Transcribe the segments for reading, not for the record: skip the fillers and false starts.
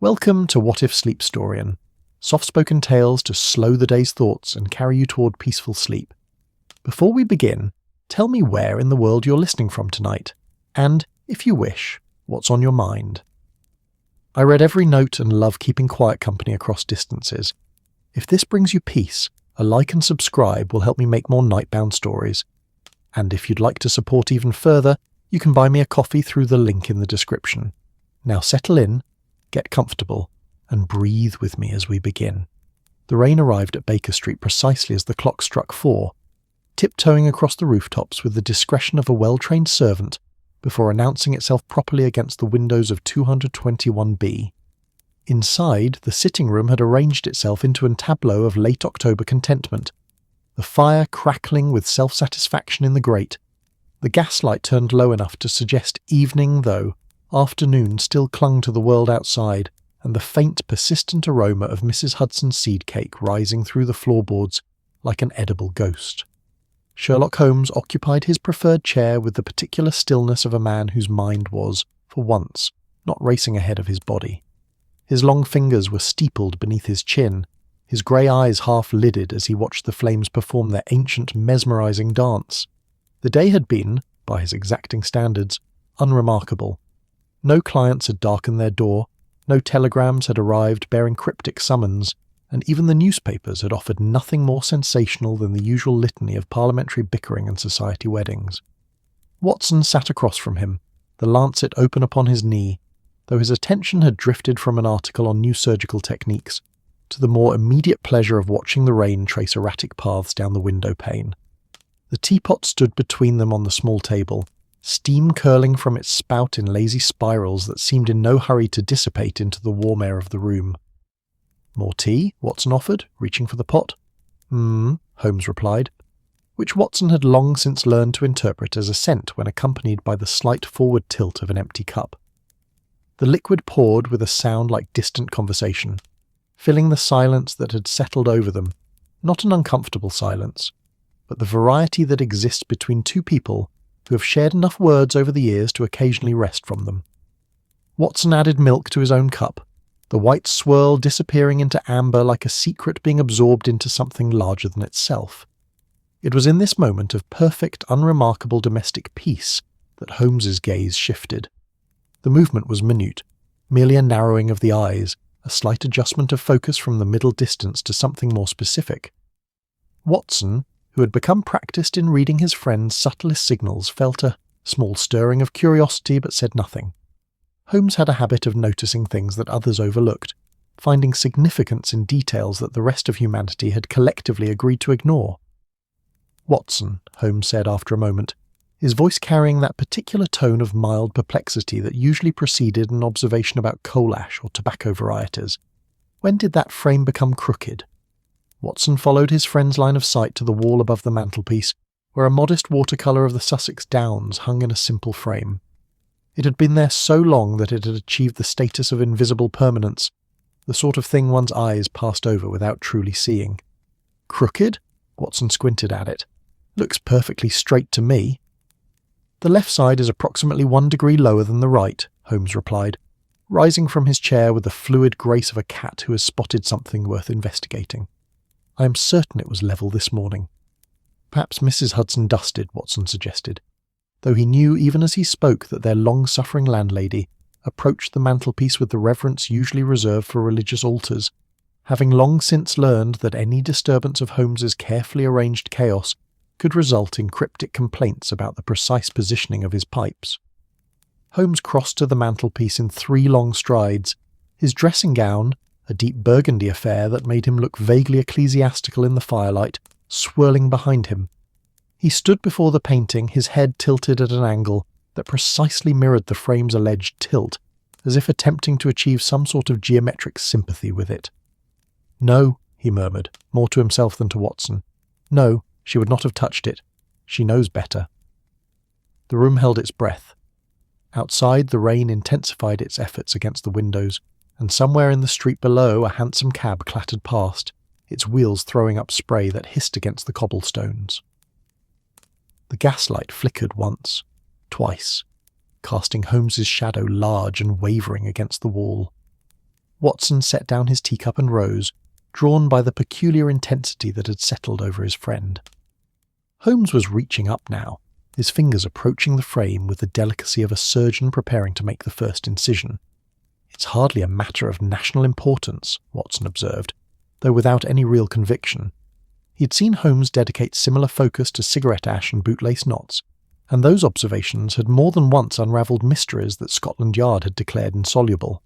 Welcome to What If Sleep Storian, soft-spoken tales to slow the day's thoughts and carry you toward peaceful sleep. Before we begin, tell me where in the world you're listening from tonight, and, if you wish, what's on your mind. I read every note and love keeping quiet company across distances. If this brings you peace, a like and subscribe will help me make more nightbound stories. And if you'd like to support even further, you can buy me a coffee through the link in the description. Now settle in, get comfortable, and breathe with me as we begin. The rain arrived at Baker Street precisely as the clock struck 4, tiptoeing across the rooftops with the discretion of a well-trained servant before announcing itself properly against the windows of 221B. Inside, the sitting room had arranged itself into a tableau of late October contentment, the fire crackling with self-satisfaction in the grate, the gaslight turned low enough to suggest evening, though afternoon still clung to the world outside, and the faint, persistent aroma of Mrs. Hudson's seed cake rising through the floorboards like an edible ghost. Sherlock Holmes occupied his preferred chair with the particular stillness of a man whose mind was, for once, not racing ahead of his body. His long fingers were steepled beneath his chin, his grey eyes half-lidded as he watched the flames perform their ancient, mesmerising dance. The day had been, by his exacting standards, unremarkable. No clients had darkened their door, no telegrams had arrived bearing cryptic summons, and even the newspapers had offered nothing more sensational than the usual litany of parliamentary bickering and society weddings. Watson sat across from him, the lancet open upon his knee, though his attention had drifted from an article on new surgical techniques to the more immediate pleasure of watching the rain trace erratic paths down the window pane. The teapot stood between them on the small table, steam curling from its spout in lazy spirals that seemed in no hurry to dissipate into the warm air of the room. "More tea?" Watson offered, reaching for the pot. Holmes replied, which Watson had long since learned to interpret as assent when accompanied by the slight forward tilt of an empty cup. The liquid poured with a sound like distant conversation, filling the silence that had settled over them, not an uncomfortable silence, but the variety that exists between two people who have shared enough words over the years to occasionally rest from them. Watson added milk to his own cup, the white swirl disappearing into amber like a secret being absorbed into something larger than itself. It was in this moment of perfect, unremarkable domestic peace that Holmes's gaze shifted. The movement was minute, merely a narrowing of the eyes, a slight adjustment of focus from the middle distance to something more specific. Watson, who had become practised in reading his friend's subtlest signals, felt a small stirring of curiosity but said nothing. Holmes had a habit of noticing things that others overlooked, finding significance in details that the rest of humanity had collectively agreed to ignore. "Watson," Holmes said after a moment, his voice carrying that particular tone of mild perplexity that usually preceded an observation about coal ash or tobacco varieties. "When did that frame become crooked?" Watson followed his friend's line of sight to the wall above the mantelpiece, where a modest watercolour of the Sussex Downs hung in a simple frame. It had been there so long that it had achieved the status of invisible permanence, the sort of thing one's eyes passed over without truly seeing. "Crooked?" Watson squinted at it. "Looks perfectly straight to me." "The left side is approximately 1 degree lower than the right," Holmes replied, rising from his chair with the fluid grace of a cat who has spotted something worth investigating. "I am certain it was level this morning." "Perhaps Mrs. Hudson dusted," Watson suggested, though he knew even as he spoke that their long-suffering landlady approached the mantelpiece with the reverence usually reserved for religious altars, having long since learned that any disturbance of Holmes's carefully arranged chaos could result in cryptic complaints about the precise positioning of his pipes. Holmes crossed to the mantelpiece in 3 long strides, his dressing gown, a deep burgundy affair that made him look vaguely ecclesiastical in the firelight, swirling behind him. He stood before the painting, his head tilted at an angle that precisely mirrored the frame's alleged tilt, as if attempting to achieve some sort of geometric sympathy with it. "No," he murmured, more to himself than to Watson. "No, she would not have touched it. She knows better." The room held its breath. Outside, the rain intensified its efforts against the windows, and somewhere in the street below a hansom cab clattered past, its wheels throwing up spray that hissed against the cobblestones. The gaslight flickered once, twice, casting Holmes's shadow large and wavering against the wall. Watson set down his teacup and rose, drawn by the peculiar intensity that had settled over his friend. Holmes was reaching up now, his fingers approaching the frame with the delicacy of a surgeon preparing to make the first incision. "It's hardly a matter of national importance," Watson observed, though without any real conviction. He had seen Holmes dedicate similar focus to cigarette ash and bootlace knots, and those observations had more than once unravelled mysteries that Scotland Yard had declared insoluble.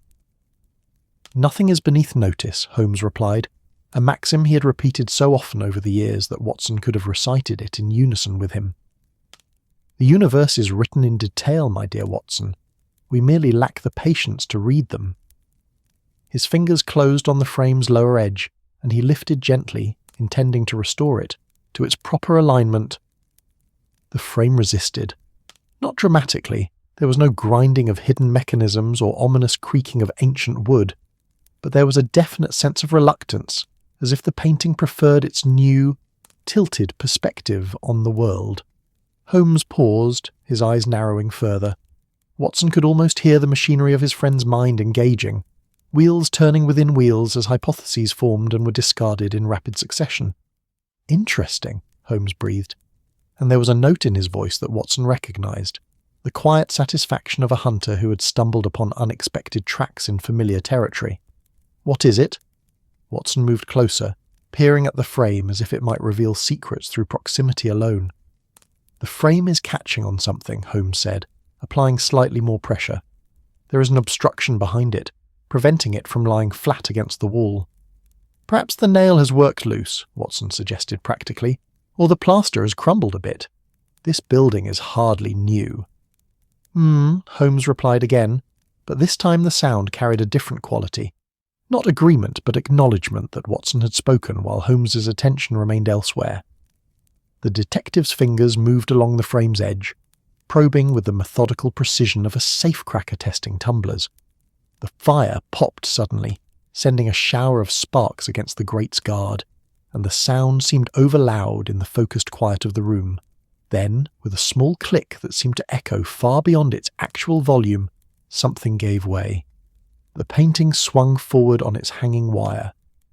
"Nothing is beneath notice," Holmes replied, a maxim he had repeated so often over the years that Watson could have recited it in unison with him. "The universe is written in detail, my dear Watson. We merely lack the patience to read them." His fingers closed on the frame's lower edge, and he lifted gently, intending to restore it, to its proper alignment. The frame resisted. Not dramatically, there was no grinding of hidden mechanisms or ominous creaking of ancient wood, but there was a definite sense of reluctance, as if the painting preferred its new, tilted perspective on the world. Holmes paused, his eyes narrowing further. Watson could almost hear the machinery of his friend's mind engaging, wheels turning within wheels as hypotheses formed and were discarded in rapid succession. "Interesting," Holmes breathed, and there was a note in his voice that Watson recognised, the quiet satisfaction of a hunter who had stumbled upon unexpected tracks in familiar territory. "What is it?" Watson moved closer, peering at the frame as if it might reveal secrets through proximity alone. "The frame is catching on something," Holmes said, applying slightly more pressure. "There is an obstruction behind it, preventing it from lying flat against the wall." "Perhaps the nail has worked loose," Watson suggested practically, "or the plaster has crumbled a bit. This building is hardly new." Holmes replied again, but this time the sound carried a different quality. Not agreement, but acknowledgement that Watson had spoken while Holmes's attention remained elsewhere. The detective's fingers moved along the frame's edge, probing with the methodical precision of a safecracker testing tumblers. The fire popped suddenly, sending a shower of sparks against the grate's guard, and the sound seemed overloud in the focused quiet of the room. Then, with a small click that seemed to echo far beyond its actual volume, something gave way. The painting swung forward on its hanging wire,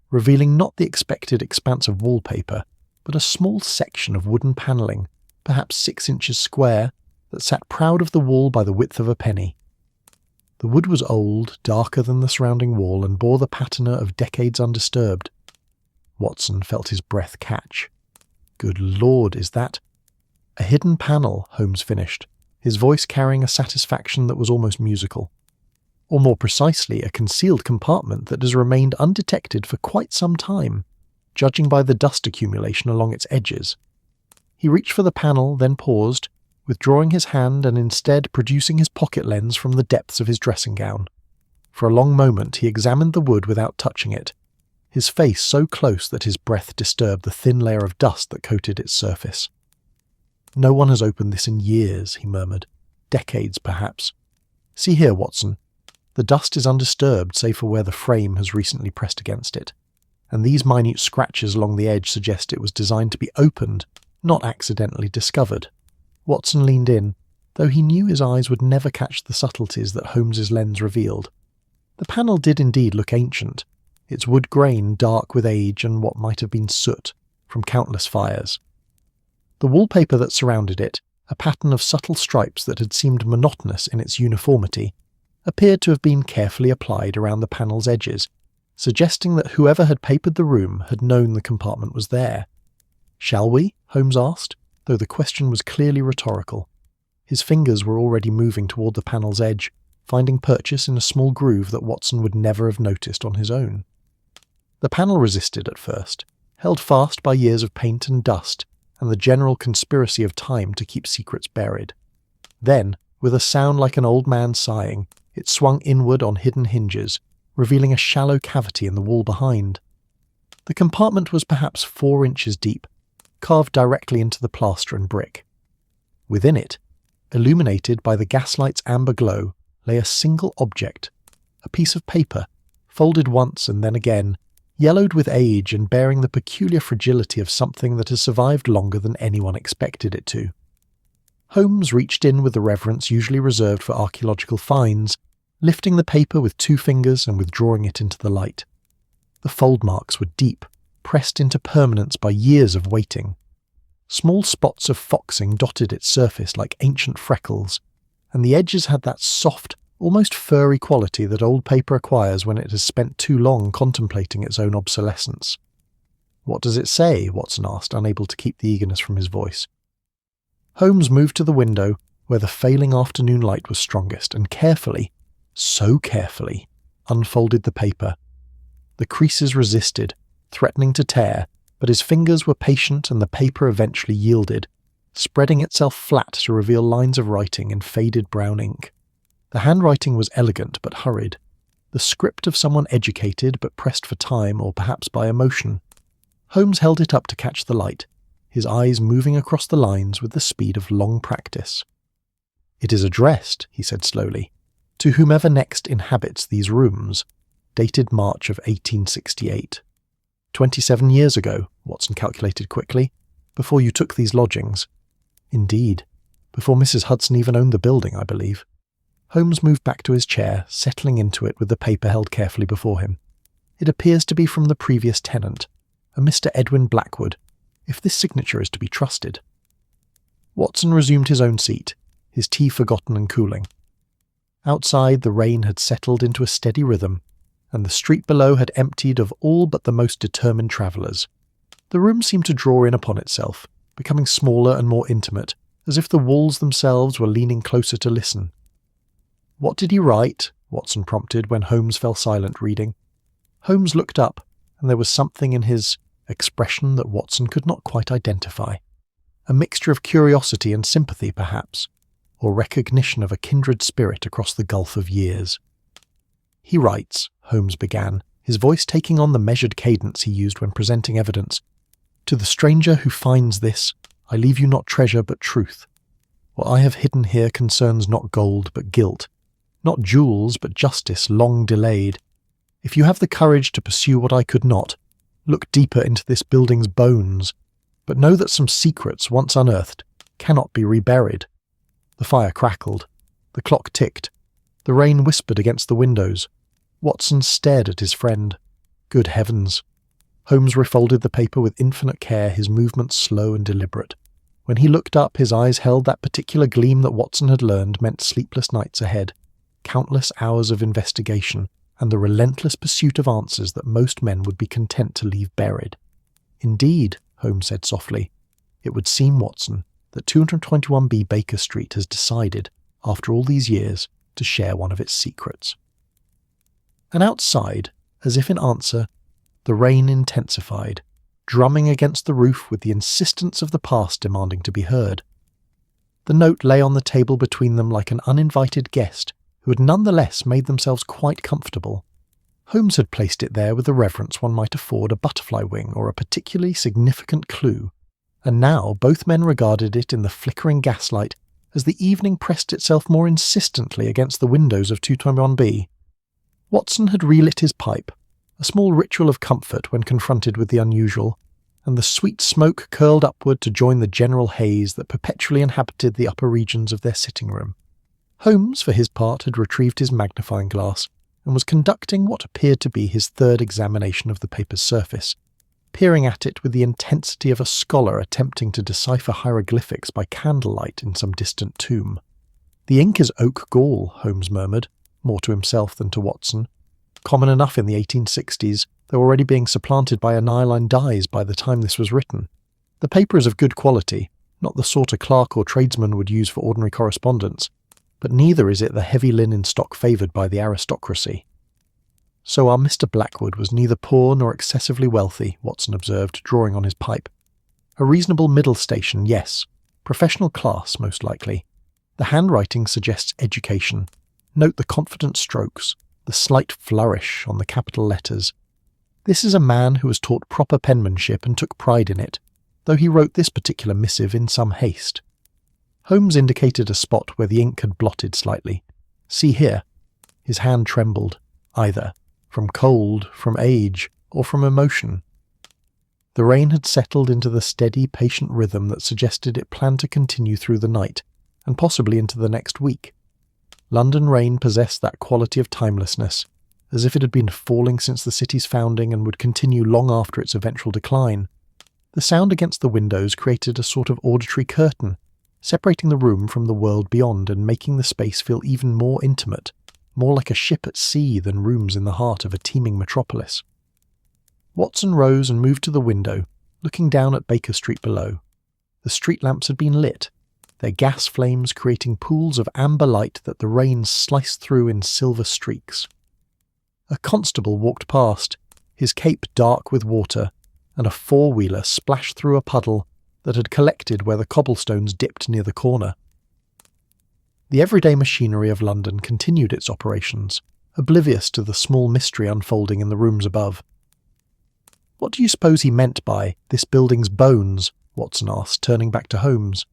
revealing not the expected expanse of wallpaper, but a small section of wooden panelling, perhaps 6 inches square, that sat proud of the wall by the width of a penny. The wood was old, darker than the surrounding wall, and bore the patina of decades undisturbed. Watson felt his breath catch. "Good Lord, is that—" "A hidden panel," Holmes finished, his voice carrying a satisfaction that was almost musical. "Or more precisely, a concealed compartment that has remained undetected for quite some time, judging by the dust accumulation along its edges." He reached for the panel, then paused, withdrawing his hand and instead producing his pocket lens from the depths of his dressing gown. For a long moment he examined the wood without touching it, his face so close that his breath disturbed the thin layer of dust that coated its surface. "No one has opened this in years," he murmured. "Decades, perhaps. See here, Watson. The dust is undisturbed save for where the frame has recently pressed against it, and these minute scratches along the edge suggest it was designed to be opened, not accidentally discovered." Watson leaned in, though he knew his eyes would never catch the subtleties that Holmes's lens revealed. The panel did indeed look ancient, its wood grain dark with age and what might have been soot from countless fires. The wallpaper that surrounded it, a pattern of subtle stripes that had seemed monotonous in its uniformity, appeared to have been carefully applied around the panel's edges, suggesting that whoever had papered the room had known the compartment was there. "Shall we?" Holmes asked, though the question was clearly rhetorical. His fingers were already moving toward the panel's edge, finding purchase in a small groove that Watson would never have noticed on his own. The panel resisted at first, held fast by years of paint and dust and the general conspiracy of time to keep secrets buried. Then, with a sound like an old man sighing, it swung inward on hidden hinges, revealing a shallow cavity in the wall behind. The compartment was perhaps 4 inches deep, carved directly into the plaster and brick. Within it, illuminated by the gaslight's amber glow, lay a single object, a piece of paper, folded once and then again, yellowed with age and bearing the peculiar fragility of something that has survived longer than anyone expected it to. Holmes reached in with the reverence usually reserved for archaeological finds, lifting the paper with 2 fingers and withdrawing it into the light. The fold marks were deep, pressed into permanence by years of waiting. Small spots of foxing dotted its surface like ancient freckles, and the edges had that soft, almost furry quality that old paper acquires when it has spent too long contemplating its own obsolescence. "What does it say?" Watson asked, unable to keep the eagerness from his voice. Holmes moved to the window where the failing afternoon light was strongest and carefully, so carefully, unfolded the paper. The creases resisted, threatening to tear, but his fingers were patient and the paper eventually yielded, spreading itself flat to reveal lines of writing in faded brown ink. The handwriting was elegant but hurried, the script of someone educated but pressed for time or perhaps by emotion. Holmes held it up to catch the light, his eyes moving across the lines with the speed of long practice. "It is addressed," he said slowly, "to whomever next inhabits these rooms, dated March of 1868. 27 years ago," Watson calculated quickly, "before you took these lodgings. Indeed, before Mrs. Hudson even owned the building, I believe." Holmes moved back to his chair, settling into it with the paper held carefully before him. "It appears to be from the previous tenant, a Mr. Edwin Blackwood, if this signature is to be trusted." Watson resumed his own seat, his tea forgotten and cooling. Outside, the rain had settled into a steady rhythm, and the street below had emptied of all but the most determined travellers. The room seemed to draw in upon itself, becoming smaller and more intimate, as if the walls themselves were leaning closer to listen. "What did he write?" Watson prompted when Holmes fell silent reading. Holmes looked up, and there was something in his expression that Watson could not quite identify. A mixture of curiosity and sympathy, perhaps, or recognition of a kindred spirit across the gulf of years. "He writes," Holmes began, his voice taking on the measured cadence he used when presenting evidence, "to the stranger who finds this, I leave you not treasure but truth. What I have hidden here concerns not gold but guilt, not jewels but justice long delayed. If you have the courage to pursue what I could not, look deeper into this building's bones, but know that some secrets once unearthed cannot be reburied." The fire crackled. The clock ticked. The rain whispered against the windows. Watson stared at his friend. Good heavens! Holmes refolded the paper with infinite care, his movements slow and deliberate. When he looked up, his eyes held that particular gleam that Watson had learned meant sleepless nights ahead, countless hours of investigation, and the relentless pursuit of answers that most men would be content to leave buried. "Indeed," Holmes said softly, "it would seem, Watson, that 221B Baker Street has decided, after all these years, to share one of its secrets." And outside, as if in answer, the rain intensified, drumming against the roof with the insistence of the past demanding to be heard. The note lay on the table between them like an uninvited guest who had nonetheless made themselves quite comfortable. Holmes had placed it there with the reverence one might afford a butterfly wing or a particularly significant clue, and now both men regarded it in the flickering gaslight as the evening pressed itself more insistently against the windows of 221B. Watson had relit his pipe, a small ritual of comfort when confronted with the unusual, and the sweet smoke curled upward to join the general haze that perpetually inhabited the upper regions of their sitting-room. Holmes, for his part, had retrieved his magnifying glass and was conducting what appeared to be his third examination of the paper's surface, peering at it with the intensity of a scholar attempting to decipher hieroglyphics by candlelight in some distant tomb. "The ink is oak gall," Holmes murmured, more to himself than to Watson. "Common enough in the 1860s, though already being supplanted by aniline dyes by the time this was written. The paper is of good quality, not the sort a clerk or tradesman would use for ordinary correspondence, but neither is it the heavy linen stock favoured by the aristocracy." "So our Mr. Blackwood was neither poor nor excessively wealthy," Watson observed, drawing on his pipe. "A reasonable middle station, yes. Professional class, most likely. The handwriting suggests education. Note the confident strokes, the slight flourish on the capital letters. This is a man who was taught proper penmanship and took pride in it, though he wrote this particular missive in some haste." Holmes indicated a spot where the ink had blotted slightly. "See here." His hand trembled, either from cold, from age, or from emotion. The rain had settled into the steady, patient rhythm that suggested it planned to continue through the night, and possibly into the next week. London rain possessed that quality of timelessness, as if it had been falling since the city's founding and would continue long after its eventual decline. The sound against the windows created a sort of auditory curtain, separating the room from the world beyond and making the space feel even more intimate, more like a ship at sea than rooms in the heart of a teeming metropolis. Watson rose and moved to the window, looking down at Baker Street below. The street lamps had been lit, their gas flames creating pools of amber light that the rain sliced through in silver streaks. A constable walked past, his cape dark with water, and a four-wheeler splashed through a puddle that had collected where the cobblestones dipped near the corner. The everyday machinery of London continued its operations, oblivious to the small mystery unfolding in the rooms above. "What do you suppose he meant by, 'this building's bones'?" Watson asked, turning back to Holmes.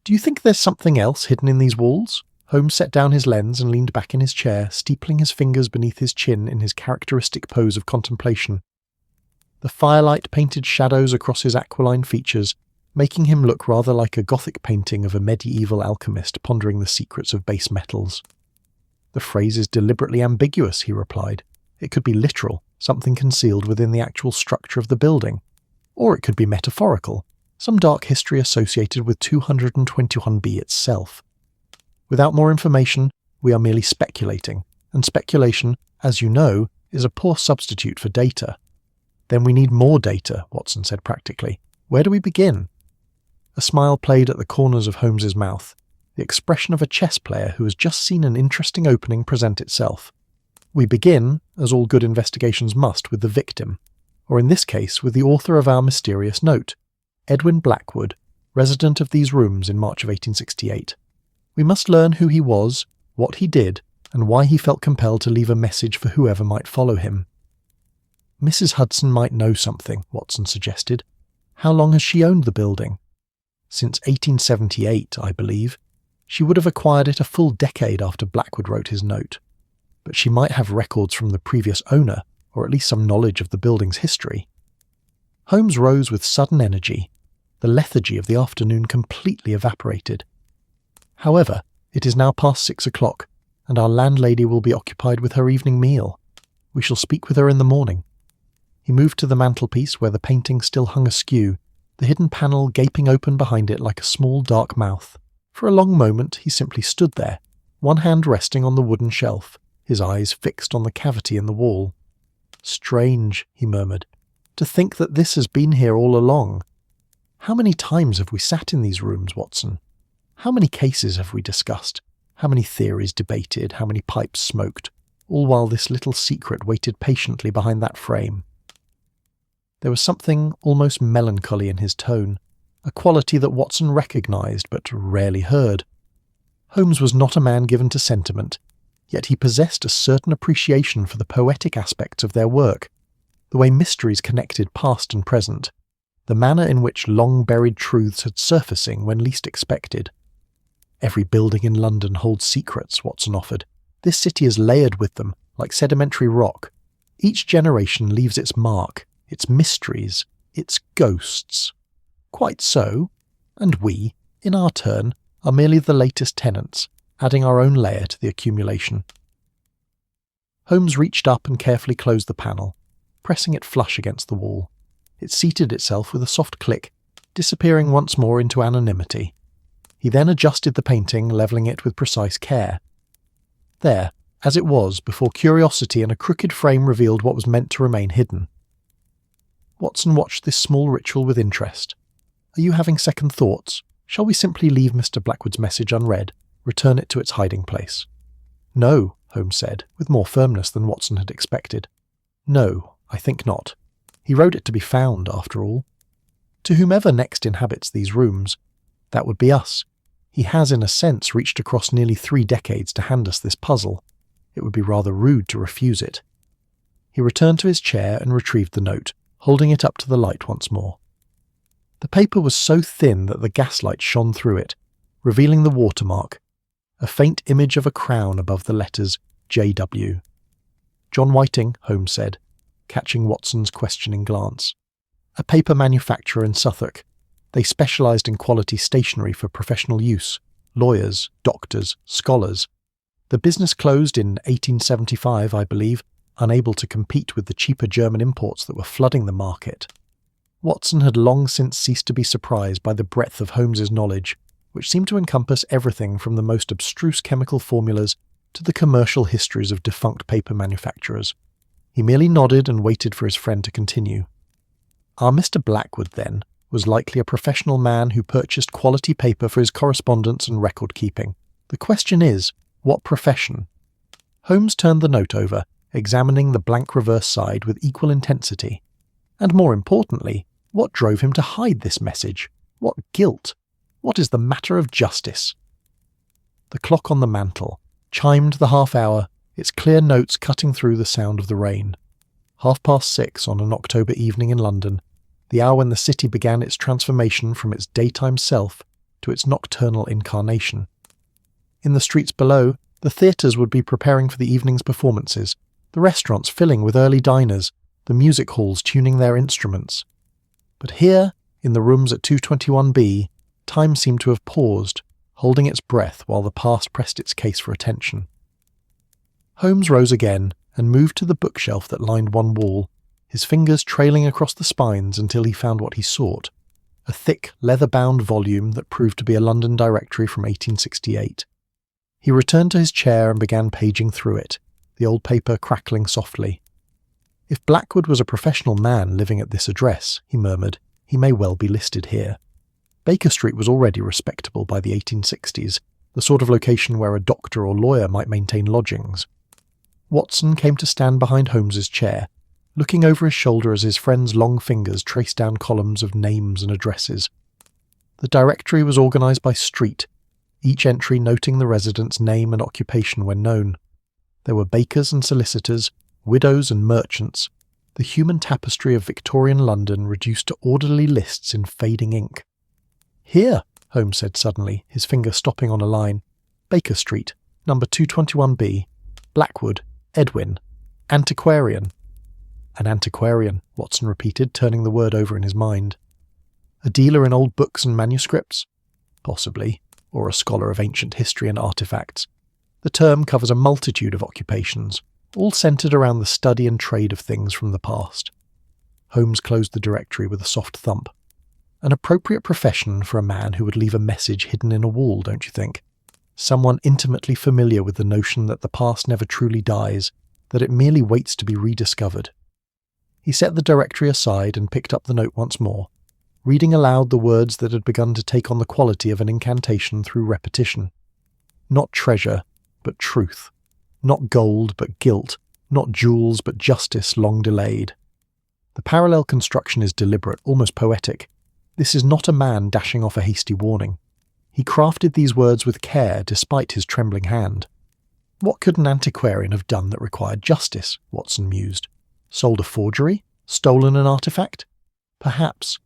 "Do you think there's something else hidden in these walls?" Holmes set down his lens and leaned back in his chair, steepling his fingers beneath his chin in his characteristic pose of contemplation. The firelight painted shadows across his aquiline features, making him look rather like a Gothic painting of a medieval alchemist pondering the secrets of base metals. "The phrase is deliberately ambiguous," he replied. "It could be literal, something concealed within the actual structure of the building. Or it could be metaphorical, some dark history associated with 221B itself. Without more information, we are merely speculating, and speculation, as you know, is a poor substitute for data." "Then we need more data," Watson said practically. "Where do we begin?" A smile played at the corners of Holmes's mouth, the expression of a chess player who has just seen an interesting opening present itself. "We begin, as all good investigations must, with the victim, or in this case with the author of our mysterious note, Edwin Blackwood, resident of these rooms in March of 1868. We must learn who he was, what he did, and why he felt compelled to leave a message for whoever might follow him." "Mrs. Hudson might know something," Watson suggested. "How long has she owned the building?" "Since 1878, I believe. She would have acquired it a full decade after Blackwood wrote his note. But she might have records from the previous owner, or at least some knowledge of the building's history." Holmes rose with sudden energy. The lethargy of the afternoon completely evaporated. "However, it is now past 6 o'clock, and our landlady will be occupied with her evening meal. We shall speak with her in the morning." He moved to the mantelpiece where the painting still hung askew, the hidden panel gaping open behind it like a small dark mouth. For a long moment he simply stood there, one hand resting on the wooden shelf, his eyes fixed on the cavity in the wall. "Strange," he murmured, "to think that this has been here all along. How many times have we sat in these rooms, Watson? How many cases have we discussed? How many theories debated? How many pipes smoked? All while this little secret waited patiently behind that frame." There was something almost melancholy in his tone, a quality that Watson recognised but rarely heard. Holmes was not a man given to sentiment, yet he possessed a certain appreciation for the poetic aspects of their work, the way mysteries connected past and present, the manner in which long-buried truths had surfacing when least expected. "Every building in London holds secrets," Watson offered. "This city is layered with them, like sedimentary rock. Each generation leaves its mark, its mysteries, its ghosts." "Quite so. And we, in our turn, are merely the latest tenants, adding our own layer to the accumulation." Holmes reached up and carefully closed the panel, pressing it flush against the wall. It seated itself with a soft click, disappearing once more into anonymity. He then adjusted the painting, levelling it with precise care. There, as it was, before curiosity and a crooked frame revealed what was meant to remain hidden. Watson watched this small ritual with interest. "Are you having second thoughts? Shall we simply leave Mr. Blackwood's message unread, return it to its hiding place?" "No," Holmes said, with more firmness than Watson had expected. "No, I think not. He wrote it to be found, after all. To whomever next inhabits these rooms, that would be us. He has, in a sense, reached across nearly 3 decades to hand us this puzzle. It would be rather rude to refuse it." He returned to his chair and retrieved the note, holding it up to the light once more. The paper was so thin that the gaslight shone through it, revealing the watermark, a faint image of a crown above the letters J.W. "John Whiting," Holmes said, catching Watson's questioning glance. "A paper manufacturer in Suffolk. They specialised in quality stationery for professional use, lawyers, doctors, scholars. The business closed in 1875, I believe, unable to compete with the cheaper German imports that were flooding the market. Watson had long since ceased to be surprised by the breadth of Holmes's knowledge, which seemed to encompass everything from the most abstruse chemical formulas to the commercial histories of defunct paper manufacturers. He merely nodded and waited for his friend to continue. Our Mr. Blackwood, then, was likely a professional man who purchased quality paper for his correspondence and record-keeping. The question is, what profession? Holmes turned the note over, examining the blank reverse side with equal intensity. And more importantly, what drove him to hide this message? What guilt? What is the matter of justice? The clock on the mantel chimed the half-hour, its clear notes cutting through the sound of the rain. 6:30 on an October evening in London, the hour when the city began its transformation from its daytime self to its nocturnal incarnation. In the streets below, the theatres would be preparing for the evening's performances, the restaurants filling with early diners, the music halls tuning their instruments. But here, in the rooms at 221B, time seemed to have paused, holding its breath while the past pressed its case for attention. Holmes rose again and moved to the bookshelf that lined one wall, his fingers trailing across the spines until he found what he sought, a thick, leather-bound volume that proved to be a London directory from 1868. He returned to his chair and began paging through it, the old paper crackling softly. If Blackwood was a professional man living at this address, he murmured, he may well be listed here. Baker Street was already respectable by the 1860s, the sort of location where a doctor or lawyer might maintain lodgings. Watson came to stand behind Holmes's chair, looking over his shoulder as his friend's long fingers traced down columns of names and addresses. The directory was organised by street, each entry noting the resident's name and occupation when known. There were bakers and solicitors, widows and merchants, the human tapestry of Victorian London reduced to orderly lists in fading ink. "Here," Holmes said suddenly, his finger stopping on a line. "Baker Street, number 221B, Blackwood, Edwin, antiquarian." An antiquarian, Watson repeated, turning the word over in his mind. A dealer in old books and manuscripts? Possibly, or a scholar of ancient history and artefacts. The term covers a multitude of occupations, all centred around the study and trade of things from the past. Holmes closed the directory with a soft thump. An appropriate profession for a man who would leave a message hidden in a wall, don't you think? Someone intimately familiar with the notion that the past never truly dies, that it merely waits to be rediscovered. He set the directory aside and picked up the note once more, reading aloud the words that had begun to take on the quality of an incantation through repetition. Not treasure, but truth. Not gold, but guilt. Not jewels, but justice long delayed. The parallel construction is deliberate, almost poetic. This is not a man dashing off a hasty warning. He crafted these words with care despite his trembling hand. What could an antiquarian have done that required justice? Watson mused. Sold a forgery? Stolen an artifact? Perhaps.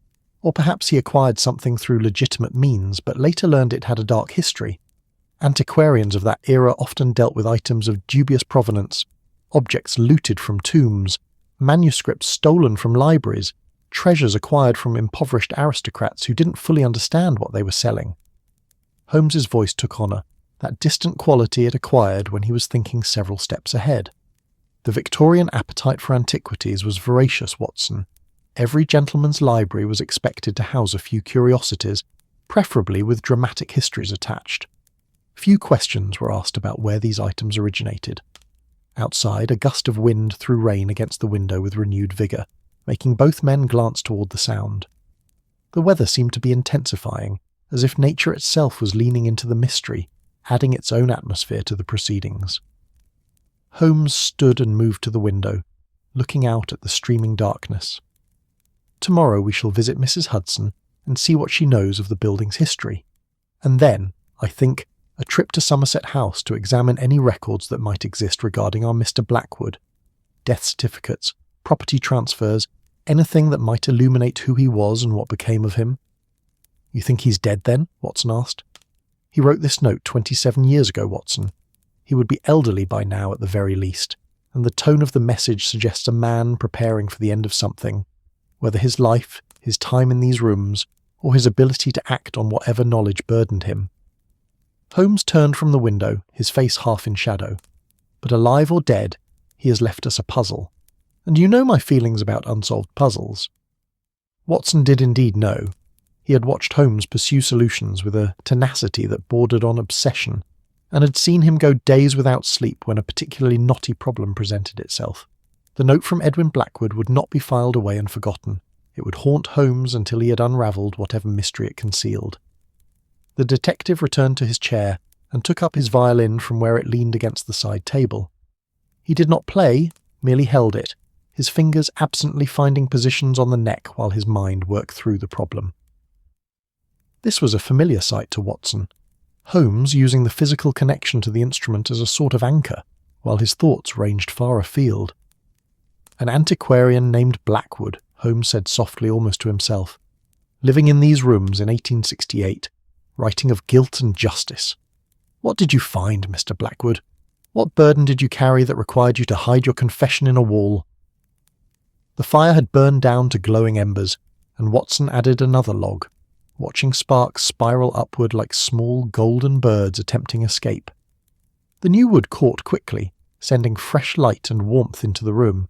Or perhaps he acquired something through legitimate means, but later learned it had a dark history. Antiquarians of that era often dealt with items of dubious provenance, objects looted from tombs, manuscripts stolen from libraries, treasures acquired from impoverished aristocrats who didn't fully understand what they were selling. Holmes's voice took on that distant quality it acquired when he was thinking several steps ahead. The Victorian appetite for antiquities was voracious, Watson. Every gentleman's library was expected to house a few curiosities, preferably with dramatic histories attached. Few questions were asked about where these items originated. Outside, a gust of wind threw rain against the window with renewed vigour, making both men glance toward the sound. The weather seemed to be intensifying, as if nature itself was leaning into the mystery, adding its own atmosphere to the proceedings. Holmes stood and moved to the window, looking out at the streaming darkness. Tomorrow we shall visit Mrs. Hudson and see what she knows of the building's history. And then, I think, a trip to Somerset House to examine any records that might exist regarding our Mr. Blackwood. Death certificates, property transfers, anything that might illuminate who he was and what became of him. "You think he's dead then?" Watson asked. "He wrote this note 27 years ago, Watson. He would be elderly by now at the very least, and the tone of the message suggests a man preparing for the end of something, whether his life, his time in these rooms, or his ability to act on whatever knowledge burdened him." Holmes turned from the window, his face half in shadow. But alive or dead, he has left us a puzzle. And you know my feelings about unsolved puzzles. Watson did indeed know. He had watched Holmes pursue solutions with a tenacity that bordered on obsession, and had seen him go days without sleep when a particularly knotty problem presented itself. The note from Edwin Blackwood would not be filed away and forgotten. It would haunt Holmes until he had unravelled whatever mystery it concealed. The detective returned to his chair and took up his violin from where it leaned against the side table. He did not play, merely held it, his fingers absently finding positions on the neck while his mind worked through the problem. This was a familiar sight to Watson. Holmes using the physical connection to the instrument as a sort of anchor, while his thoughts ranged far afield. An antiquarian named Blackwood, Holmes said softly almost to himself, living in these rooms in 1868, writing of guilt and justice. What did you find, Mr. Blackwood? What burden did you carry that required you to hide your confession in a wall? The fire had burned down to glowing embers, and Watson added another log, watching sparks spiral upward like small golden birds attempting escape. The new wood caught quickly, sending fresh light and warmth into the room.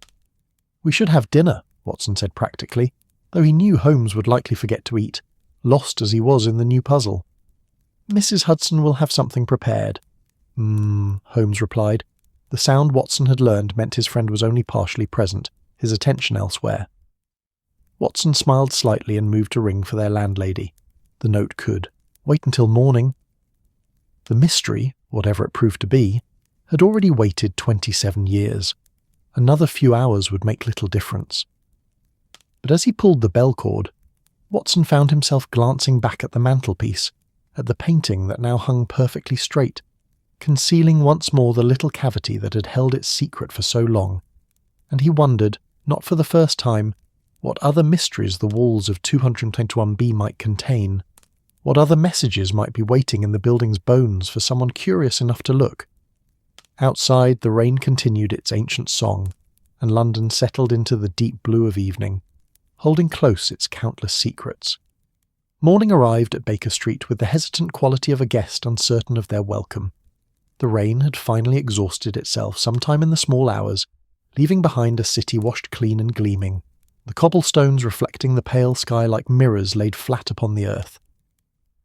"We should have dinner," Watson said practically, though he knew Holmes would likely forget to eat, lost as he was in the new puzzle. "Mrs. Hudson will have something prepared." Holmes replied. The sound Watson had learned meant his friend was only partially present, his attention elsewhere. Watson smiled slightly and moved to ring for their landlady. The note could wait until morning. The mystery, whatever it proved to be, had already waited 27 years. Another few hours would make little difference. But as he pulled the bell cord, Watson found himself glancing back at the mantelpiece, at the painting that now hung perfectly straight, concealing once more the little cavity that had held its secret for so long, and he wondered, not for the first time, what other mysteries the walls of 221B might contain, what other messages might be waiting in the building's bones for someone curious enough to look. Outside, the rain continued its ancient song, and London settled into the deep blue of evening, holding close its countless secrets. Morning arrived at Baker Street with the hesitant quality of a guest uncertain of their welcome. The rain had finally exhausted itself sometime in the small hours, leaving behind a city washed clean and gleaming, the cobblestones reflecting the pale sky like mirrors laid flat upon the earth.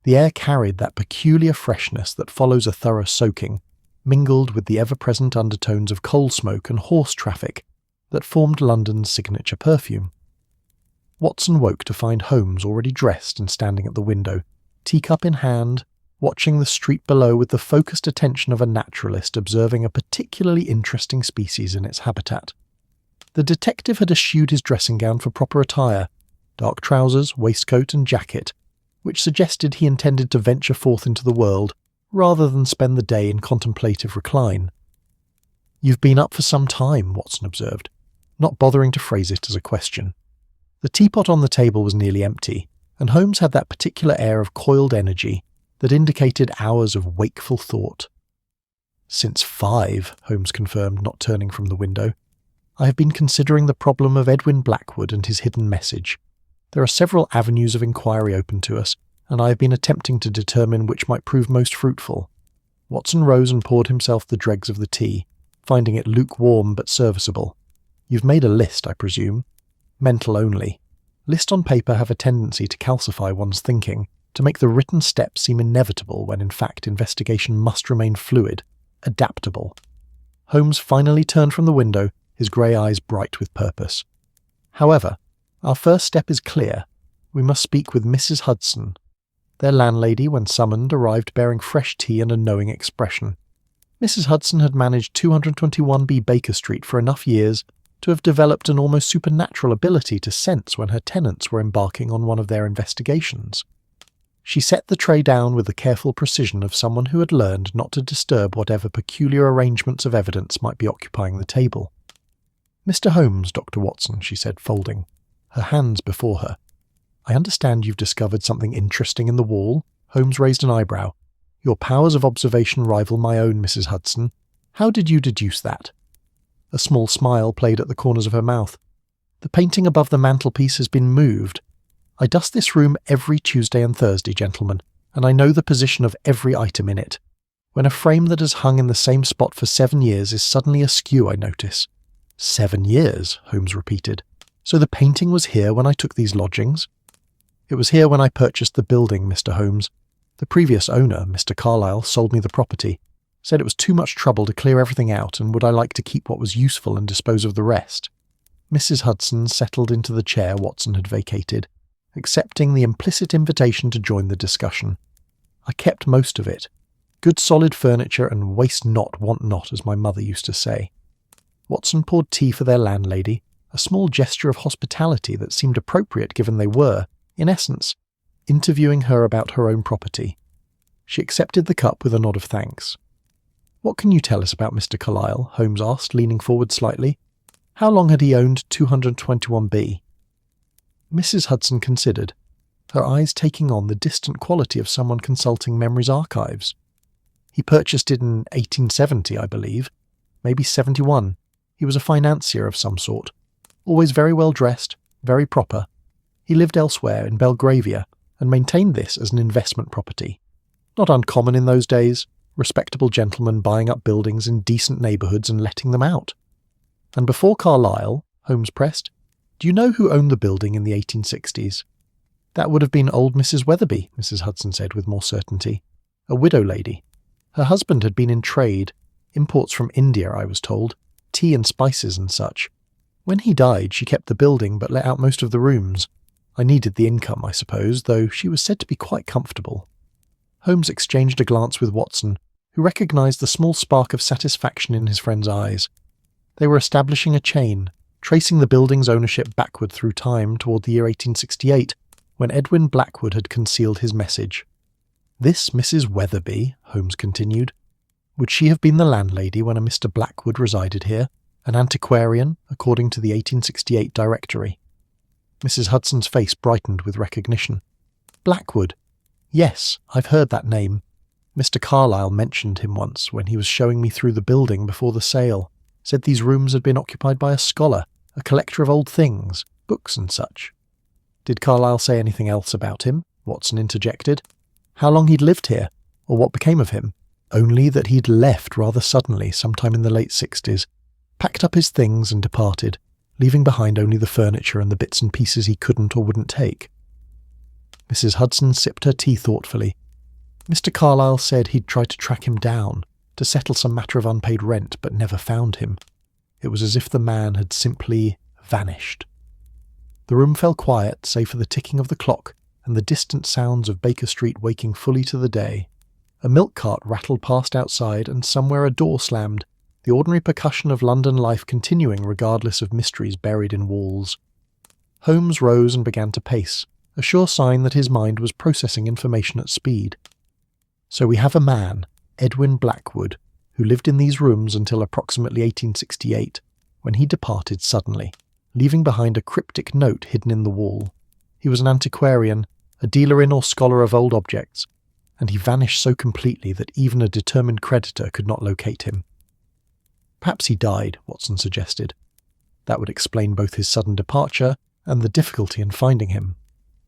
The air carried that peculiar freshness that follows a thorough soaking, mingled with the ever-present undertones of coal smoke and horse traffic that formed London's signature perfume. Watson woke to find Holmes already dressed and standing at the window, teacup in hand, watching the street below with the focused attention of a naturalist observing a particularly interesting species in its habitat. The detective had eschewed his dressing gown for proper attire, dark trousers, waistcoat and jacket, which suggested he intended to venture forth into the world rather than spend the day in contemplative recline. "You've been up for some time," Watson observed, not bothering to phrase it as a question. The teapot on the table was nearly empty, and Holmes had that particular air of coiled energy that indicated hours of wakeful thought. "Since 5, Holmes confirmed, not turning from the window. "I have been considering the problem of Edwin Blackwood and his hidden message. There are several avenues of inquiry open to us, and I have been attempting to determine which might prove most fruitful." Watson rose and poured himself the dregs of the tea, finding it lukewarm but serviceable. "You've made a list, I presume?" "Mental only. Lists on paper have a tendency to calcify one's thinking, to make the written steps seem inevitable when in fact investigation must remain fluid, adaptable." Holmes finally turned from the window, his grey eyes bright with purpose. "However, our first step is clear. We must speak with Mrs. Hudson." Their landlady, when summoned, arrived bearing fresh tea and a knowing expression. Mrs. Hudson had managed 221B Baker Street for enough years to have developed an almost supernatural ability to sense when her tenants were embarking on one of their investigations. She set the tray down with the careful precision of someone who had learned not to disturb whatever peculiar arrangements of evidence might be occupying the table. "Mr. Holmes, Dr. Watson," she said, folding, her hands before her. "I understand you've discovered something interesting in the wall." Holmes raised an eyebrow. "Your powers of observation rival my own, Mrs. Hudson. How did you deduce that?" A small smile played at the corners of her mouth. "The painting above the mantelpiece has been moved. I dust this room every Tuesday and Thursday, gentlemen, and I know the position of every item in it. when a frame that has hung in the same spot for 7 years is suddenly askew, I notice. 7 years, Holmes repeated. So the painting was here when I took these lodgings? It was here when I purchased the building, Mr. Holmes. The previous owner, Mr. Carlyle, sold me the property, said it was too much trouble to clear everything out and would I like to keep what was useful and dispose of the rest. Mrs. Hudson settled into the chair Watson had vacated, accepting the implicit invitation to join the discussion. I kept most of it. Good solid furniture and waste not, want not, as my mother used to say. Watson poured tea for their landlady, a small gesture of hospitality that seemed appropriate given they were, in essence, interviewing her about her own property. She accepted the cup with a nod of thanks. "What can you tell us about Mr. Carlyle?" Holmes asked, leaning forward slightly. "How long had he owned 221B? Mrs. Hudson considered, her eyes taking on the distant quality of someone consulting memory's archives. "He purchased it in 1870, I believe. Maybe 71. He was a financier of some sort. Always very well dressed, very proper. He lived elsewhere in Belgravia and maintained this as an investment property. Not uncommon in those days, respectable gentlemen buying up buildings in decent neighbourhoods and letting them out." "And before Carlyle," Holmes pressed, "do you know who owned the building in the 1860s? "That would have been old Mrs. Weatherby," Mrs. Hudson said with more certainty. "A widow lady. Her husband had been in trade, imports from India, I was told, tea and spices and such. When he died, she kept the building but let out most of the rooms. I needed the income, I suppose, though she was said to be quite comfortable." Holmes exchanged a glance with Watson, who recognised the small spark of satisfaction in his friend's eyes. They were establishing a chain, tracing the building's ownership backward through time toward the year 1868, when Edwin Blackwood had concealed his message. "This Mrs. Weatherby," Holmes continued, "would she have been the landlady when a Mr. Blackwood resided here, an antiquarian, according to the 1868 directory?" Mrs. Hudson's face brightened with recognition. "Blackwood? Yes, I've heard that name. Mr. Carlyle mentioned him once when he was showing me through the building before the sale. Said these rooms had been occupied by a scholar, a collector of old things, books and such." "Did Carlyle say anything else about him?" Watson interjected. "How long he'd lived here, or what became of him?" "Only that he'd left rather suddenly sometime in the late 60s, packed up his things and departed, leaving behind only the furniture and the bits and pieces he couldn't or wouldn't take." Mrs. Hudson sipped her tea thoughtfully. "Mr. Carlyle said he'd tried to track him down, to settle some matter of unpaid rent, but never found him. It was as if the man had simply vanished." The room fell quiet, save for the ticking of the clock and the distant sounds of Baker Street waking fully to the day. A milk cart rattled past outside, and somewhere a door slammed, the ordinary percussion of London life continuing regardless of mysteries buried in walls. Holmes rose and began to pace, a sure sign that his mind was processing information at speed. "So we have a man, Edwin Blackwood, who lived in these rooms until approximately 1868, when he departed suddenly, leaving behind a cryptic note hidden in the wall. He was an antiquarian, a dealer in or scholar of old objects, and he vanished so completely that even a determined creditor could not locate him." "Perhaps he died," Watson suggested. "That would explain both his sudden departure and the difficulty in finding him."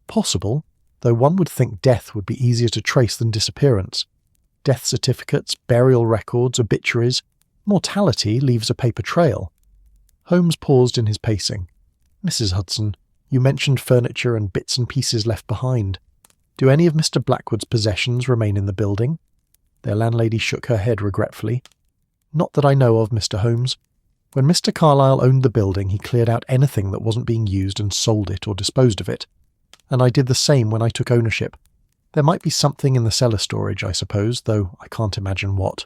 "Possible, though one would think death would be easier to trace than disappearance. Death certificates, burial records, obituaries. Mortality leaves a paper trail." Holmes paused in his pacing. "Mrs. Hudson, you mentioned furniture and bits and pieces left behind. Do any of Mr. Blackwood's possessions remain in the building?" Their landlady shook her head regretfully. "Not that I know of, Mr. Holmes. When Mr. Carlyle owned the building, he cleared out anything that wasn't being used and sold it or disposed of it. And I did the same when I took ownership. There might be something in the cellar storage, I suppose, though I can't imagine what."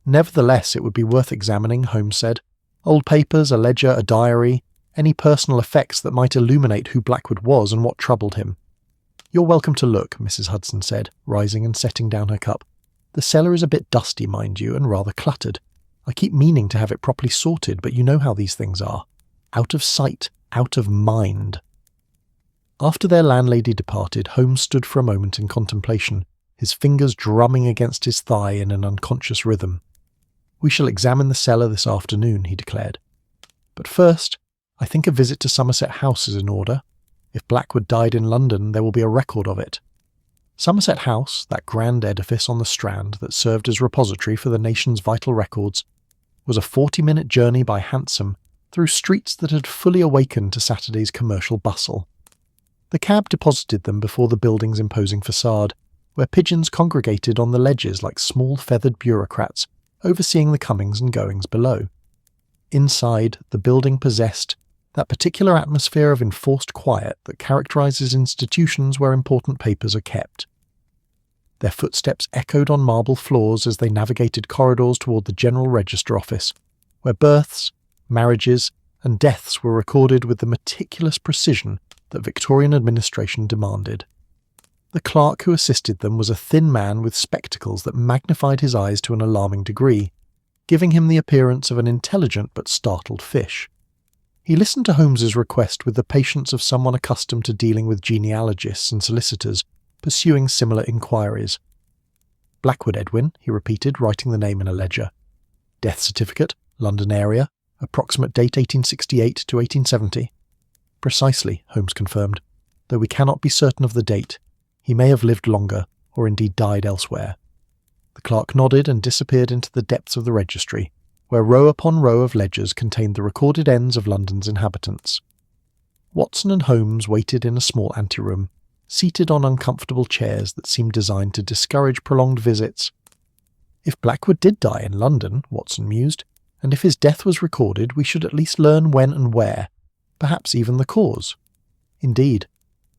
"Nevertheless, it would be worth examining," Holmes said. "Old papers, a ledger, a diary, any personal effects that might illuminate who Blackwood was and what troubled him." "You're welcome to look," Mrs. Hudson said, rising and setting down her cup. "The cellar is a bit dusty, mind you, and rather cluttered. I keep meaning to have it properly sorted, but you know how these things are. Out of sight, out of mind." After their landlady departed, Holmes stood for a moment in contemplation, his fingers drumming against his thigh in an unconscious rhythm. "We shall examine the cellar this afternoon," he declared. "But first, I think a visit to Somerset House is in order. If Blackwood died in London, there will be a record of it." Somerset House, that grand edifice on the Strand that served as repository for the nation's vital records, was a 40-minute journey by hansom through streets that had fully awakened to Saturday's commercial bustle. The cab deposited them before the building's imposing facade, where pigeons congregated on the ledges like small feathered bureaucrats overseeing the comings and goings below. Inside, the building possessed that particular atmosphere of enforced quiet that characterizes institutions where important papers are kept. Their footsteps echoed on marble floors as they navigated corridors toward the General Register Office, where births, marriages, and deaths were recorded with the meticulous precision that Victorian administration demanded. The clerk who assisted them was a thin man with spectacles that magnified his eyes to an alarming degree, giving him the appearance of an intelligent but startled fish. He listened to Holmes's request with the patience of someone accustomed to dealing with genealogists and solicitors, pursuing similar inquiries. "Blackwood Edwin," he repeated, writing the name in a ledger. "Death certificate, London area, approximate date 1868 to 1870. "Precisely," Holmes confirmed, "though we cannot be certain of the date. He may have lived longer, or indeed died elsewhere." The clerk nodded and disappeared into the depths of the registry, where row upon row of ledgers contained the recorded ends of London's inhabitants. Watson and Holmes waited in a small anteroom, seated on uncomfortable chairs that seemed designed to discourage prolonged visits. "If Blackwood did die in London," Watson mused, "and if his death was recorded, we should at least learn when and where, perhaps even the cause. Indeed,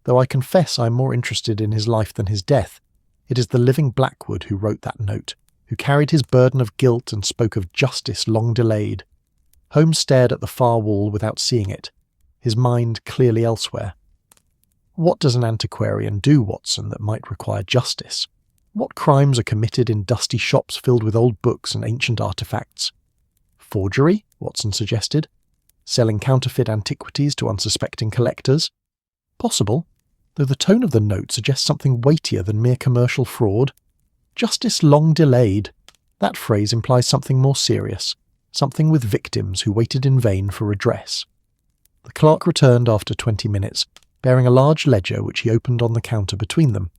though I confess I am more interested in his life than his death, it is the living Blackwood who wrote that note, who carried his burden of guilt and spoke of justice long delayed." Holmes stared at the far wall without seeing it, his mind clearly elsewhere. "What does an antiquarian do, Watson, that might require justice? What crimes are committed in dusty shops filled with old books and ancient artifacts?" "Forgery?" Watson suggested. "Selling counterfeit antiquities to unsuspecting collectors?" "Possible, though the tone of the note suggests something weightier than mere commercial fraud. Justice long delayed. That phrase implies something more serious, something with victims who waited in vain for redress." The clerk returned after 20 minutes, bearing a large ledger which he opened on the counter between them.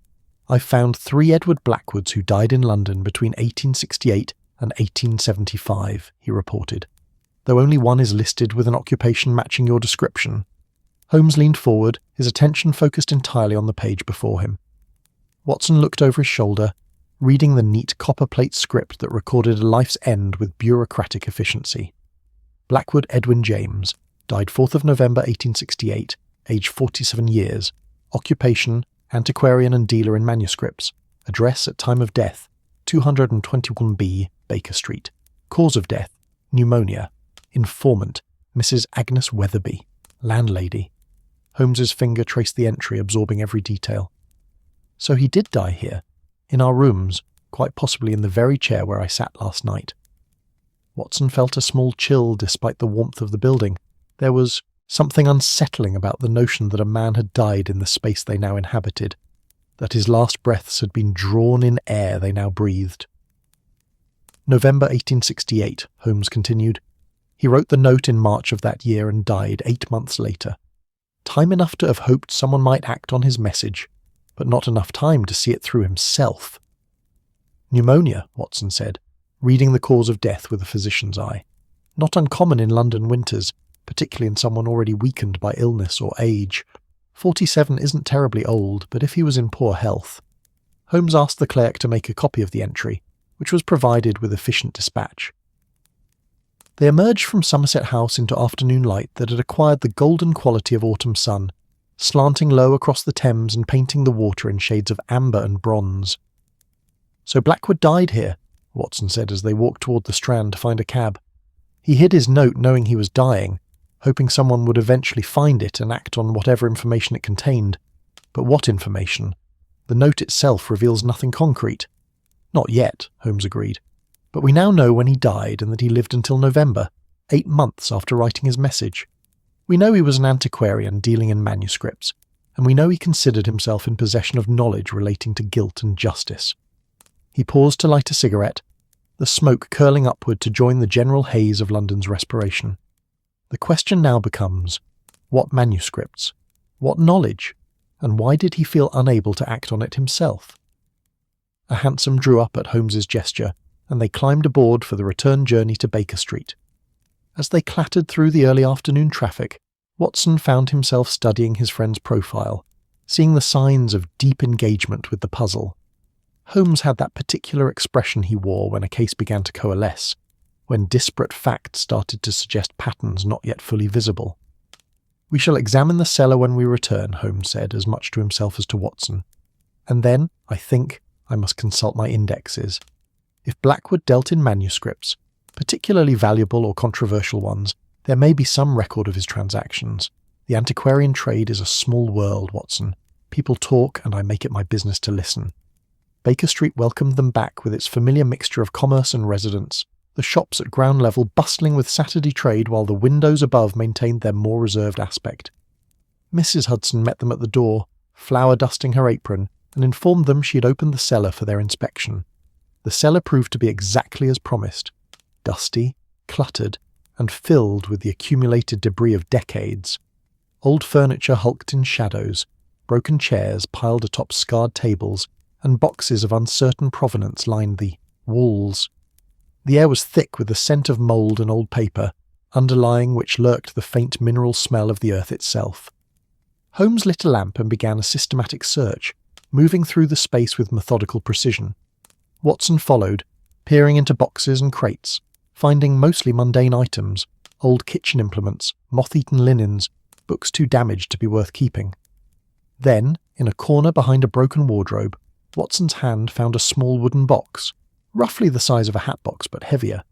"I've found 3 Edward Blackwoods who died in London between 1868 and 1875, he reported, "though only one is listed with an occupation matching your description." Holmes leaned forward, his attention focused entirely on the page before him. Watson looked over his shoulder, reading the neat copper-plate script that recorded a life's end with bureaucratic efficiency. "Blackwood Edwin James, died 4th of November 1868, age 47 years, occupation, antiquarian and dealer in manuscripts, address at time of death, 221B, Baker Street, cause of death, pneumonia, informant, Mrs. Agnes Weatherby, landlady." Holmes's finger traced the entry, absorbing every detail. "So he did die here, in our rooms, quite possibly in the very chair where I sat last night." Watson felt a small chill despite the warmth of the building. There was something unsettling about the notion that a man had died in the space they now inhabited, that his last breaths had been drawn in air they now breathed. "November 1868, Holmes continued. "He wrote the note in March of that year and died 8 months later. Time enough to have hoped someone might act on his message, but not enough time to see it through himself." "Pneumonia," Watson said, reading the cause of death with a physician's eye. "Not uncommon in London winters, particularly in someone already weakened by illness or age. 47 isn't terribly old, but if he was in poor health." Holmes asked the clerk to make a copy of the entry, which was provided with efficient dispatch. They emerged from Somerset House into afternoon light that had acquired the golden quality of autumn sun, slanting low across the Thames and painting the water in shades of amber and bronze. "So Blackwood died here," Watson said as they walked toward the Strand to find a cab. "He hid his note knowing he was dying, hoping someone would eventually find it and act on whatever information it contained. But what information? The note itself reveals nothing concrete." "Not yet," Holmes agreed. "But we now know when he died and that he lived until November, 8 months after writing his message. We know he was an antiquarian dealing in manuscripts, and we know he considered himself in possession of knowledge relating to guilt and justice." He paused to light a cigarette, the smoke curling upward to join the general haze of London's respiration. "The question now becomes, what manuscripts? What knowledge? and why did he feel unable to act on it himself? A hansom drew up at Holmes's gesture, and they climbed aboard for the return journey to Baker Street. As they clattered through the early afternoon traffic, Watson found himself studying his friend's profile, seeing the signs of deep engagement with the puzzle. Holmes had that particular expression he wore when a case began to coalesce, when disparate facts started to suggest patterns not yet fully visible. "We shall examine the cellar when we return," Holmes said, as much to himself as to Watson. "And then, I think, I must consult my indexes. If Blackwood dealt in manuscripts, particularly valuable or controversial ones, there may be some record of his transactions. The antiquarian trade is a small world, Watson. People talk, and I make it my business to listen." Baker Street welcomed them back with its familiar mixture of commerce and residence, the shops at ground level bustling with Saturday trade while the windows above maintained their more reserved aspect. Mrs. Hudson met them at the door, flour dusting her apron, and informed them she had opened the cellar for their inspection. The cellar proved to be exactly as promised: dusty, cluttered, and filled with the accumulated debris of decades. Old furniture hulked in shadows, broken chairs piled atop scarred tables, and boxes of uncertain provenance lined the walls. The air was thick with the scent of mould and old paper, underlying which lurked the faint mineral smell of the earth itself. Holmes lit a lamp and began a systematic search, moving through the space with methodical precision. Watson followed, peering into boxes and crates, finding mostly mundane items, old kitchen implements, moth-eaten linens, books too damaged to be worth keeping. Then, in a corner behind a broken wardrobe, Watson's hand found a small wooden box, roughly the size of a hat box but heavier.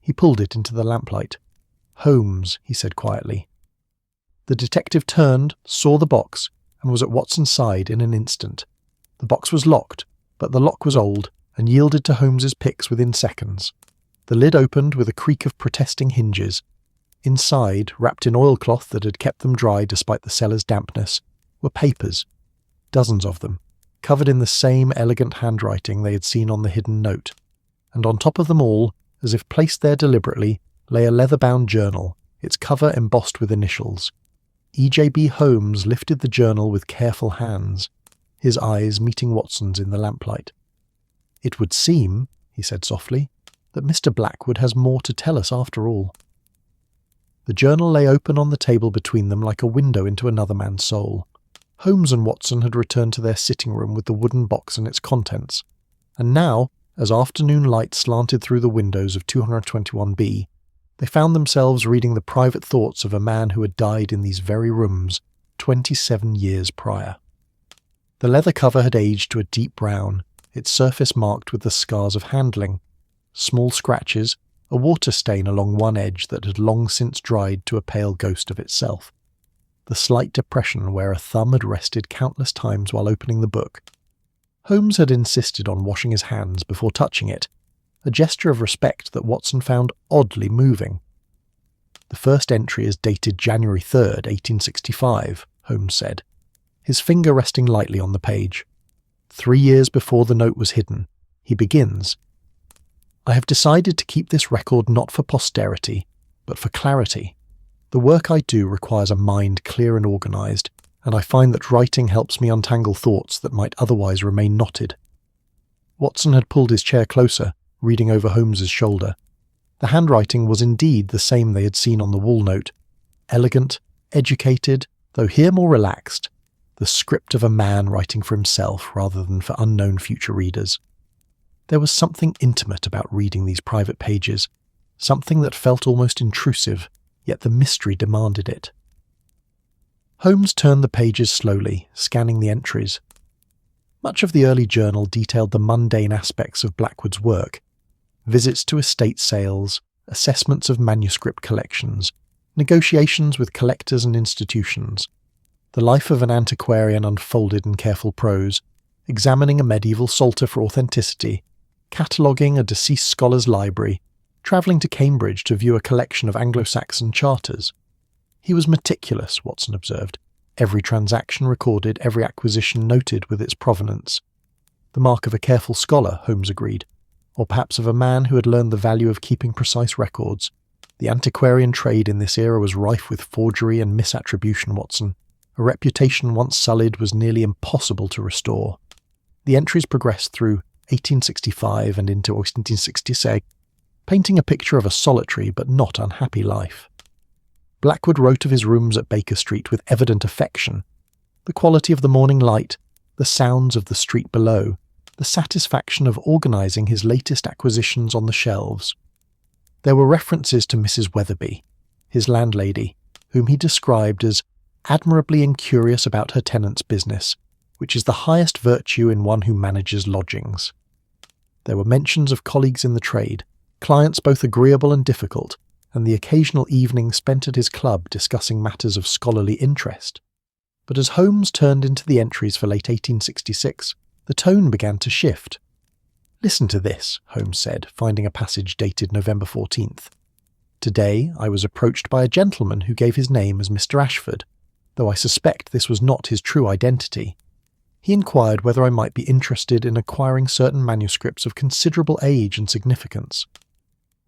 He pulled it into the lamplight. "Holmes," he said quietly. The detective turned, saw the box, and was at Watson's side in an instant. The box was locked, but the lock was old and yielded to Holmes's picks within seconds. The lid opened with a creak of protesting hinges. Inside, wrapped in oilcloth that had kept them dry despite the cellar's dampness, were papers, dozens of them, covered in the same elegant handwriting they had seen on the hidden note. And on top of them all, as if placed there deliberately, lay a leather-bound journal, its cover embossed with initials. E.J.B. Holmes lifted the journal with careful hands, his eyes meeting Watson's in the lamplight. "It would seem," he said softly, "that Mr. Blackwood has more to tell us after all." The journal lay open on the table between them like a window into another man's soul. Holmes and Watson had returned to their sitting room with the wooden box and its contents, and now, as afternoon light slanted through the windows of 221B, they found themselves reading the private thoughts of a man who had died in these very rooms 27 years prior. The leather cover had aged to a deep brown, its surface marked with the scars of handling, small scratches, a water stain along one edge that had long since dried to a pale ghost of itself, the slight depression where a thumb had rested countless times while opening the book. Holmes had insisted on washing his hands before touching it, a gesture of respect that Watson found oddly moving. "The first entry is dated January 3rd, 1865, Holmes said, his finger resting lightly on the page. 3 years before the note was hidden, he begins, "I have decided to keep this record not for posterity, but for clarity. The work I do requires a mind clear and organised, and I find that writing helps me untangle thoughts that might otherwise remain knotted." Watson had pulled his chair closer, reading over Holmes's shoulder. The handwriting was indeed the same they had seen on the wall note, elegant, educated, though here more relaxed, the script of a man writing for himself rather than for unknown future readers. There was something intimate about reading these private pages, something that felt almost intrusive, yet the mystery demanded it. Holmes turned the pages slowly, scanning the entries. Much of the early journal detailed the mundane aspects of Blackwood's work: visits to estate sales, assessments of manuscript collections, negotiations with collectors and institutions. The life of an antiquarian unfolded in careful prose, examining a medieval psalter for authenticity, cataloguing a deceased scholar's library, travelling to Cambridge to view a collection of Anglo-Saxon charters. He was meticulous, Watson observed. Every transaction recorded, every acquisition noted with its provenance. The mark of a careful scholar, Holmes agreed, or perhaps of a man who had learned the value of keeping precise records. The antiquarian trade in this era was rife with forgery and misattribution, Watson. A reputation once sullied was nearly impossible to restore. The entries progressed through 1865 and into 1866, painting a picture of a solitary but not unhappy life. Blackwood wrote of his rooms at Baker Street with evident affection. The quality of the morning light, the sounds of the street below, the satisfaction of organising his latest acquisitions on the shelves. There were references to Mrs. Weatherby, his landlady, whom he described as admirably incurious about her tenant's business, which is the highest virtue in one who manages lodgings. There were mentions of colleagues in the trade, clients both agreeable and difficult, and the occasional evening spent at his club discussing matters of scholarly interest. But as Holmes turned into the entries for late 1866, the tone began to shift. "Listen to this," Holmes said, finding a passage dated November 14th. "Today I was approached by a gentleman who gave his name as Mr. Ashford, though I suspect this was not his true identity. He inquired whether I might be interested in acquiring certain manuscripts of considerable age and significance.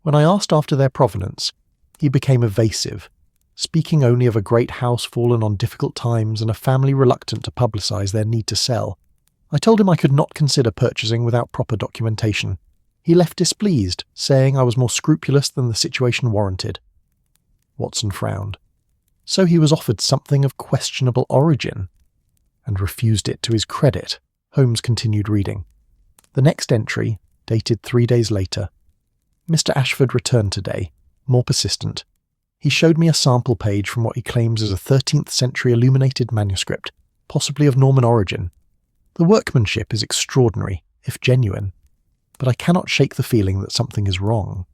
When I asked after their provenance, he became evasive, speaking only of a great house fallen on difficult times and a family reluctant to publicise their need to sell. I told him I could not consider purchasing without proper documentation. He left displeased, saying I was more scrupulous than the situation warranted." Watson frowned. So he was offered something of questionable origin, and refused it to his credit. Holmes continued reading. The next entry, dated 3 days later. "Mr. Ashford returned today, more persistent. He showed me a sample page from what he claims is a 13th century illuminated manuscript, possibly of Norman origin. The workmanship is extraordinary, if genuine, but I cannot shake the feeling that something is wrong.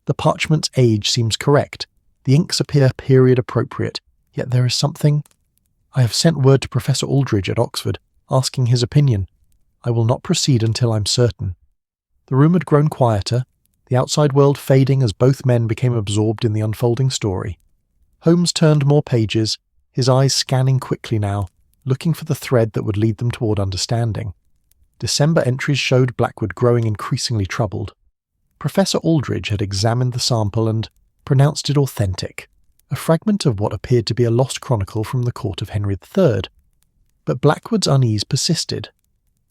The parchment's age seems correct, the inks appear period appropriate, yet there is something. I have sent word to Professor Aldridge at Oxford, asking his opinion. I will not proceed until I'm certain." The room had grown quieter, the outside world fading as both men became absorbed in the unfolding story. Holmes turned more pages, his eyes scanning quickly now, looking for the thread that would lead them toward understanding. December entries showed Blackwood growing increasingly troubled. Professor Aldridge had examined the sample and pronounced it authentic, a fragment of what appeared to be a lost chronicle from the court of Henry III. But Blackwood's unease persisted.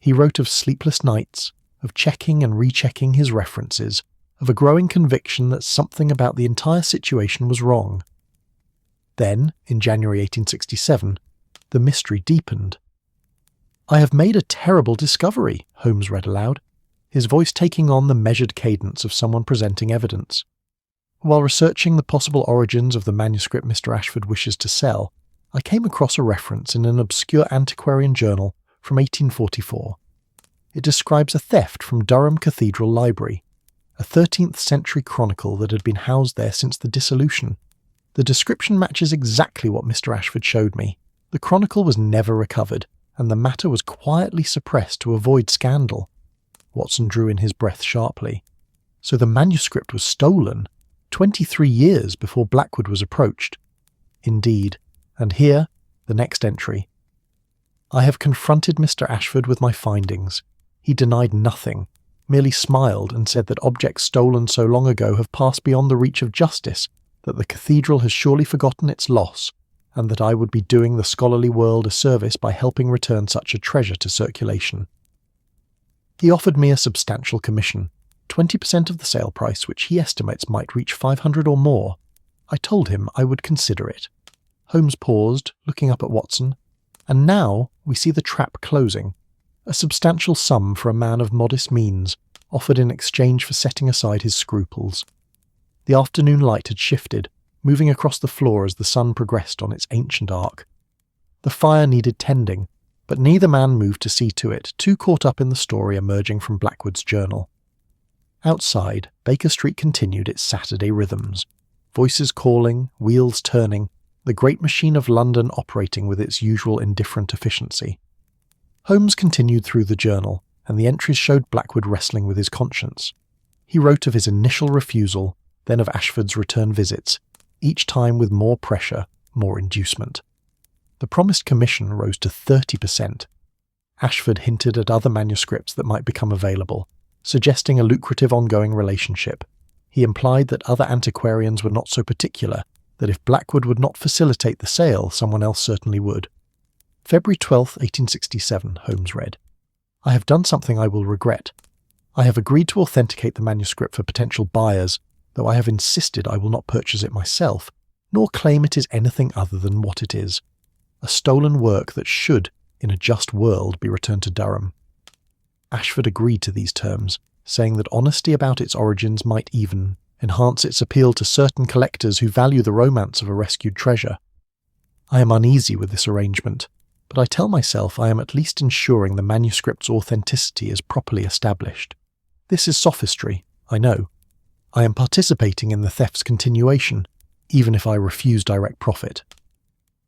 He wrote of sleepless nights, of checking and rechecking his references, of a growing conviction that something about the entire situation was wrong. Then, in January 1867, the mystery deepened. "I have made a terrible discovery," Holmes read aloud, his voice taking on the measured cadence of someone presenting evidence. "While researching the possible origins of the manuscript Mr. Ashford wishes to sell, I came across a reference in an obscure antiquarian journal from 1844. It describes a theft from Durham Cathedral Library, a 13th century chronicle that had been housed there since the dissolution. The description matches exactly what Mr. Ashford showed me. The chronicle was never recovered, and the matter was quietly suppressed to avoid scandal." Watson drew in his breath sharply. So the manuscript was stolen, 23 years before Blackwood was approached. Indeed, and here, the next entry. "I have confronted Mr. Ashford with my findings. He denied nothing, merely smiled and said that objects stolen so long ago have passed beyond the reach of justice, that the cathedral has surely forgotten its loss, and that I would be doing the scholarly world a service by helping return such a treasure to circulation. He offered me a substantial commission, 20% of the sale price, which he estimates might reach 500 or more. I told him I would consider it." Holmes paused, looking up at Watson. "And now we see the trap closing. A substantial sum for a man of modest means, offered in exchange for setting aside his scruples." The afternoon light had shifted, moving across the floor as the sun progressed on its ancient arc. The fire needed tending, but neither man moved to see to it, too caught up in the story emerging from Blackwood's journal. Outside, Baker Street continued its Saturday rhythms. Voices calling, wheels turning, the great machine of London operating with its usual indifferent efficiency. Holmes continued through the journal, and the entries showed Blackwood wrestling with his conscience. He wrote of his initial refusal, then of Ashford's return visits, each time with more pressure, more inducement. The promised commission rose to 30%. Ashford hinted at other manuscripts that might become available, suggesting a lucrative ongoing relationship. He implied that other antiquarians were not so particular, that if Blackwood would not facilitate the sale, someone else certainly would. February 12th, 1867, Holmes read. I have done something I will regret. I have agreed to authenticate the manuscript for potential buyers, though I have insisted I will not purchase it myself, nor claim it is anything other than what it is. A stolen work that should, in a just world, be returned to Durham. Ashford agreed to these terms, saying that honesty about its origins might even enhance its appeal to certain collectors who value the romance of a rescued treasure. I am uneasy with this arrangement, but I tell myself I am at least ensuring the manuscript's authenticity is properly established. This is sophistry, I know. I am participating in the theft's continuation, even if I refuse direct profit.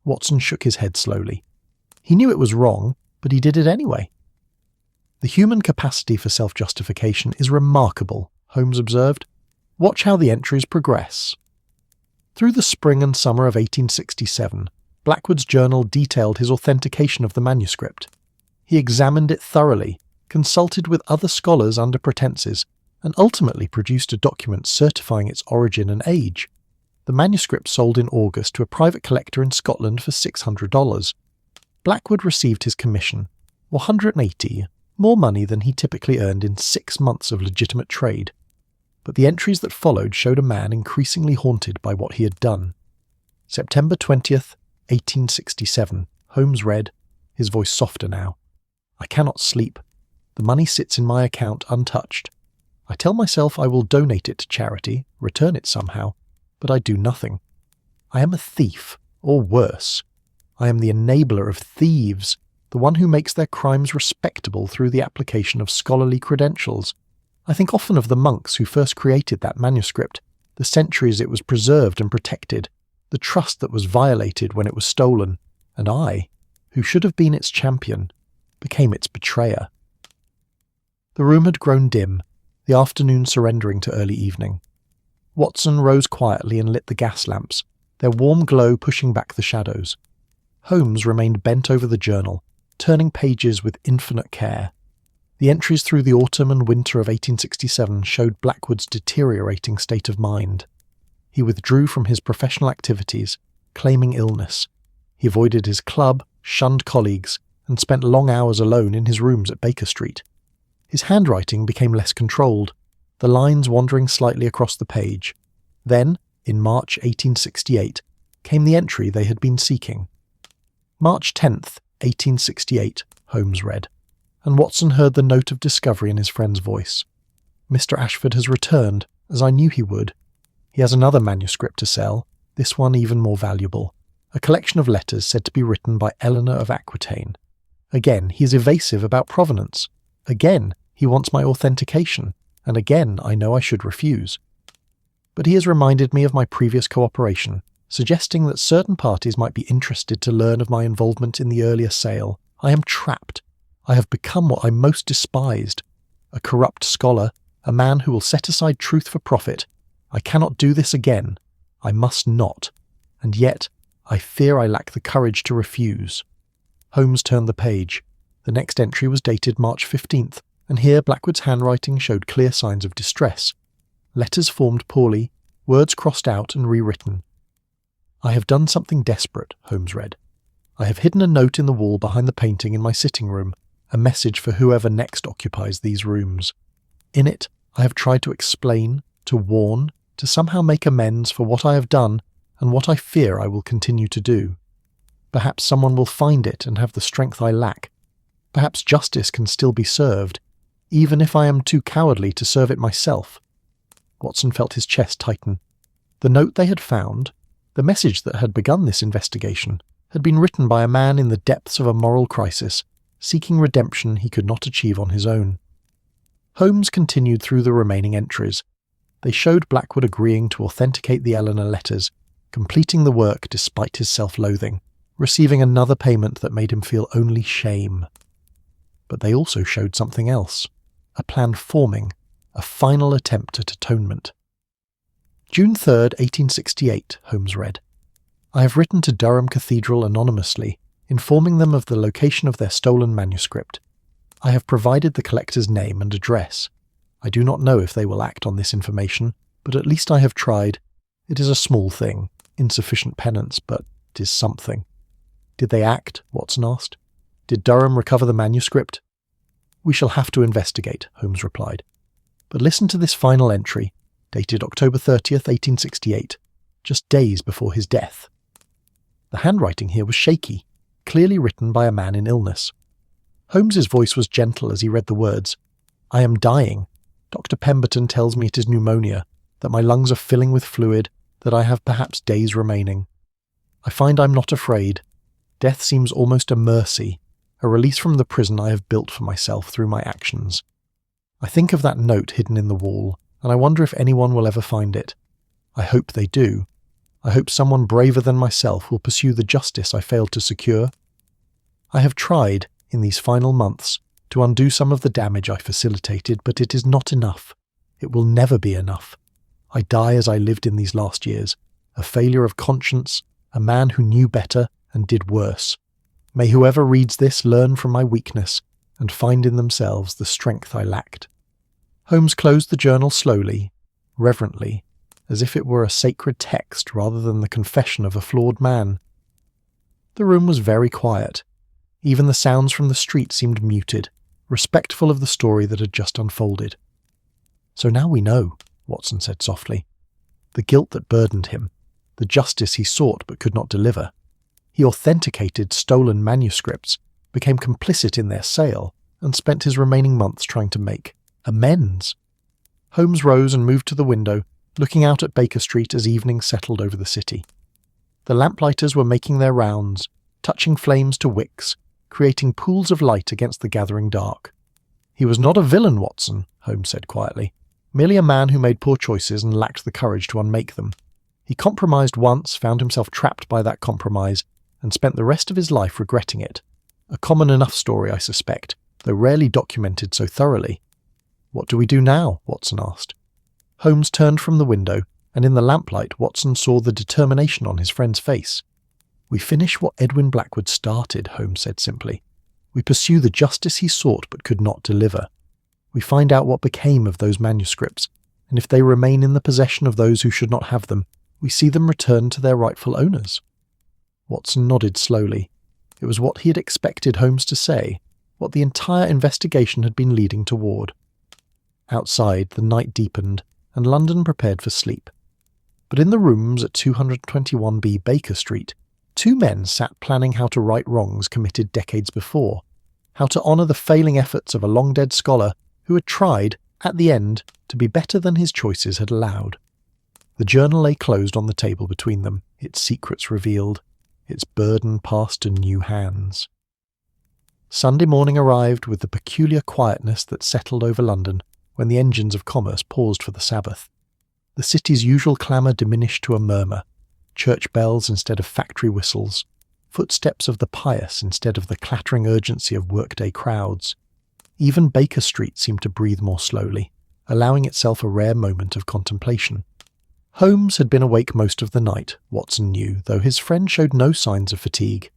Watson shook his head slowly. He knew it was wrong, but he did it anyway. The human capacity for self-justification is remarkable, Holmes observed. Watch how the entries progress. Through the spring and summer of 1867, Blackwood's journal detailed his authentication of the manuscript. He examined it thoroughly, consulted with other scholars under pretenses, and ultimately produced a document certifying its origin and age. The manuscript sold in August to a private collector in Scotland for $600. Blackwood received his commission, $180, more money than he typically earned in 6 months of legitimate trade. But the entries that followed showed a man increasingly haunted by what he had done. September 20th, 1867, Holmes read, his voice softer now. I cannot sleep. The money sits in my account untouched. I tell myself I will donate it to charity, return it somehow, but I do nothing. I am a thief, or worse. I am the enabler of thieves, the one who makes their crimes respectable through the application of scholarly credentials. I think often of the monks who first created that manuscript, the centuries it was preserved and protected, the trust that was violated when it was stolen, and I, who should have been its champion, became its betrayer. The room had grown dim, the afternoon surrendering to early evening. Watson rose quietly and lit the gas lamps, their warm glow pushing back the shadows. Holmes remained bent over the journal, turning pages with infinite care. The entries through the autumn and winter of 1867 showed Blackwood's deteriorating state of mind. He withdrew from his professional activities, claiming illness. He avoided his club, shunned colleagues, and spent long hours alone in his rooms at Baker Street. His handwriting became less controlled, the lines wandering slightly across the page. Then, in March 1868, came the entry they had been seeking. March 10th, 1868, Holmes read, and Watson heard the note of discovery in his friend's voice. Mr. Ashford has returned, as I knew he would. He has another manuscript to sell, this one even more valuable, a collection of letters said to be written by Eleanor of Aquitaine. Again, he is evasive about provenance. Again, he wants my authentication, and again I know I should refuse. But he has reminded me of my previous cooperation, suggesting that certain parties might be interested to learn of my involvement in the earlier sale. I am trapped. I have become what I most despised. A corrupt scholar, a man who will set aside truth for profit. I cannot do this again. I must not. And yet, I fear I lack the courage to refuse. Holmes turned the page. The next entry was dated March 15th, and here Blackwood's handwriting showed clear signs of distress. Letters formed poorly, words crossed out and rewritten. I have done something desperate, Holmes read. I have hidden a note in the wall behind the painting in my sitting room, a message for whoever next occupies these rooms. In it, I have tried to explain, to warn, to somehow make amends for what I have done and what I fear I will continue to do. Perhaps someone will find it and have the strength I lack. Perhaps justice can still be served, even if I am too cowardly to serve it myself. Watson felt his chest tighten. The note they had found, the message that had begun this investigation, had been written by a man in the depths of a moral crisis, seeking redemption he could not achieve on his own. Holmes continued through the remaining entries. They showed Blackwood agreeing to authenticate the Eleanor letters, completing the work despite his self-loathing, receiving another payment that made him feel only shame. But they also showed something else, a plan forming, a final attempt at atonement. June 3rd, 1868, Holmes read. I have written to Durham Cathedral anonymously, informing them of the location of their stolen manuscript. I have provided the collector's name and address. I do not know if they will act on this information, but at least I have tried. It is a small thing, insufficient penance, but it is something. Did they act? Watson asked. Did Durham recover the manuscript? We shall have to investigate, Holmes replied. But listen to this final entry, dated October 30th, 1868, just days before his death. The handwriting here was shaky, clearly written by a man in illness. Holmes's voice was gentle as he read the words. I am dying. Dr. Pemberton tells me it is pneumonia, that my lungs are filling with fluid, that I have perhaps days remaining. I find I'm not afraid. Death seems almost a mercy, a release from the prison I have built for myself through my actions. I think of that note hidden in the wall, and I wonder if anyone will ever find it. I hope they do. I hope someone braver than myself will pursue the justice I failed to secure. I have tried, in these final months, to undo some of the damage I facilitated, but it is not enough. It will never be enough. I die as I lived in these last years, a failure of conscience, a man who knew better and did worse. May whoever reads this learn from my weakness and find in themselves the strength I lacked. Holmes closed the journal slowly, reverently, as if it were a sacred text rather than the confession of a flawed man. The room was very quiet. Even the sounds from the street seemed muted, respectful of the story that had just unfolded. So now we know, Watson said softly. The guilt that burdened him, the justice he sought but could not deliver. He authenticated stolen manuscripts, became complicit in their sale, and spent his remaining months trying to make amends. Holmes rose and moved to the window, looking out at Baker Street as evening settled over the city. The lamplighters were making their rounds, touching flames to wicks, creating pools of light against the gathering dark. He was not a villain, Watson, Holmes said quietly, merely a man who made poor choices and lacked the courage to unmake them. He compromised once, found himself trapped by that compromise, and spent the rest of his life regretting it. A common enough story, I suspect, though rarely documented so thoroughly. What do we do now? Watson asked. Holmes turned from the window, and in the lamplight Watson saw the determination on his friend's face. We finish what Edwin Blackwood started, Holmes said simply. We pursue the justice he sought but could not deliver. We find out what became of those manuscripts, and if they remain in the possession of those who should not have them, we see them returned to their rightful owners. Watson nodded slowly. It was what he had expected Holmes to say, what the entire investigation had been leading toward. Outside, the night deepened, and London prepared for sleep. But in the rooms at 221B Baker Street, two men sat planning how to right wrongs committed decades before, how to honour the failing efforts of a long-dead scholar who had tried, at the end, to be better than his choices had allowed. The journal lay closed on the table between them, its secrets revealed, its burden passed to new hands. Sunday morning arrived with the peculiar quietness that settled over London when the engines of commerce paused for the Sabbath. The city's usual clamour diminished to a murmur, church bells instead of factory whistles, footsteps of the pious instead of the clattering urgency of workday crowds. Even Baker Street seemed to breathe more slowly, allowing itself a rare moment of contemplation. Holmes had been awake most of the night, Watson knew, though his friend showed no signs of fatigue.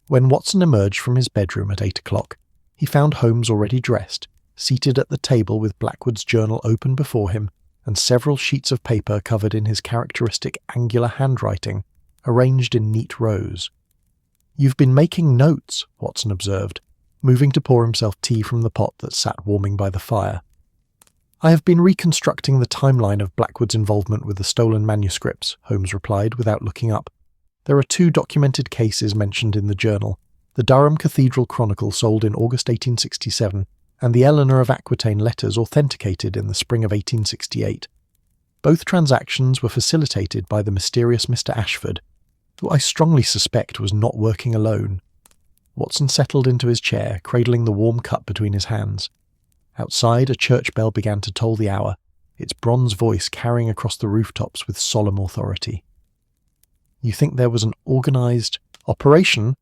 When Watson emerged from his bedroom at 8 o'clock, he found Holmes already dressed, seated at the table with Blackwood's journal open before him, and several sheets of paper covered in his characteristic angular handwriting, arranged in neat rows. "You've been making notes," Watson observed, moving to pour himself tea from the pot that sat warming by the fire. "I have been reconstructing the timeline of Blackwood's involvement with the stolen manuscripts," Holmes replied without looking up. "There are 2 documented cases mentioned in the journal, the Durham Cathedral Chronicle sold in August 1867, and the Eleanor of Aquitaine letters authenticated in the spring of 1868. Both transactions were facilitated by the mysterious Mr. Ashford, who I strongly suspect was not working alone." Watson settled into his chair, cradling the warm cup between his hands. Outside, a church bell began to toll the hour, its bronze voice carrying across the rooftops with solemn authority. "You think there was an organised operation?"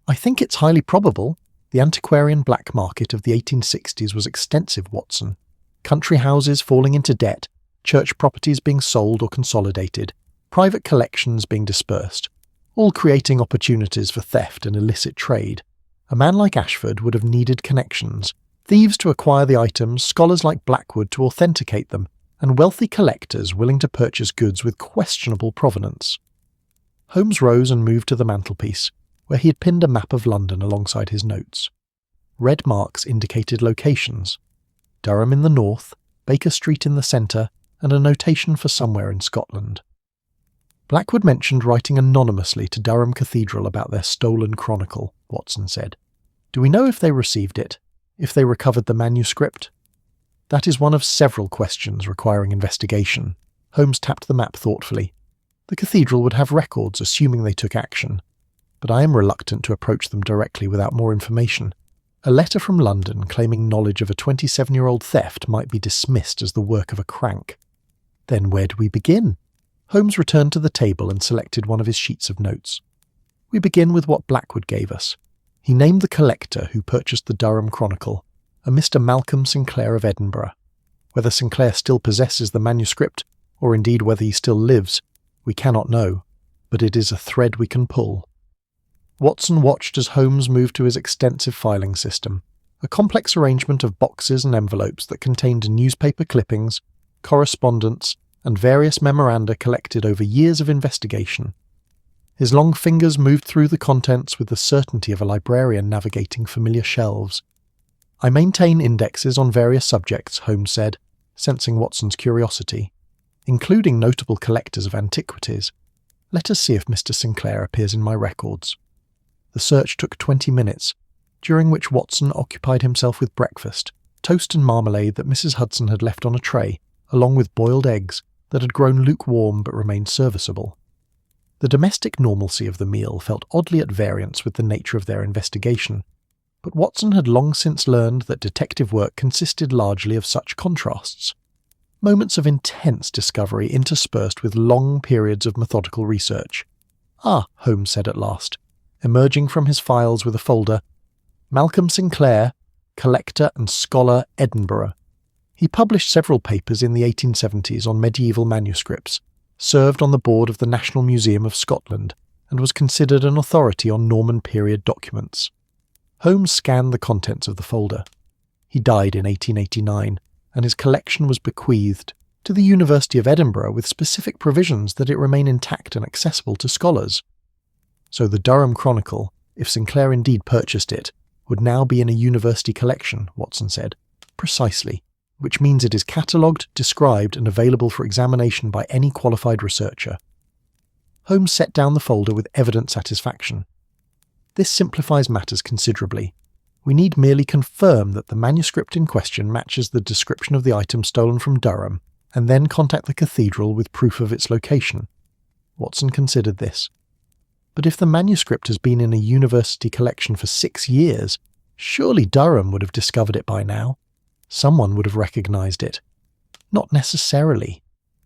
"I think it's highly probable. The antiquarian black market of the 1860s was extensive, Watson. Country houses falling into debt, church properties being sold or consolidated, private collections being dispersed, all creating opportunities for theft and illicit trade. A man like Ashford would have needed connections, thieves to acquire the items, scholars like Blackwood to authenticate them, and wealthy collectors willing to purchase goods with questionable provenance." Holmes rose and moved to the mantelpiece, where he had pinned a map of London alongside his notes. Red marks indicated locations: Durham in the north, Baker Street in the centre, and a notation for somewhere in Scotland. Blackwood mentioned writing anonymously to Durham Cathedral about their stolen chronicle, Watson said. Do we know if they received it? If they recovered the manuscript? That is one of several questions requiring investigation. Holmes tapped the map thoughtfully. The cathedral would have records, assuming they took action. But I am reluctant to approach them directly without more information. A letter from London claiming knowledge of a 27-year-old theft might be dismissed as the work of a crank. Then where do we begin? Holmes returned to the table and selected one of his sheets of notes. We begin with what Blackwood gave us. He named the collector who purchased the Durham Chronicle, a Mr. Malcolm Sinclair of Edinburgh. Whether Sinclair still possesses the manuscript, or indeed whether he still lives, we cannot know, but it is a thread we can pull. Watson watched as Holmes moved to his extensive filing system, a complex arrangement of boxes and envelopes that contained newspaper clippings, correspondence, and various memoranda collected over years of investigation. His long fingers moved through the contents with the certainty of a librarian navigating familiar shelves. I maintain indexes on various subjects, Holmes said, sensing Watson's curiosity, including notable collectors of antiquities. Let us see if Mr. Sinclair appears in my records. The search took 20 minutes, during which Watson occupied himself with breakfast, toast and marmalade that Mrs. Hudson had left on a tray, along with boiled eggs that had grown lukewarm but remained serviceable. The domestic normalcy of the meal felt oddly at variance with the nature of their investigation, but Watson had long since learned that detective work consisted largely of such contrasts. Moments of intense discovery interspersed with long periods of methodical research. Ah, Holmes said at last, emerging from his files with a folder. Malcolm Sinclair, collector and scholar, Edinburgh. He published several papers in the 1870s on medieval manuscripts, served on the board of the National Museum of Scotland, and was considered an authority on Norman period documents. Holmes scanned the contents of the folder. He died in 1889, and his collection was bequeathed to the University of Edinburgh with specific provisions that it remain intact and accessible to scholars. So the Durham Chronicle, if Sinclair indeed purchased it, would now be in a university collection, Watson said. Precisely, which means it is catalogued, described, and available for examination by any qualified researcher. Holmes set down the folder with evident satisfaction. This simplifies matters considerably. We need merely confirm that the manuscript in question matches the description of the item stolen from Durham, and then contact the cathedral with proof of its location. Watson considered this. But if the manuscript has been in a university collection for 6 years, surely Durham would have discovered it by now. Someone would have recognised it. Not necessarily.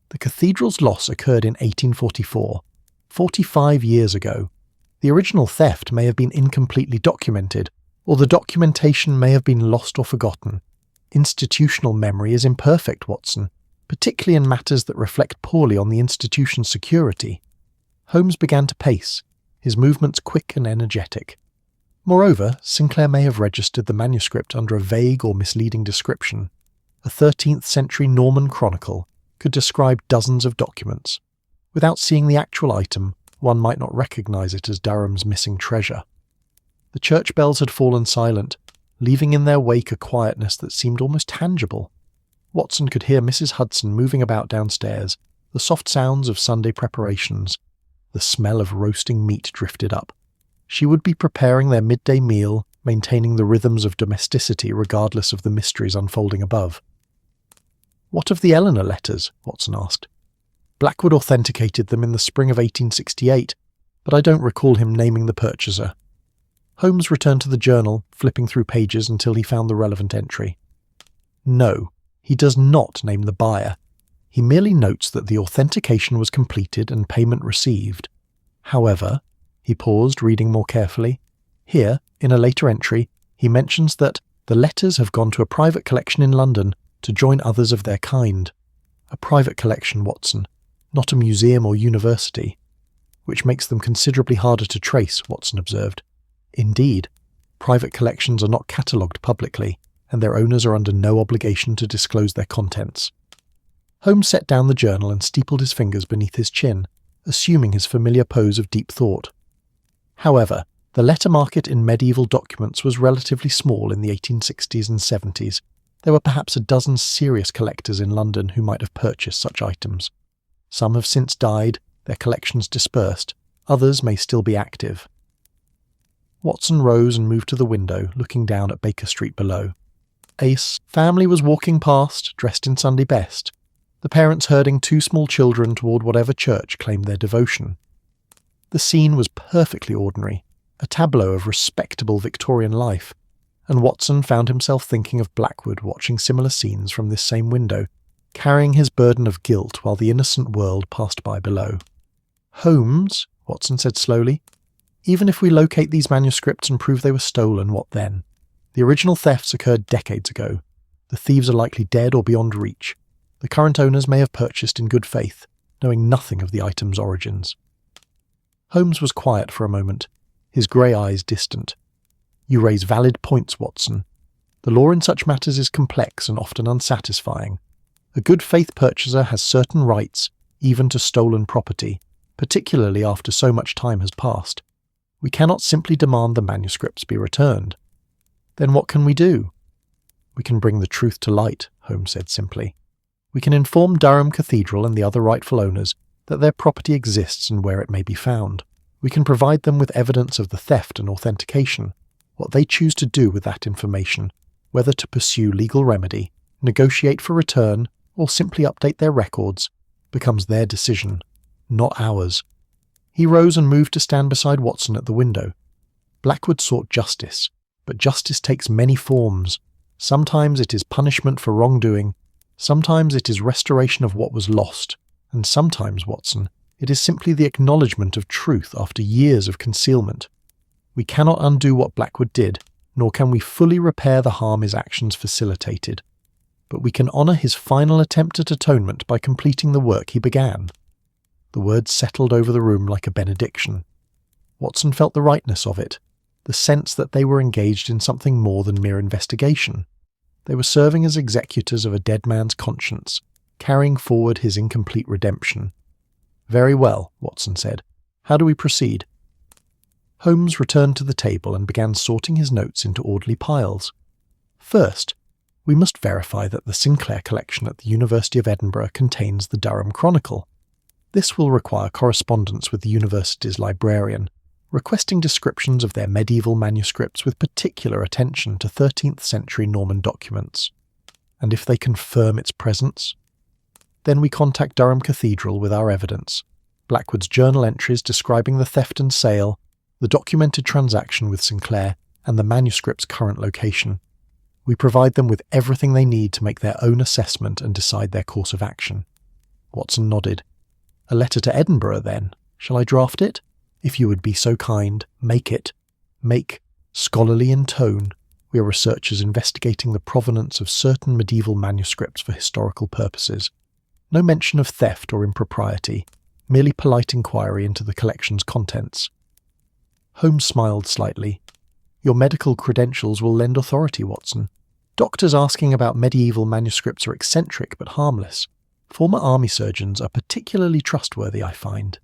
The cathedral's loss occurred in 1844, 45 years ago. The original theft may have been incompletely documented, or the documentation may have been lost or forgotten. Institutional memory is imperfect, Watson, particularly in matters that reflect poorly on the institution's security. Holmes began to pace, his movements quick and energetic. Moreover, Sinclair may have registered the manuscript under a vague or misleading description. A 13th century Norman chronicle could describe dozens of documents. Without seeing the actual item, one might not recognise it as Durham's missing treasure. The church bells had fallen silent, leaving in their wake a quietness that seemed almost tangible. Watson could hear Mrs. Hudson moving about downstairs, the soft sounds of Sunday preparations. The smell of roasting meat drifted up. She would be preparing their midday meal, maintaining the rhythms of domesticity regardless of the mysteries unfolding above. What of the Eleanor letters? Watson asked. Blackwood authenticated them in the spring of 1868, but I don't recall him naming the purchaser. Holmes returned to the journal, flipping through pages until he found the relevant entry. No, he does not name the buyer. He merely notes that the authentication was completed and payment received. However, he paused, reading more carefully. Here, in a later entry, he mentions that the letters have gone to a private collection in London to join others of their kind. A private collection, Watson, not a museum or university. Which makes them considerably harder to trace, Watson observed. Indeed, private collections are not catalogued publicly, and their owners are under no obligation to disclose their contents. Holmes set down the journal and steepled his fingers beneath his chin, assuming his familiar pose of deep thought. However, The letter market in medieval documents was relatively small in the 1860s and 70s. There were perhaps a dozen serious collectors in London who might have purchased such items. Some have since died, their collections dispersed. Others may still be active. Watson rose and moved to the window, looking down at Baker Street below. A family was walking past, dressed in Sunday best, the parents herding two small children toward whatever church claimed their devotion. The scene was perfectly ordinary, a tableau of respectable Victorian life, and Watson found himself thinking of Blackwood watching similar scenes from this same window, carrying his burden of guilt while the innocent world passed by below. "Holmes," Watson said slowly, "even if we locate these manuscripts and prove they were stolen, what then? The original thefts occurred decades ago. The thieves are likely dead or beyond reach. The current owners may have purchased in good faith, knowing nothing of the item's origins." Holmes was quiet for a moment, his grey eyes distant. "You raise valid points, Watson. The law in such matters is complex and often unsatisfying. A good faith purchaser has certain rights, even to stolen property, particularly after so much time has passed. We cannot simply demand the manuscripts be returned. Then what can we do?" "We can bring the truth to light," Holmes said simply. "We can inform Durham Cathedral and the other rightful owners that their property exists and where it may be found. We can provide them with evidence of the theft and authentication. What they choose to do with that information, whether to pursue legal remedy, negotiate for return, or simply update their records, becomes their decision, not ours." He rose and moved to stand beside Watson at the window. Blackwood sought justice, but justice takes many forms. Sometimes it is punishment for wrongdoing, sometimes it is restoration of what was lost, and sometimes, Watson, it is simply the acknowledgement of truth after years of concealment. We cannot undo what Blackwood did, nor can we fully repair the harm his actions facilitated. But we can honour his final attempt at atonement by completing the work he began. The words settled over the room like a benediction. Watson felt the rightness of it, the sense that they were engaged in something more than mere investigation. They were serving as executors of a dead man's conscience, carrying forward his incomplete redemption. "Very well," Watson said. "How do we proceed?" Holmes returned to the table and began sorting his notes into orderly piles. "First, we must verify that the Sinclair collection at the University of Edinburgh contains the Durham Chronicle. This will require correspondence with the university's librarian, requesting descriptions of their medieval manuscripts with particular attention to 13th century Norman documents. And if they confirm its presence, then we contact Durham Cathedral with our evidence, Blackwood's journal entries describing the theft and sale, the documented transaction with Sinclair, and the manuscript's current location. We provide them with everything they need to make their own assessment and decide their course of action." Watson nodded. "A letter to Edinburgh, then. Shall I draft it? If you would be so kind, make it. Make scholarly in tone. We are researchers investigating the provenance of certain medieval manuscripts for historical purposes. No mention of theft or impropriety, merely polite inquiry into the collection's contents." Holmes smiled slightly. "Your medical credentials will lend authority, Watson. Doctors asking about medieval manuscripts are eccentric but harmless. Former army surgeons are particularly trustworthy, I find."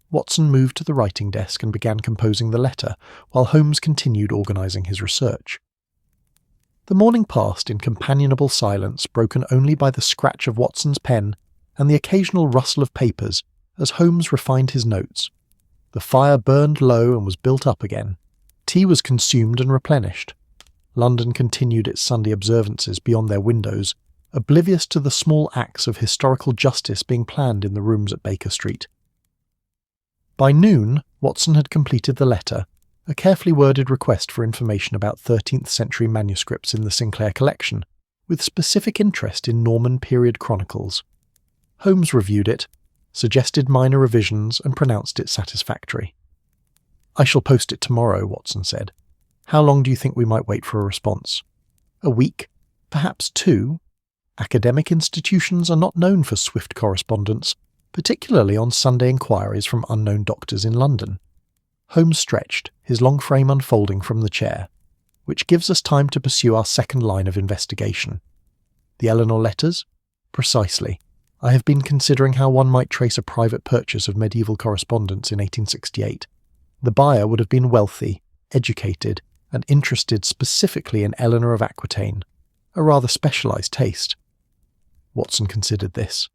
Watson moved to the writing desk and began composing the letter, while Holmes continued organising his research. The morning passed in companionable silence, broken only by the scratch of Watson's pen and the occasional rustle of papers as Holmes refined his notes. The fire burned low and was built up again. Tea was consumed and replenished. London continued its Sunday observances beyond their windows, oblivious to the small acts of historical justice being planned in the rooms at Baker Street. By noon, Watson had completed the letter, a carefully worded request for information about 13th century manuscripts in the Sinclair collection, with specific interest in Norman period chronicles. Holmes reviewed it, suggested minor revisions, and pronounced it satisfactory. "I shall post it tomorrow," Watson said. "How long do you think we might wait for a response?" "A week, perhaps 2. Academic institutions are not known for swift correspondence, particularly on Sunday inquiries from unknown doctors in London." Holmes stretched, his long frame unfolding from the chair. "Which gives us time to pursue our second line of investigation." "The Eleanor letters?" "Precisely. I have been considering how one might trace a private purchase of medieval correspondence in 1868. The buyer would have been wealthy, educated, and interested specifically in Eleanor of Aquitaine, a rather specialised taste. Watson considered this.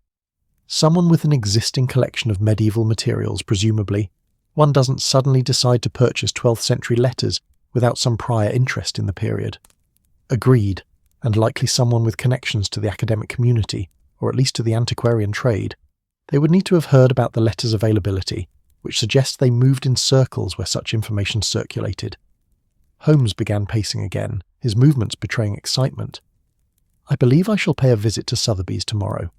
Someone with an existing collection of medieval materials, presumably. One doesn't suddenly decide to purchase 12th century letters without some prior interest in the period. Agreed, and likely someone with connections to the academic community, or at least to the antiquarian trade. They would need to have heard about the letter's availability, which suggests they moved in circles where such information circulated. Holmes began pacing again, his movements betraying excitement. I believe I shall pay a visit to Sotheby's tomorrow.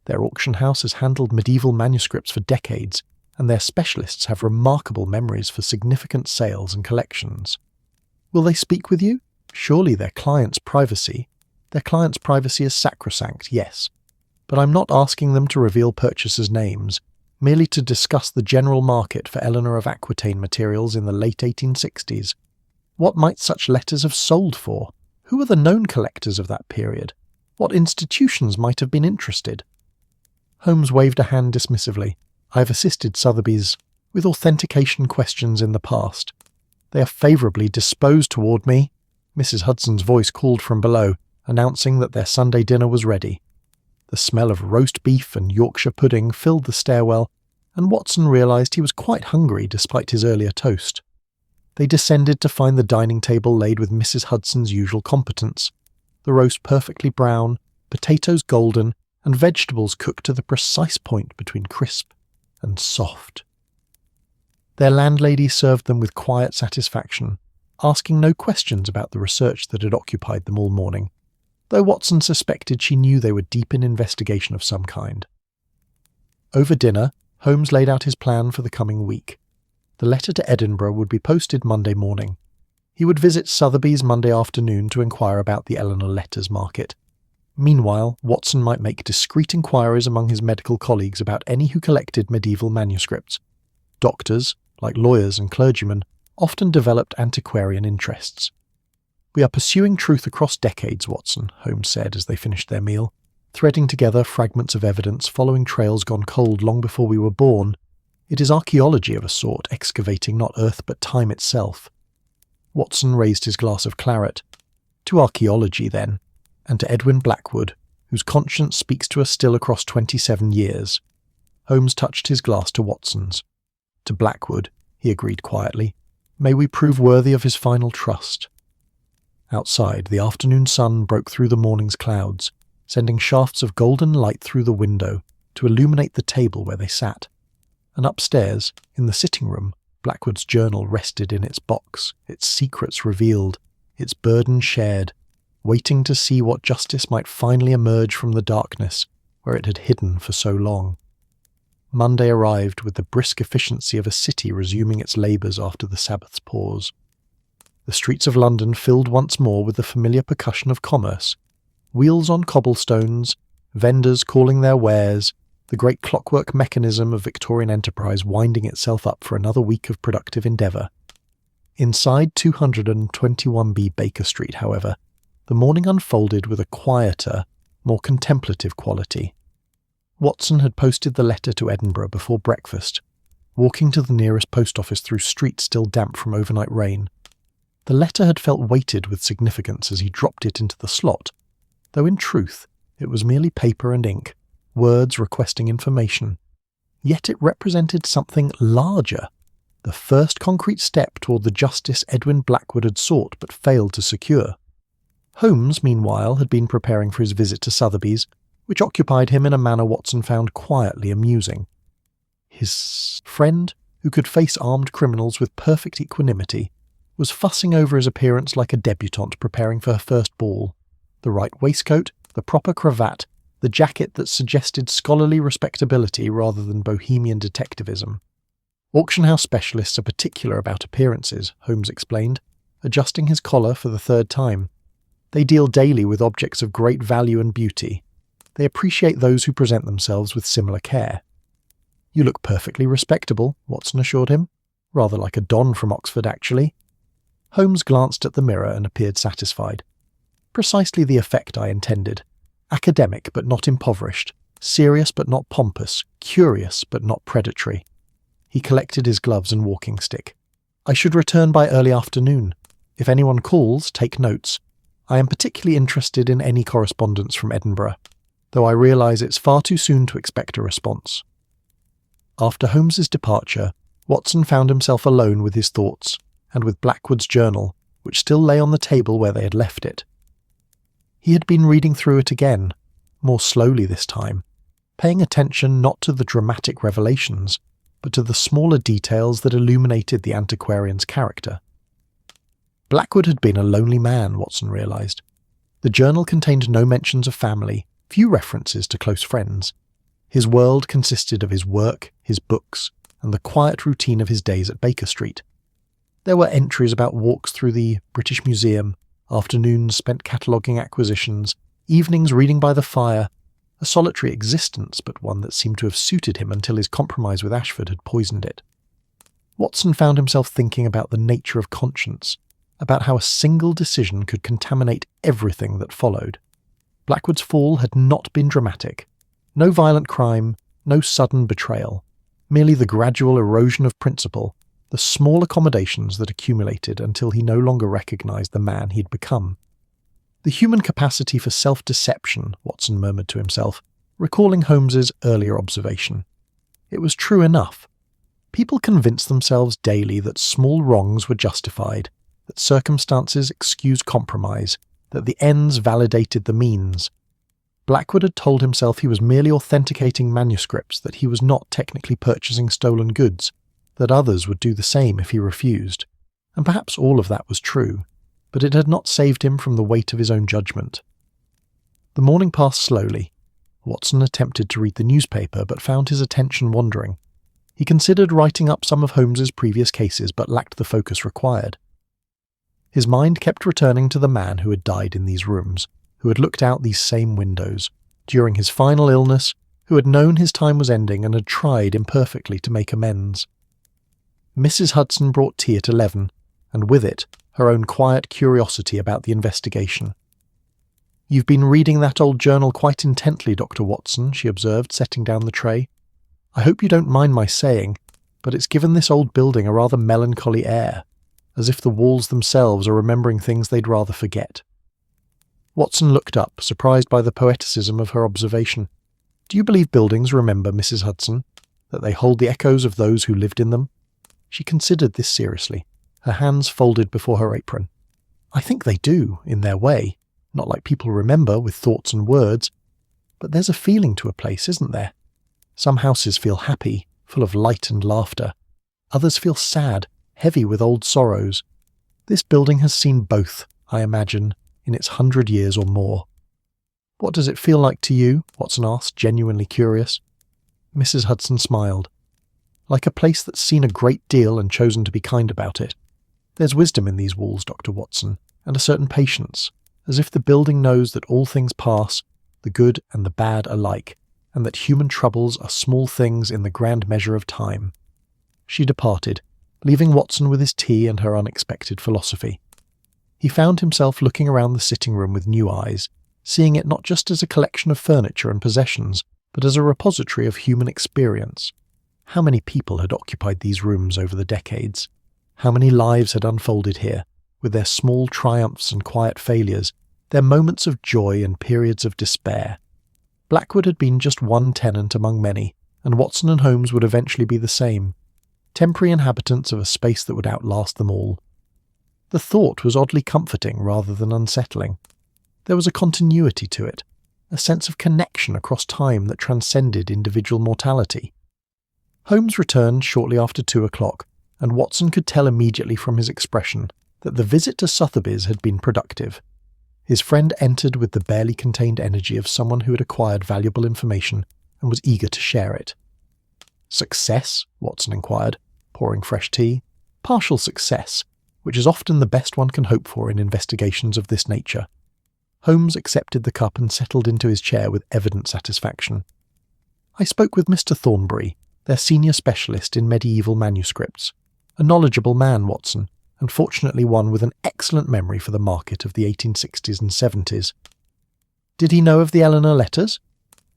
Their auction house has handled medieval manuscripts for decades, and their specialists have remarkable memories for significant sales and collections. Will they speak with you? Surely their client's privacy. Their client's privacy is sacrosanct, yes. But I'm not asking them to reveal purchasers' names, merely to discuss the general market for Eleanor of Aquitaine materials in the late 1860s. What might such letters have sold for? Who are the known collectors of that period? What institutions might have been interested? Holmes waved a hand dismissively. I have assisted Sotheby's with authentication questions in the past. They are favourably disposed toward me. Mrs. Hudson's voice called from below, announcing that their Sunday dinner was ready. The smell of roast beef and Yorkshire pudding filled the stairwell, and Watson realised he was quite hungry despite his earlier toast. They descended to find the dining table laid with Mrs. Hudson's usual competence, the roast perfectly brown, potatoes golden, and vegetables cooked to the precise point between crisp and soft. Their landlady served them with quiet satisfaction, asking no questions about the research that had occupied them all morning, though Watson suspected she knew they were deep in investigation of some kind. Over dinner, Holmes laid out his plan for the coming week. The letter to Edinburgh would be posted Monday morning. He would visit Sotheby's Monday afternoon to inquire about the Eleanor letters market. Meanwhile, Watson might make discreet inquiries among his medical colleagues about any who collected medieval manuscripts. Doctors, like lawyers and clergymen, often developed antiquarian interests. We are pursuing truth across decades, Watson, Holmes said as they finished their meal, threading together fragments of evidence following trails gone cold long before we were born. It is archaeology of a sort, excavating not earth but time itself. Watson raised his glass of claret. To archaeology, then, and to Edwin Blackwood, whose conscience speaks to us still across 27 years. Holmes touched his glass to Watson's. To Blackwood, he agreed quietly. May we prove worthy of his final trust. Outside, the afternoon sun broke through the morning's clouds, sending shafts of golden light through the window to illuminate the table where they sat. And upstairs, in the sitting room, Blackwood's journal rested in its box, its secrets revealed, its burden shared, waiting to see what justice might finally emerge from the darkness where it had hidden for so long. Monday arrived with the brisk efficiency of a city resuming its labours after the Sabbath's pause. The streets of London filled once more with the familiar percussion of commerce. Wheels on cobblestones, vendors calling their wares, the great clockwork mechanism of Victorian enterprise winding itself up for another week of productive endeavour. Inside 221B Baker Street, however, the morning unfolded with a quieter, more contemplative quality. Watson had posted the letter to Edinburgh before breakfast, walking to the nearest post office through streets still damp from overnight rain. The letter had felt weighted with significance as he dropped it into the slot, though in truth it was merely paper and ink, words requesting information. Yet it represented something larger, the first concrete step toward the justice Edwin Blackwood had sought but failed to secure. Holmes, meanwhile, had been preparing for his visit to Sotheby's, which occupied him in a manner Watson found quietly amusing. His friend, who could face armed criminals with perfect equanimity, was fussing over his appearance like a debutante preparing for her first ball. The right waistcoat, the proper cravat, the jacket that suggested scholarly respectability rather than bohemian detectivism. Auction house specialists are particular about appearances, Holmes explained, adjusting his collar for the third time. They deal daily with objects of great value and beauty. They appreciate those who present themselves with similar care. You look perfectly respectable, Watson assured him. Rather like a don from Oxford, actually. Holmes glanced at the mirror and appeared satisfied. Precisely the effect I intended. Academic but not impoverished, serious but not pompous, curious but not predatory. He collected his gloves and walking stick. I should return by early afternoon. If anyone calls, take notes. I am particularly interested in any correspondence from Edinburgh, though I realise it's far too soon to expect a response." After Holmes's departure, Watson found himself alone with his thoughts, and with Blackwood's journal, which still lay on the table where they had left it. He had been reading through it again, more slowly this time, paying attention not to the dramatic revelations, but to the smaller details that illuminated the antiquarian's character. Blackwood had been a lonely man, Watson realised. The journal contained no mentions of family, few references to close friends. His world consisted of his work, his books, and the quiet routine of his days at Baker Street. There were entries about walks through the British Museum, afternoons spent cataloguing acquisitions, evenings reading by the fire, a solitary existence, but one that seemed to have suited him until his compromise with Ashford had poisoned it. Watson found himself thinking about the nature of conscience, about how a single decision could contaminate everything that followed. Blackwood's fall had not been dramatic. No violent crime, no sudden betrayal, merely the gradual erosion of principle, the small accommodations that accumulated until he no longer recognised the man he'd become. The human capacity for self-deception, Watson murmured to himself, recalling Holmes's earlier observation. It was true enough. People convinced themselves daily that small wrongs were justified, that circumstances excused compromise, that the ends validated the means. Blackwood had told himself he was merely authenticating manuscripts, that he was not technically purchasing stolen goods, that others would do the same if he refused, and perhaps all of that was true, but it had not saved him from the weight of his own judgment. The morning passed slowly. Watson attempted to read the newspaper, but found his attention wandering. He considered writing up some of Holmes's previous cases, but lacked the focus required. His mind kept returning to the man who had died in these rooms, who had looked out these same windows, during his final illness, who had known his time was ending and had tried imperfectly to make amends. Mrs. Hudson brought tea at 11, and with it, her own quiet curiosity about the investigation. "You've been reading that old journal quite intently, Dr. Watson," she observed, setting down the tray. "I hope you don't mind my saying, but it's given this old building a rather melancholy air, as if the walls themselves are remembering things they'd rather forget." Watson looked up, surprised by the poeticism of her observation. "Do you believe buildings remember, Mrs. Hudson? That they hold the echoes of those who lived in them?" She considered this seriously, her hands folded before her apron. "I think they do, in their way, not like people remember with thoughts and words. But there's a feeling to a place, isn't there? Some houses feel happy, full of light and laughter. Others feel sad, heavy with old sorrows. This building has seen both, I imagine, in its 100 years or more." "What does it feel like to you?" Watson asked, genuinely curious. Mrs. Hudson smiled. "Like a place that's seen a great deal and chosen to be kind about it. There's wisdom in these walls, Dr. Watson, and a certain patience, as if the building knows that all things pass, the good and the bad alike, and that human troubles are small things in the grand measure of time." She departed, leaving Watson with his tea and her unexpected philosophy. He found himself looking around the sitting room with new eyes, seeing it not just as a collection of furniture and possessions, but as a repository of human experience. How many people had occupied these rooms over the decades? How many lives had unfolded here, with their small triumphs and quiet failures, their moments of joy and periods of despair? Blackwood had been just one tenant among many, and Watson and Holmes would eventually be the same, temporary inhabitants of a space that would outlast them all. The thought was oddly comforting rather than unsettling. There was a continuity to it, a sense of connection across time that transcended individual mortality. Holmes returned shortly after 2:00, and Watson could tell immediately from his expression that the visit to Sotheby's had been productive. His friend entered with the barely contained energy of someone who had acquired valuable information and was eager to share it. "Success?" Watson inquired, pouring fresh tea. "Partial success, which is often the best one can hope for in investigations of this nature." Holmes accepted the cup and settled into his chair with evident satisfaction. "I spoke with Mr. Thornbury, their senior specialist in medieval manuscripts. A knowledgeable man, Watson, and fortunately one with an excellent memory for the market of the 1860s and 70s. "Did he know of the Eleanor letters?"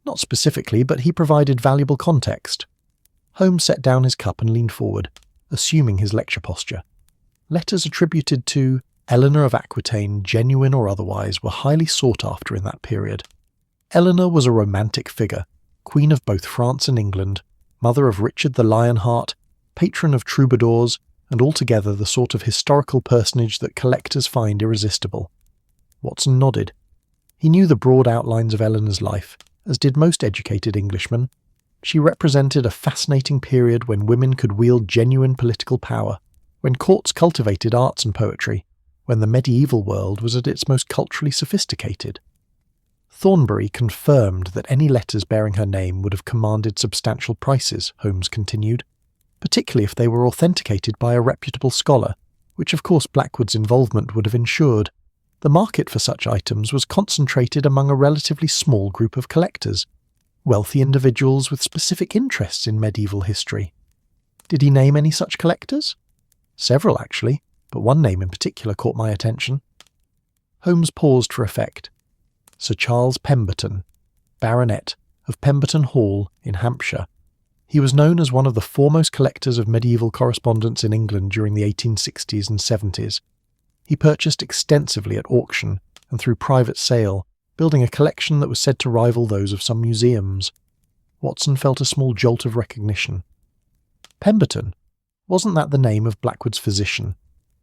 "Not specifically, but he provided valuable context." Holmes set down his cup and leaned forward, assuming his lecture posture, Letters attributed to Eleanor of Aquitaine, genuine or otherwise, were highly sought after in that period. Eleanor was a romantic figure, queen of both France and England, mother of Richard the Lionheart, patron of troubadours, and altogether the sort of historical personage that collectors find irresistible. Watson nodded. He knew the broad outlines of Eleanor's life, as did most educated Englishmen. She represented a fascinating period when women could wield genuine political power, when courts cultivated arts and poetry, when the medieval world was at its most culturally sophisticated. Thornbury confirmed that any letters bearing her name would have commanded substantial prices, Holmes continued, particularly if they were authenticated by a reputable scholar, which of course Blackwood's involvement would have ensured. The market for such items was concentrated among a relatively small group of collectors, wealthy individuals with specific interests in medieval history. Did he name any such collectors? Several, actually, but one name in particular caught my attention. Holmes paused for effect. Sir Charles Pemberton, Baronet, of Pemberton Hall in Hampshire. He was known as one of the foremost collectors of medieval correspondence in England during the 1860s and 70s. He purchased extensively at auction and through private sale, building a collection that was said to rival those of some museums. Watson felt a small jolt of recognition. Pemberton? Wasn't that the name of Blackwood's physician,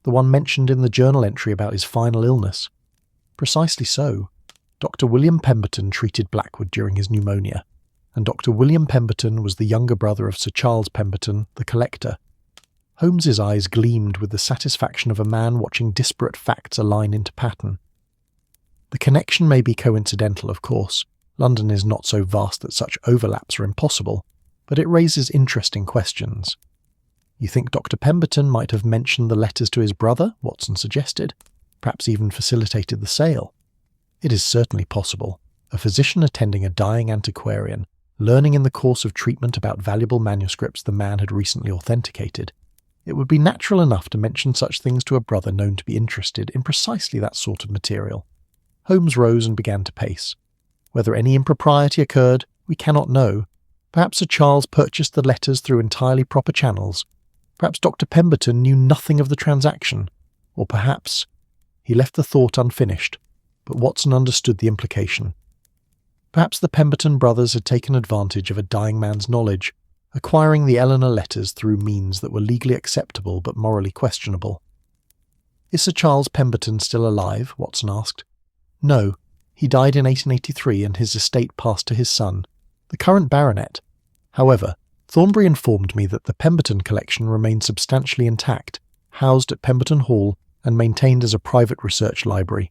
the one mentioned in the journal entry about his final illness? Precisely so. Dr. William Pemberton treated Blackwood during his pneumonia, and Dr. William Pemberton was the younger brother of Sir Charles Pemberton, the collector. Holmes's eyes gleamed with the satisfaction of a man watching disparate facts align into pattern. The connection may be coincidental, of course. London is not so vast that such overlaps are impossible, but it raises interesting questions. You think Dr. Pemberton might have mentioned the letters to his brother, Watson suggested, perhaps even facilitated the sale? It is certainly possible. A physician attending a dying antiquarian, learning in the course of treatment about valuable manuscripts the man had recently authenticated. It would be natural enough to mention such things to a brother known to be interested in precisely that sort of material. Holmes rose and began to pace. Whether any impropriety occurred, we cannot know. Perhaps Sir Charles purchased the letters through entirely proper channels. Perhaps Dr. Pemberton knew nothing of the transaction. Or perhaps... He left the thought unfinished, but Watson understood the implication. Perhaps the Pemberton brothers had taken advantage of a dying man's knowledge, acquiring the Eleanor letters through means that were legally acceptable but morally questionable. Is Sir Charles Pemberton still alive? Watson asked. No, he died in 1883 and his estate passed to his son, the current baronet. However, Thornbury informed me that the Pemberton collection remained substantially intact, housed at Pemberton Hall and maintained as a private research library.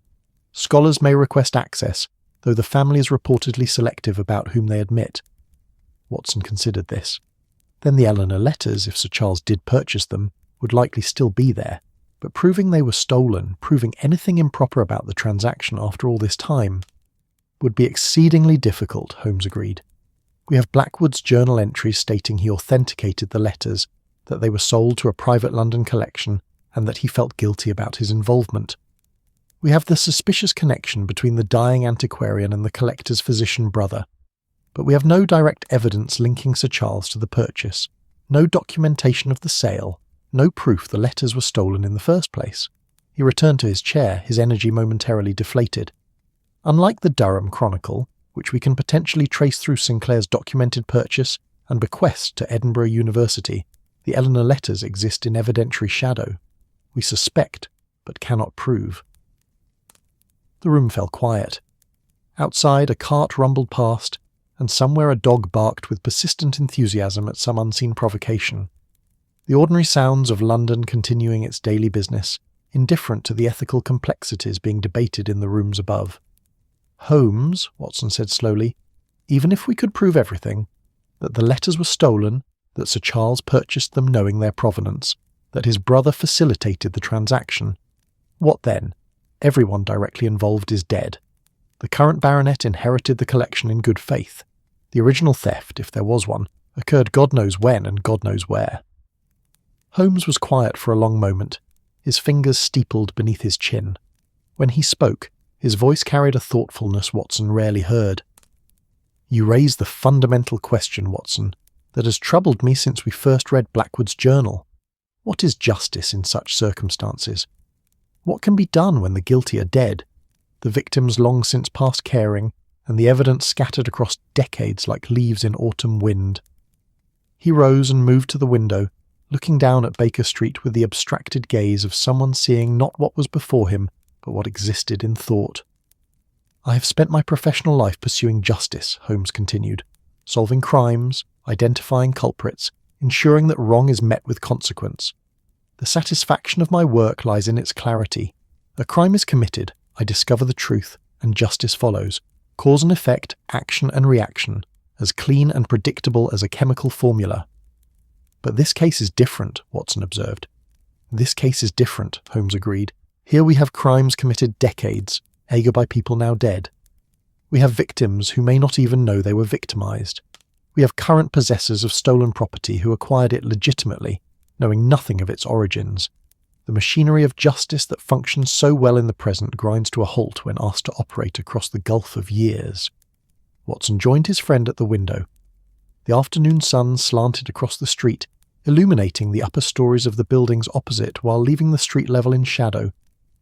Scholars may request access, though the family is reportedly selective about whom they admit. Watson considered this. Then the Eleanor letters, if Sir Charles did purchase them, would likely still be there, but proving they were stolen, proving anything improper about the transaction after all this time, would be exceedingly difficult, Holmes agreed. We have Blackwood's journal entries stating he authenticated the letters, that they were sold to a private London collection, and that he felt guilty about his involvement. We have the suspicious connection between the dying antiquarian and the collector's physician brother, but we have no direct evidence linking Sir Charles to the purchase, no documentation of the sale, no proof the letters were stolen in the first place. He returned to his chair, his energy momentarily deflated. Unlike the Durham Chronicle, which we can potentially trace through Sinclair's documented purchase and bequest to Edinburgh University, the Eleanor letters exist in evidentiary shadow. We suspect, but cannot prove. The room fell quiet. Outside, a cart rumbled past, and somewhere a dog barked with persistent enthusiasm at some unseen provocation. The ordinary sounds of London continuing its daily business, indifferent to the ethical complexities being debated in the rooms above. Holmes, Watson said slowly, even if we could prove everything, that the letters were stolen, that Sir Charles purchased them knowing their provenance, that his brother facilitated the transaction, what then? Everyone directly involved is dead. The current baronet inherited the collection in good faith. The original theft, if there was one, occurred God knows when and God knows where. Holmes was quiet for a long moment, his fingers steepled beneath his chin. When he spoke, his voice carried a thoughtfulness Watson rarely heard. You raise the fundamental question, Watson, that has troubled me since we first read Blackwood's journal. What is justice in such circumstances? What can be done when the guilty are dead, the victims long since past caring, and the evidence scattered across decades like leaves in autumn wind? He rose and moved to the window, looking down at Baker Street with the abstracted gaze of someone seeing not what was before him, but what existed in thought. "I have spent my professional life pursuing justice," Holmes continued, "solving crimes, identifying culprits, ensuring that wrong is met with consequence. The satisfaction of my work lies in its clarity. A crime is committed, I discover the truth, and justice follows. Cause and effect, action and reaction, as clean and predictable as a chemical formula." "But this case is different," Watson observed. "This case is different," Holmes agreed. "Here we have crimes committed decades ago by people now dead. We have victims who may not even know they were victimized. We have current possessors of stolen property who acquired it legitimately, knowing nothing of its origins. The machinery of justice that functions so well in the present grinds to a halt when asked to operate across the gulf of years." Watson joined his friend at the window. The afternoon sun slanted across the street, illuminating the upper stories of the buildings opposite while leaving the street level in shadow.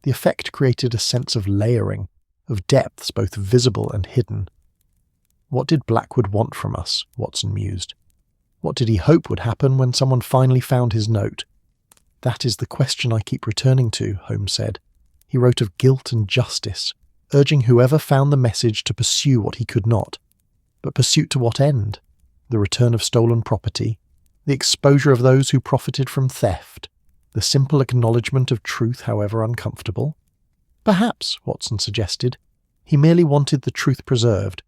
The effect created a sense of layering, of depths both visible and hidden. "What did Blackwood want from us?" Watson mused. "What did he hope would happen when someone finally found his note?" "That is the question I keep returning to," Holmes said. "He wrote of guilt and justice, urging whoever found the message to pursue what he could not. But pursuit to what end? The return of stolen property, the exposure of those who profited from theft, the simple acknowledgement of truth, however uncomfortable? Perhaps," Watson suggested, "he merely wanted the truth preserved,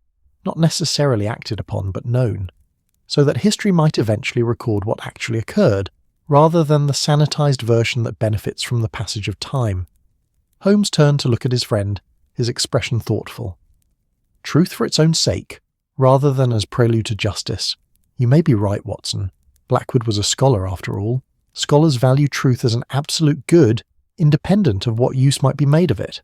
not necessarily acted upon but known, so that history might eventually record what actually occurred, rather than the sanitized version that benefits from the passage of time." Holmes turned to look at his friend, his expression thoughtful. "Truth for its own sake, rather than as prelude to justice. You may be right, Watson. Blackwood was a scholar after all. Scholars value truth as an absolute good, independent of what use might be made of it."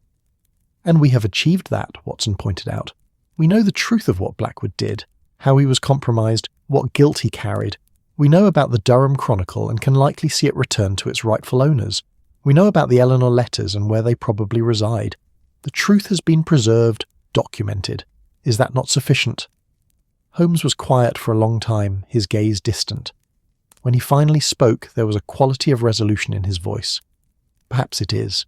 "And we have achieved that," Watson pointed out. "We know the truth of what Blackwood did, how he was compromised, what guilt he carried. We know about the Durham Chronicle and can likely see it returned to its rightful owners. We know about the Eleanor letters and where they probably reside. The truth has been preserved, documented. Is that not sufficient?" Holmes was quiet for a long time, his gaze distant. When he finally spoke, there was a quality of resolution in his voice. "Perhaps it is.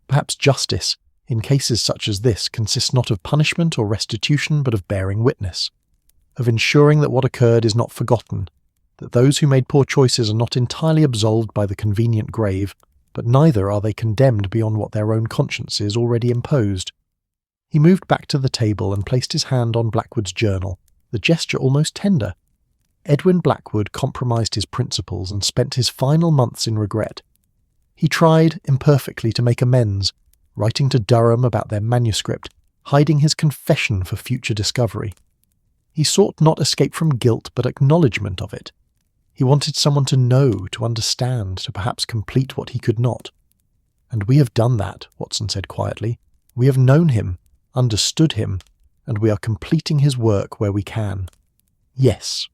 Perhaps justice, in cases such as this, consists not of punishment or restitution, but of bearing witness, of ensuring that what occurred is not forgotten, that those who made poor choices are not entirely absolved by the convenient grave, but neither are they condemned beyond what their own consciences already imposed." He moved back to the table and placed his hand on Blackwood's journal, the gesture almost tender. Edwin Blackwood compromised his principles and spent his final months in regret. He tried, imperfectly, to make amends, writing to Durham about their manuscript, hiding his confession for future discovery. He sought not escape from guilt, but acknowledgement of it. He wanted someone to know, to understand, to perhaps complete what he could not. "And we have done that," Watson said quietly. "We have known him, understood him, and we are completing his work where we can." "Yes."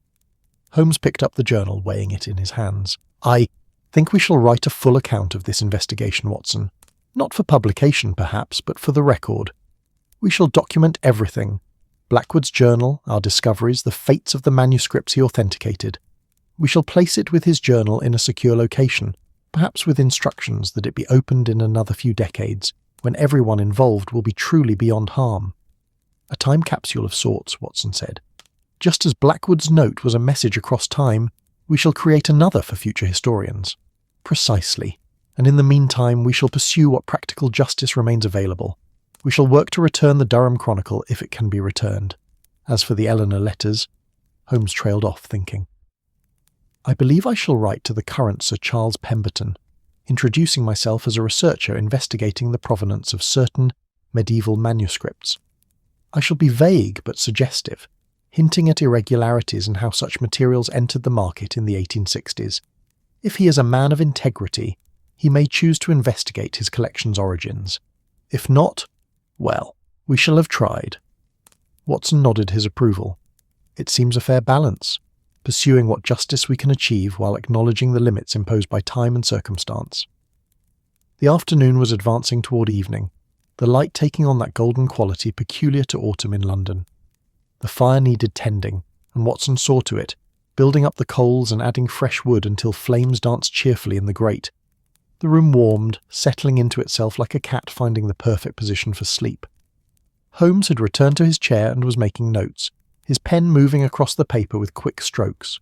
Holmes picked up the journal, weighing it in his hands. "I think we shall write a full account of this investigation, Watson. Not for publication, perhaps, but for the record. We shall document everything. Blackwood's journal, our discoveries, the fates of the manuscripts he authenticated. We shall place it with his journal in a secure location, perhaps with instructions that it be opened in another few decades, when everyone involved will be truly beyond harm." "A time capsule of sorts," Watson said. "Just as Blackwood's note was a message across time, we shall create another for future historians." "Precisely. And in the meantime, we shall pursue what practical justice remains available. We shall work to return the Durham Chronicle if it can be returned. As for the Eleanor letters," Holmes trailed off, thinking. "I believe I shall write to the current Sir Charles Pemberton, introducing myself as a researcher investigating the provenance of certain medieval manuscripts. I shall be vague but suggestive, hinting at irregularities in how such materials entered the market in the 1860s. If he is a man of integrity, he may choose to investigate his collection's origins. If not, well, we shall have tried." Watson nodded his approval. "It seems a fair balance. pursuing what justice we can achieve while acknowledging the limits imposed by time and circumstance. The afternoon was advancing toward evening, the light taking on that golden quality peculiar to autumn in London. The fire needed tending, and Watson saw to it, building up the coals and adding fresh wood until flames danced cheerfully in the grate. The room warmed, settling into itself like a cat finding the perfect position for sleep. Holmes had returned to his chair and was making notes, his pen moving across the paper with quick strokes.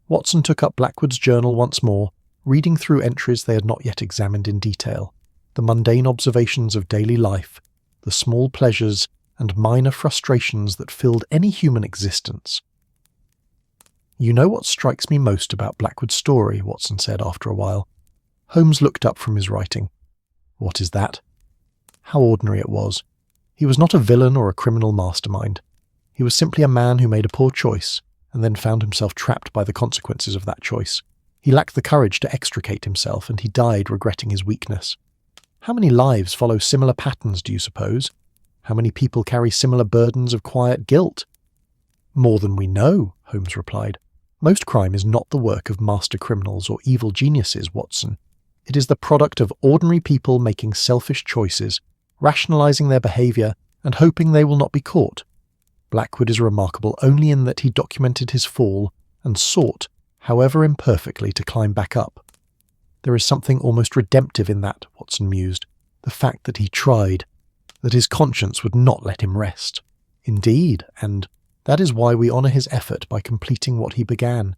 Watson took up Blackwood's journal once more, reading through entries they had not yet examined in detail, the mundane observations of daily life, the small pleasures and minor frustrations that filled any human existence. "You know what strikes me most about Blackwood's story," Watson said after a while. Holmes looked up from his writing. "What is that?" How ordinary it was. He was not a villain or a criminal mastermind. He was simply a man who made a poor choice, and then found himself trapped by the consequences of that choice. He lacked the courage to extricate himself, and he died regretting his weakness. How many lives follow similar patterns, do you suppose? How many people carry similar burdens of quiet guilt? "More than we know," Holmes replied. "Most crime is not the work of master criminals or evil geniuses, Watson. It is the product of ordinary people making selfish choices, rationalizing their behavior, and hoping they will not be caught. Blackwood is remarkable only in that he documented his fall and sought, however imperfectly, to climb back up. There is something almost redemptive in that," Watson mused, "the fact that he tried, that his conscience would not let him rest. Indeed, and that is why we honour his effort by completing what he began.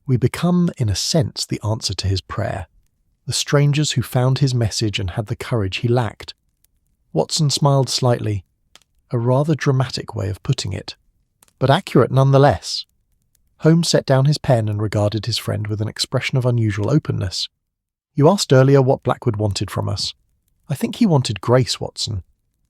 We become, in a sense, the answer to his prayer, the strangers who found his message and had the courage he lacked." Watson smiled slightly. A rather dramatic way of putting it, but accurate nonetheless. Holmes set down his pen and regarded his friend with an expression of unusual openness. "You asked earlier what Blackwood wanted from us. I think he wanted grace, Watson.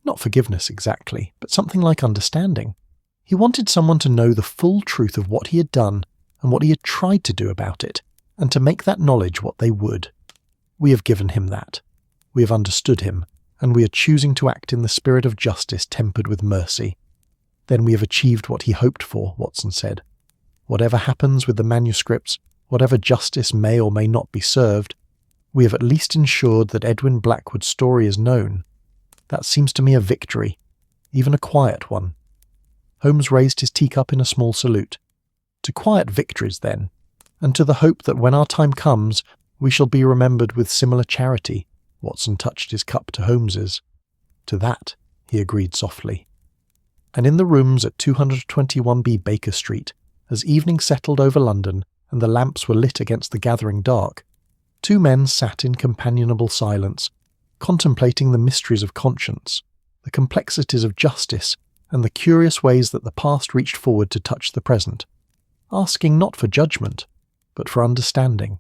Not forgiveness exactly, but something like understanding. He wanted someone to know the full truth of what he had done and what he had tried to do about it, and to make that knowledge what they would. We have given him that. We have understood him, and we are choosing to act in the spirit of justice tempered with mercy. Then we have achieved what he hoped for," Watson said. "Whatever happens with the manuscripts, whatever justice may or may not be served, we have at least ensured that Edwin Blackwood's story is known. That seems to me a victory, even a quiet one." Holmes raised his teacup in a small salute. "To quiet victories, then, and to the hope that when our time comes, we shall be remembered with similar charity." Watson touched his cup to Holmes's. "To that," he agreed softly. And in the rooms at 221B Baker Street, as evening settled over London and the lamps were lit against the gathering dark, two men sat in companionable silence, contemplating the mysteries of conscience, the complexities of justice, and the curious ways that the past reached forward to touch the present, asking not for judgment, but for understanding.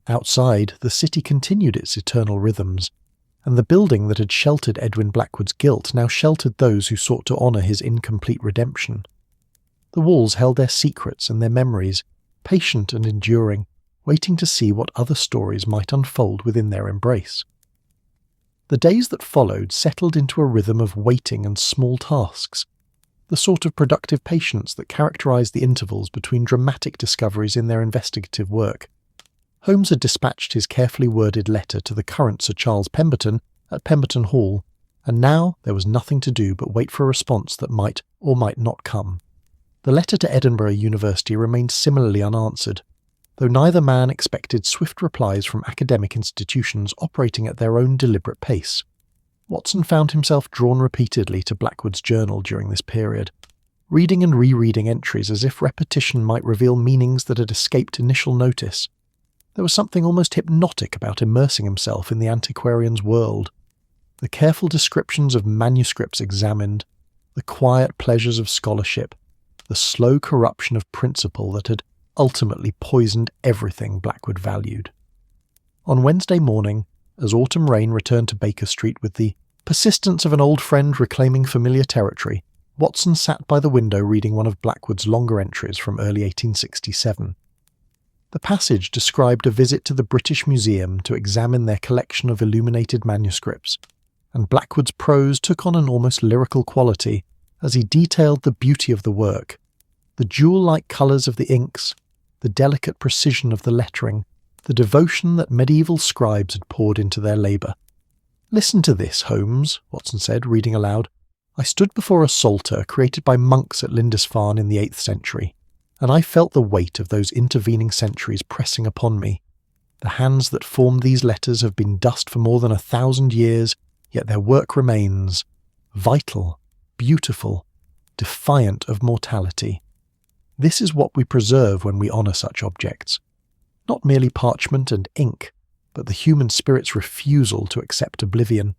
Outside, the city continued its eternal rhythms, and the building that had sheltered Edwin Blackwood's guilt now sheltered those who sought to honour his incomplete redemption. The walls held their secrets and their memories, patient and enduring, waiting to see what other stories might unfold within their embrace. The days that followed settled into a rhythm of waiting and small tasks, the sort of productive patience that characterised the intervals between dramatic discoveries in their investigative work. Holmes had dispatched his carefully worded letter to the current Sir Charles Pemberton at Pemberton Hall, and now there was nothing to do but wait for a response that might or might not come. The letter to Edinburgh University remained similarly unanswered, though neither man expected swift replies from academic institutions operating at their own deliberate pace. Watson found himself drawn repeatedly to Blackwood's journal during this period, reading and rereading entries as if repetition might reveal meanings that had escaped initial notice. There was something almost hypnotic about immersing himself in the antiquarian's world. The careful descriptions of manuscripts examined, the quiet pleasures of scholarship, the slow corruption of principle that had ultimately poisoned everything Blackwood valued. On Wednesday morning, as autumn rain returned to Baker Street with the persistence of an old friend reclaiming familiar territory, Watson sat by the window reading one of Blackwood's longer entries from early 1867. The passage described a visit to the British Museum to examine their collection of illuminated manuscripts, and Blackwood's prose took on an almost lyrical quality as he detailed the beauty of the work, The jewel-like colours of the inks, the delicate precision of the lettering, the devotion that medieval scribes had poured into their labour. "Listen to this, Holmes," Watson said, reading aloud. "I stood before a psalter created by monks at Lindisfarne in the 8th century, and I felt the weight of those intervening centuries pressing upon me. The hands that formed these letters have been dust for more than 1,000 years, yet their work remains, vital, beautiful, defiant of mortality. This is what we preserve when we honour such objects. Not merely parchment and ink, but the human spirit's refusal to accept oblivion.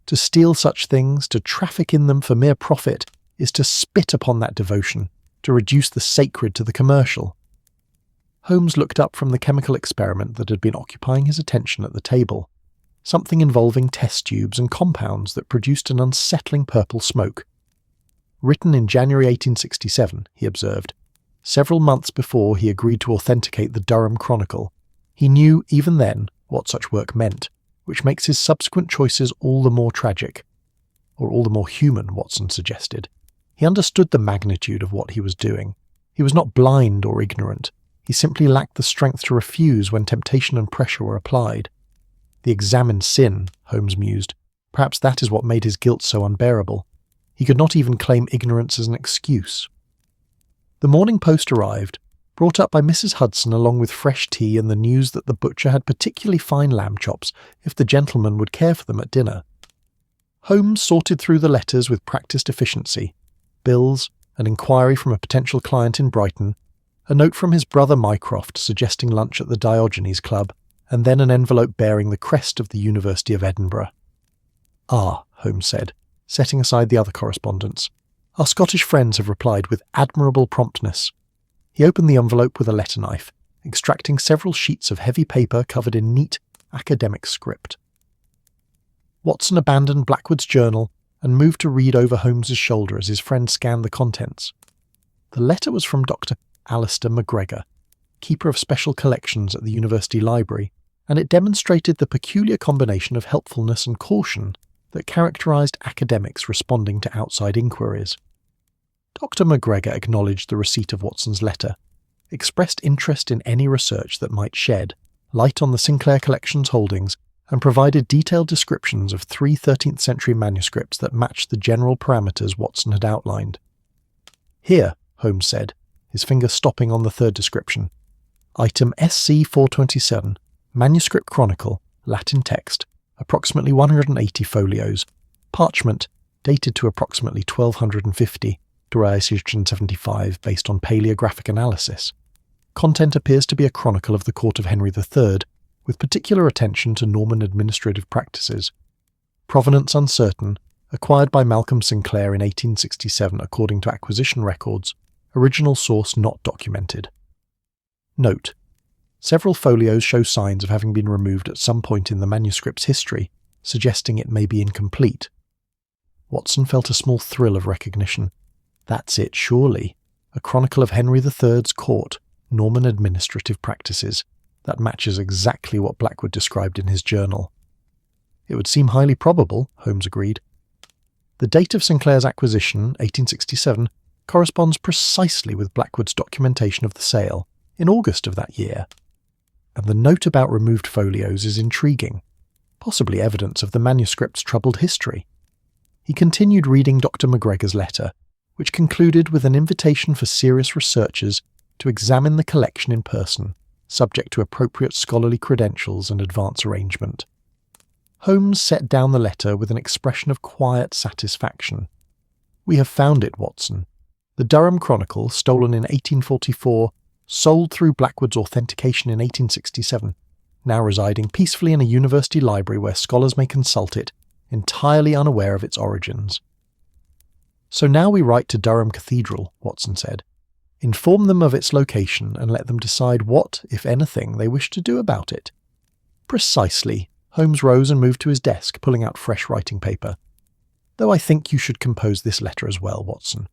To steal such things, to traffic in them for mere profit, is to spit upon that devotion, to reduce the sacred to the commercial." Holmes looked up from the chemical experiment that had been occupying his attention at the table, something involving test tubes and compounds that produced an unsettling purple smoke. "Written in January 1867, he observed, several months before he agreed to authenticate the Durham Chronicle. He knew, even then, what such work meant, which makes his subsequent choices all the more tragic. Or all the more human, Watson suggested. He understood the magnitude of what he was doing. He was not blind or ignorant. He simply lacked the strength to refuse when temptation and pressure were applied. The examined sin, Holmes mused. Perhaps that is what made his guilt so unbearable. He could not even claim ignorance as an excuse. The Morning Post arrived, brought up by Mrs. Hudson along with fresh tea and the news that the butcher had particularly fine lamb chops if the gentleman would care for them at dinner. Holmes sorted through the letters with practised efficiency. Bills, an inquiry from a potential client in Brighton, a note from his brother Mycroft suggesting lunch at the Diogenes Club, and then an envelope bearing the crest of the University of Edinburgh. "Ah," Holmes said, setting aside the other correspondence. "Our Scottish friends have replied with admirable promptness." He opened the envelope with a letter knife, extracting several sheets of heavy paper covered in neat, academic script. Watson abandoned Blackwood's journal and moved to read over Holmes's shoulder as his friend scanned the contents. The letter was from Dr. Alistair MacGregor, keeper of special collections at the University Library, and it demonstrated the peculiar combination of helpfulness and caution that characterised academics responding to outside inquiries. Dr. MacGregor acknowledged the receipt of Watson's letter, expressed interest in any research that might shed light on the Sinclair Collection's holdings, and provided detailed descriptions of 3 13th century manuscripts that matched the general parameters Watson had outlined. "Here," Holmes said, his finger stopping on the third description. "Item SC 427, Manuscript Chronicle, Latin text, approximately 180 folios, parchment, dated to approximately 1250, Duration 75 based on paleographic analysis. Content appears to be a chronicle of the court of Henry III, with particular attention to Norman administrative practices. Provenance uncertain, acquired by Malcolm Sinclair in 1867 according to acquisition records, original source not documented. Note: several folios show signs of having been removed at some point in the manuscript's history, suggesting it may be incomplete." Watson felt a small thrill of recognition. That's it, surely. A chronicle of Henry III's court, Norman administrative practices. That matches exactly what Blackwood described in his journal. "It would seem highly probable," Holmes agreed. "The date of Sinclair's acquisition, 1867, corresponds precisely with Blackwood's documentation of the sale, in August of that year. And the note about removed folios is intriguing, possibly evidence of the manuscript's troubled history." He continued reading Dr. MacGregor's letter, which concluded with an invitation for serious researchers to examine the collection in person, subject to appropriate scholarly credentials and advance arrangement. Holmes set down the letter with an expression of quiet satisfaction. "We have found it, Watson. The Durham Chronicle, stolen in 1844, sold through Blackwood's authentication in 1867, now residing peacefully in a university library where scholars may consult it, entirely unaware of its origins." "So now we write to Durham Cathedral," Watson said. "Inform them of its location and let them decide what, if anything, they wish to do about it." "Precisely." Holmes rose and moved to his desk, pulling out fresh writing paper. "Though I think you should compose this letter as well, Watson.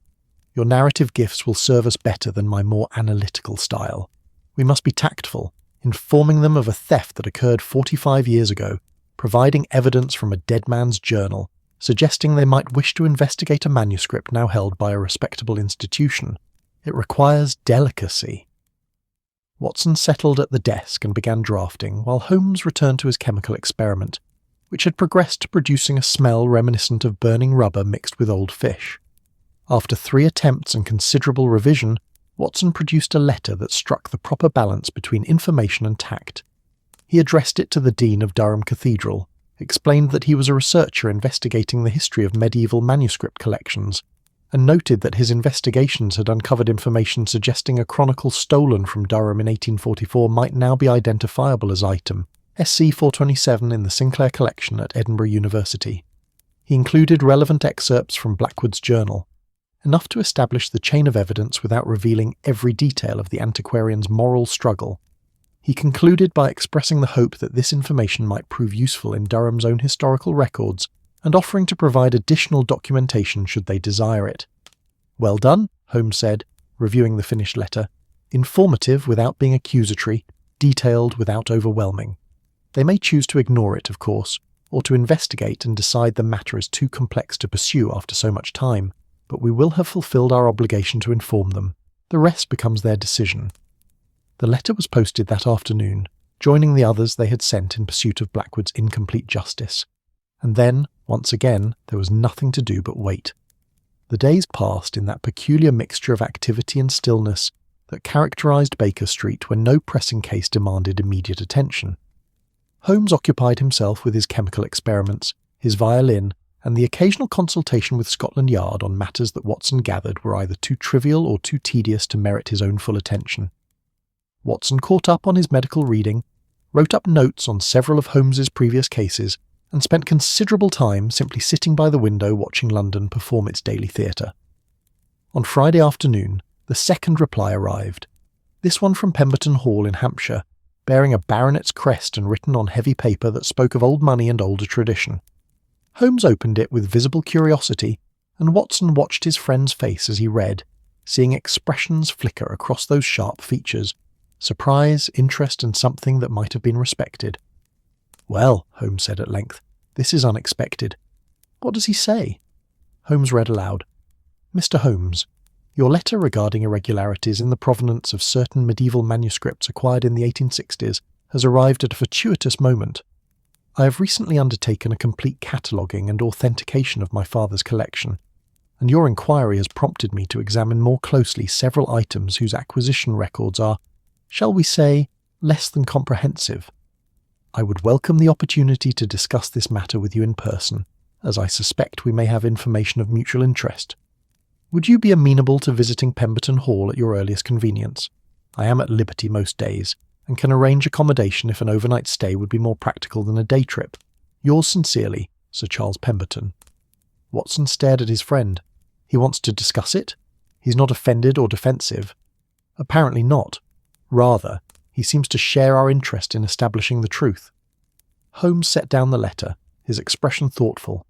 Your narrative gifts will serve us better than my more analytical style. We must be tactful, informing them of a theft that occurred 45 years ago, providing evidence from a dead man's journal, suggesting they might wish to investigate a manuscript now held by a respectable institution, It requires delicacy. Watson settled at the desk and began drafting, while Holmes returned to his chemical experiment, which had progressed to producing a smell reminiscent of burning rubber mixed with old fish. After 3 attempts and considerable revision, Watson produced a letter that struck the proper balance between information and tact. He addressed it to the Dean of Durham Cathedral, explained that he was a researcher investigating the history of medieval manuscript collections, and noted that his investigations had uncovered information suggesting a chronicle stolen from Durham in 1844 might now be identifiable as item SC 427 in the Sinclair collection at Edinburgh University. He included relevant excerpts from Blackwood's journal, enough to establish the chain of evidence without revealing every detail of the antiquarian's moral struggle. He concluded by expressing the hope that this information might prove useful in Durham's own historical records, and offering to provide additional documentation should they desire it. "Well done," Holmes said, reviewing the finished letter. "Informative without being accusatory, detailed without overwhelming. They may choose to ignore it, of course, or to investigate and decide the matter is too complex to pursue after so much time, but we will have fulfilled our obligation to inform them. The rest becomes their decision." The letter was posted that afternoon, joining the others they had sent in pursuit of Blackwood's incomplete justice. And then, once again, there was nothing to do but wait. The days passed in that peculiar mixture of activity and stillness that characterized Baker Street when no pressing case demanded immediate attention. Holmes occupied himself with his chemical experiments, his violin, and the occasional consultation with Scotland Yard on matters that Watson gathered were either too trivial or too tedious to merit his own full attention. Watson caught up on his medical reading, wrote up notes on several of Holmes's previous cases, and spent considerable time simply sitting by the window watching London perform its daily theatre. On Friday afternoon, the second reply arrived, this one from Pemberton Hall in Hampshire, bearing a baronet's crest and written on heavy paper that spoke of old money and older tradition. Holmes opened it with visible curiosity, and Watson watched his friend's face as he read, seeing expressions flicker across those sharp features, surprise, interest, and something that might have been respected. "Well," Holmes said at length, "this is unexpected. What does he say?" Holmes read aloud. "Mr. Holmes, your letter regarding irregularities in the provenance of certain medieval manuscripts acquired in the 1860s has arrived at a fortuitous moment. I have recently undertaken a complete cataloguing and authentication of my father's collection, and your inquiry has prompted me to examine more closely several items whose acquisition records are, shall we say, less than comprehensive. I would welcome the opportunity to discuss this matter with you in person, as I suspect we may have information of mutual interest. Would you be amenable to visiting Pemberton Hall at your earliest convenience? I am at liberty most days, and can arrange accommodation if an overnight stay would be more practical than a day trip. Yours sincerely, Sir Charles Pemberton." Watson stared at his friend. He wants to discuss it? He's not offended or defensive. Apparently not. Rather, he seems to share our interest in establishing the truth. Holmes set down the letter, his expression thoughtful.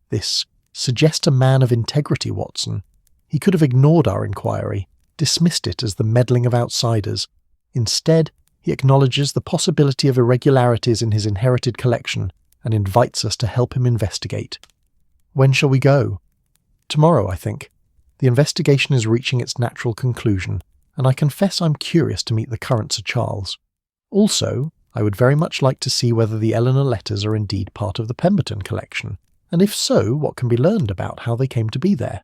"This suggests a man of integrity, Watson. He could have ignored our inquiry, dismissed it as the meddling of outsiders. Instead, he acknowledges the possibility of irregularities in his inherited collection and invites us to help him investigate. When shall we go?" "Tomorrow, I think. The investigation is reaching its natural conclusion, and I confess I'm curious to meet the current Sir Charles. Also, I would very much like to see whether the Eleanor letters are indeed part of the Pemberton collection, and if so, what can be learned about how they came to be there."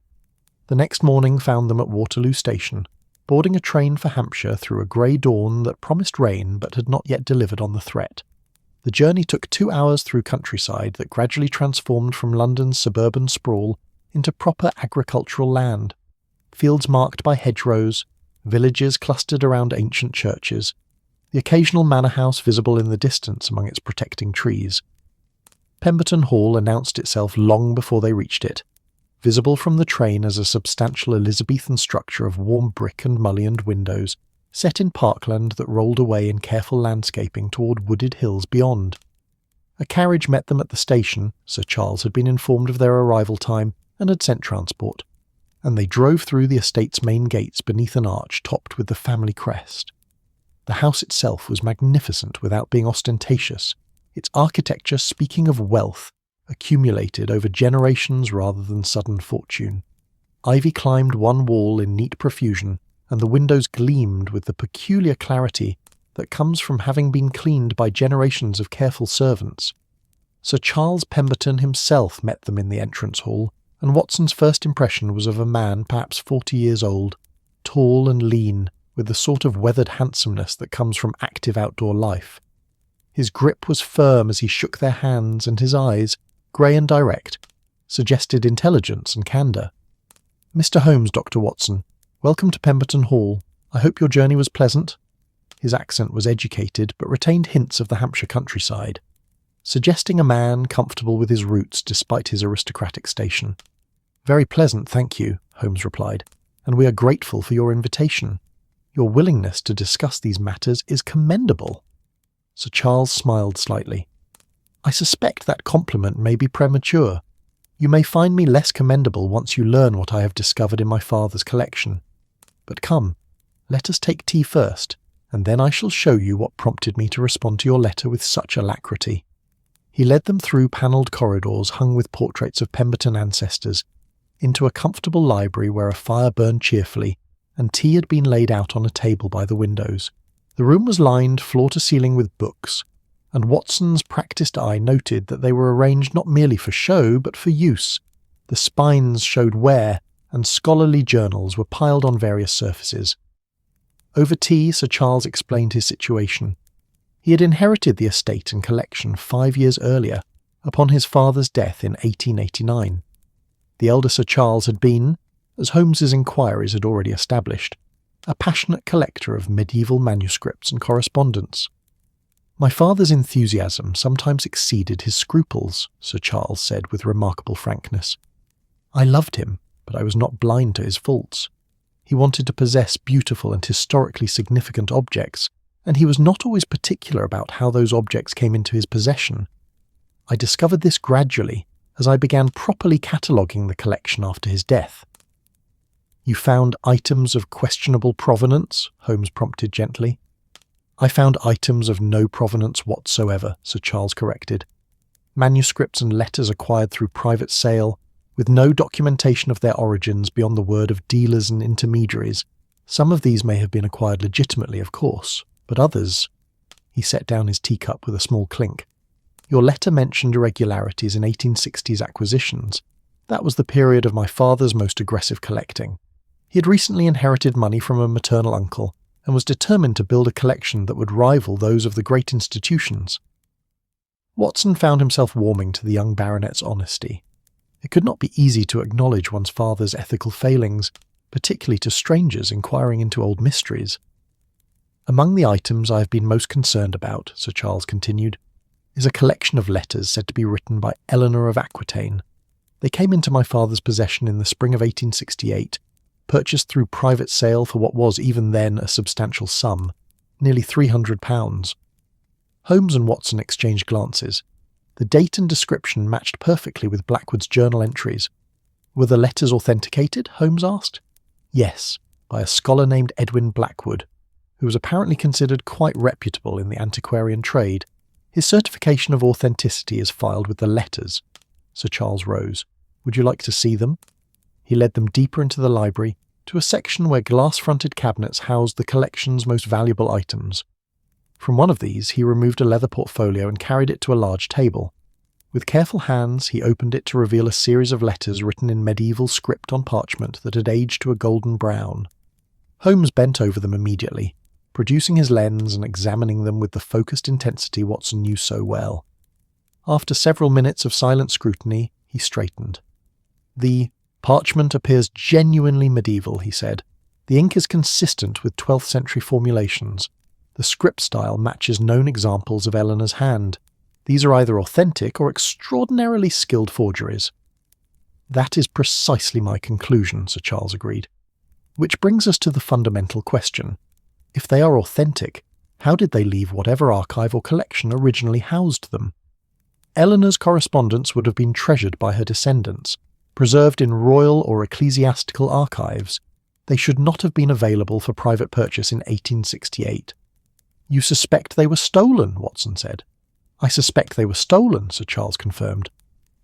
The next morning found them at Waterloo Station, boarding a train for Hampshire through a grey dawn that promised rain but had not yet delivered on the threat. The journey took 2 hours through countryside that gradually transformed from London's suburban sprawl into proper agricultural land, fields marked by hedgerows, villages clustered around ancient churches, the occasional manor house visible in the distance among its protecting trees. Pemberton Hall announced itself long before they reached it, visible from the train as a substantial Elizabethan structure of warm brick and mullioned windows, set in parkland that rolled away in careful landscaping toward wooded hills beyond. A carriage met them at the station. Sir Charles had been informed of their arrival time and had sent transport, and they drove through the estate's main gates beneath an arch topped with the family crest. The house itself was magnificent without being ostentatious, its architecture speaking of wealth, accumulated over generations rather than sudden fortune. Ivy climbed one wall in neat profusion, and the windows gleamed with the peculiar clarity that comes from having been cleaned by generations of careful servants. Sir Charles Pemberton himself met them in the entrance hall, and Watson's first impression was of a man perhaps 40 years old, tall and lean, with the sort of weathered handsomeness that comes from active outdoor life. His grip was firm as he shook their hands, and his eyes, grey and direct, suggested intelligence and candour. "Mr. Holmes, Dr. Watson, welcome to Pemberton Hall. I hope your journey was pleasant." His accent was educated, but retained hints of the Hampshire countryside, suggesting a man comfortable with his roots despite his aristocratic station. "Very pleasant, thank you," Holmes replied, "and we are grateful for your invitation. Your willingness to discuss these matters is commendable." Sir Charles smiled slightly. "I suspect that compliment may be premature. You may find me less commendable once you learn what I have discovered in my father's collection. But come, let us take tea first, and then I shall show you what prompted me to respond to your letter with such alacrity." He led them through panelled corridors hung with portraits of Pemberton ancestors, into a comfortable library where a fire burned cheerfully, and tea had been laid out on a table by the windows. The room was lined floor to ceiling with books, and Watson's practised eye noted that they were arranged not merely for show, but for use. The spines showed wear, and scholarly journals were piled on various surfaces. Over tea, Sir Charles explained his situation. He had inherited the estate and collection 5 years earlier, upon his father's death in 1889. The elder Sir Charles had been, as Holmes's inquiries had already established, a passionate collector of medieval manuscripts and correspondence. "My father's enthusiasm sometimes exceeded his scruples," Sir Charles said with remarkable frankness. "I loved him, but I was not blind to his faults. He wanted to possess beautiful and historically significant objects, and he was not always particular about how those objects came into his possession. I discovered this gradually as I began properly cataloguing the collection after his death." "You found items of questionable provenance?" Holmes prompted gently. "I found items of no provenance whatsoever," Sir Charles corrected. "Manuscripts and letters acquired through private sale, with no documentation of their origins beyond the word of dealers and intermediaries. Some of these may have been acquired legitimately, of course, but others—" He set down his teacup with a small clink. "Your letter mentioned irregularities in 1860s acquisitions. That was the period of my father's most aggressive collecting. He had recently inherited money from a maternal uncle, and was determined to build a collection that would rival those of the great institutions." Watson found himself warming to the young baronet's honesty. It could not be easy to acknowledge one's father's ethical failings, particularly to strangers inquiring into old mysteries. "Among the items I have been most concerned about," Sir Charles continued, "is a collection of letters said to be written by Eleanor of Aquitaine. They came into my father's possession in the spring of 1868, purchased through private sale for what was even then a substantial sum, nearly £300. Holmes and Watson exchanged glances. The date and description matched perfectly with Blackwood's journal entries. "Were the letters authenticated?" Holmes asked. "Yes, by a scholar named Edwin Blackwood, who was apparently considered quite reputable in the antiquarian trade. His certification of authenticity is filed with the letters." Sir Charles rose. "Would you like to see them?" He led them deeper into the library, to a section where glass-fronted cabinets housed the collection's most valuable items. From one of these he removed a leather portfolio and carried it to a large table. With careful hands he opened it to reveal a series of letters written in medieval script on parchment that had aged to a golden brown. Holmes bent over them immediately, producing his lens and examining them with the focused intensity Watson knew so well. After several minutes of silent scrutiny, he straightened. "The parchment appears genuinely medieval," he said. "The ink is consistent with 12th century formulations. The script style matches known examples of Eleanor's hand. These are either authentic or extraordinarily skilled forgeries." "That is precisely my conclusion," Sir Charles agreed. "Which brings us to the fundamental question. If they are authentic, how did they leave whatever archive or collection originally housed them? Eleanor's correspondence would have been treasured by her descendants, preserved in royal or ecclesiastical archives. They should not have been available for private purchase in 1868. "You suspect they were stolen," Watson said. "I suspect they were stolen," Sir Charles confirmed,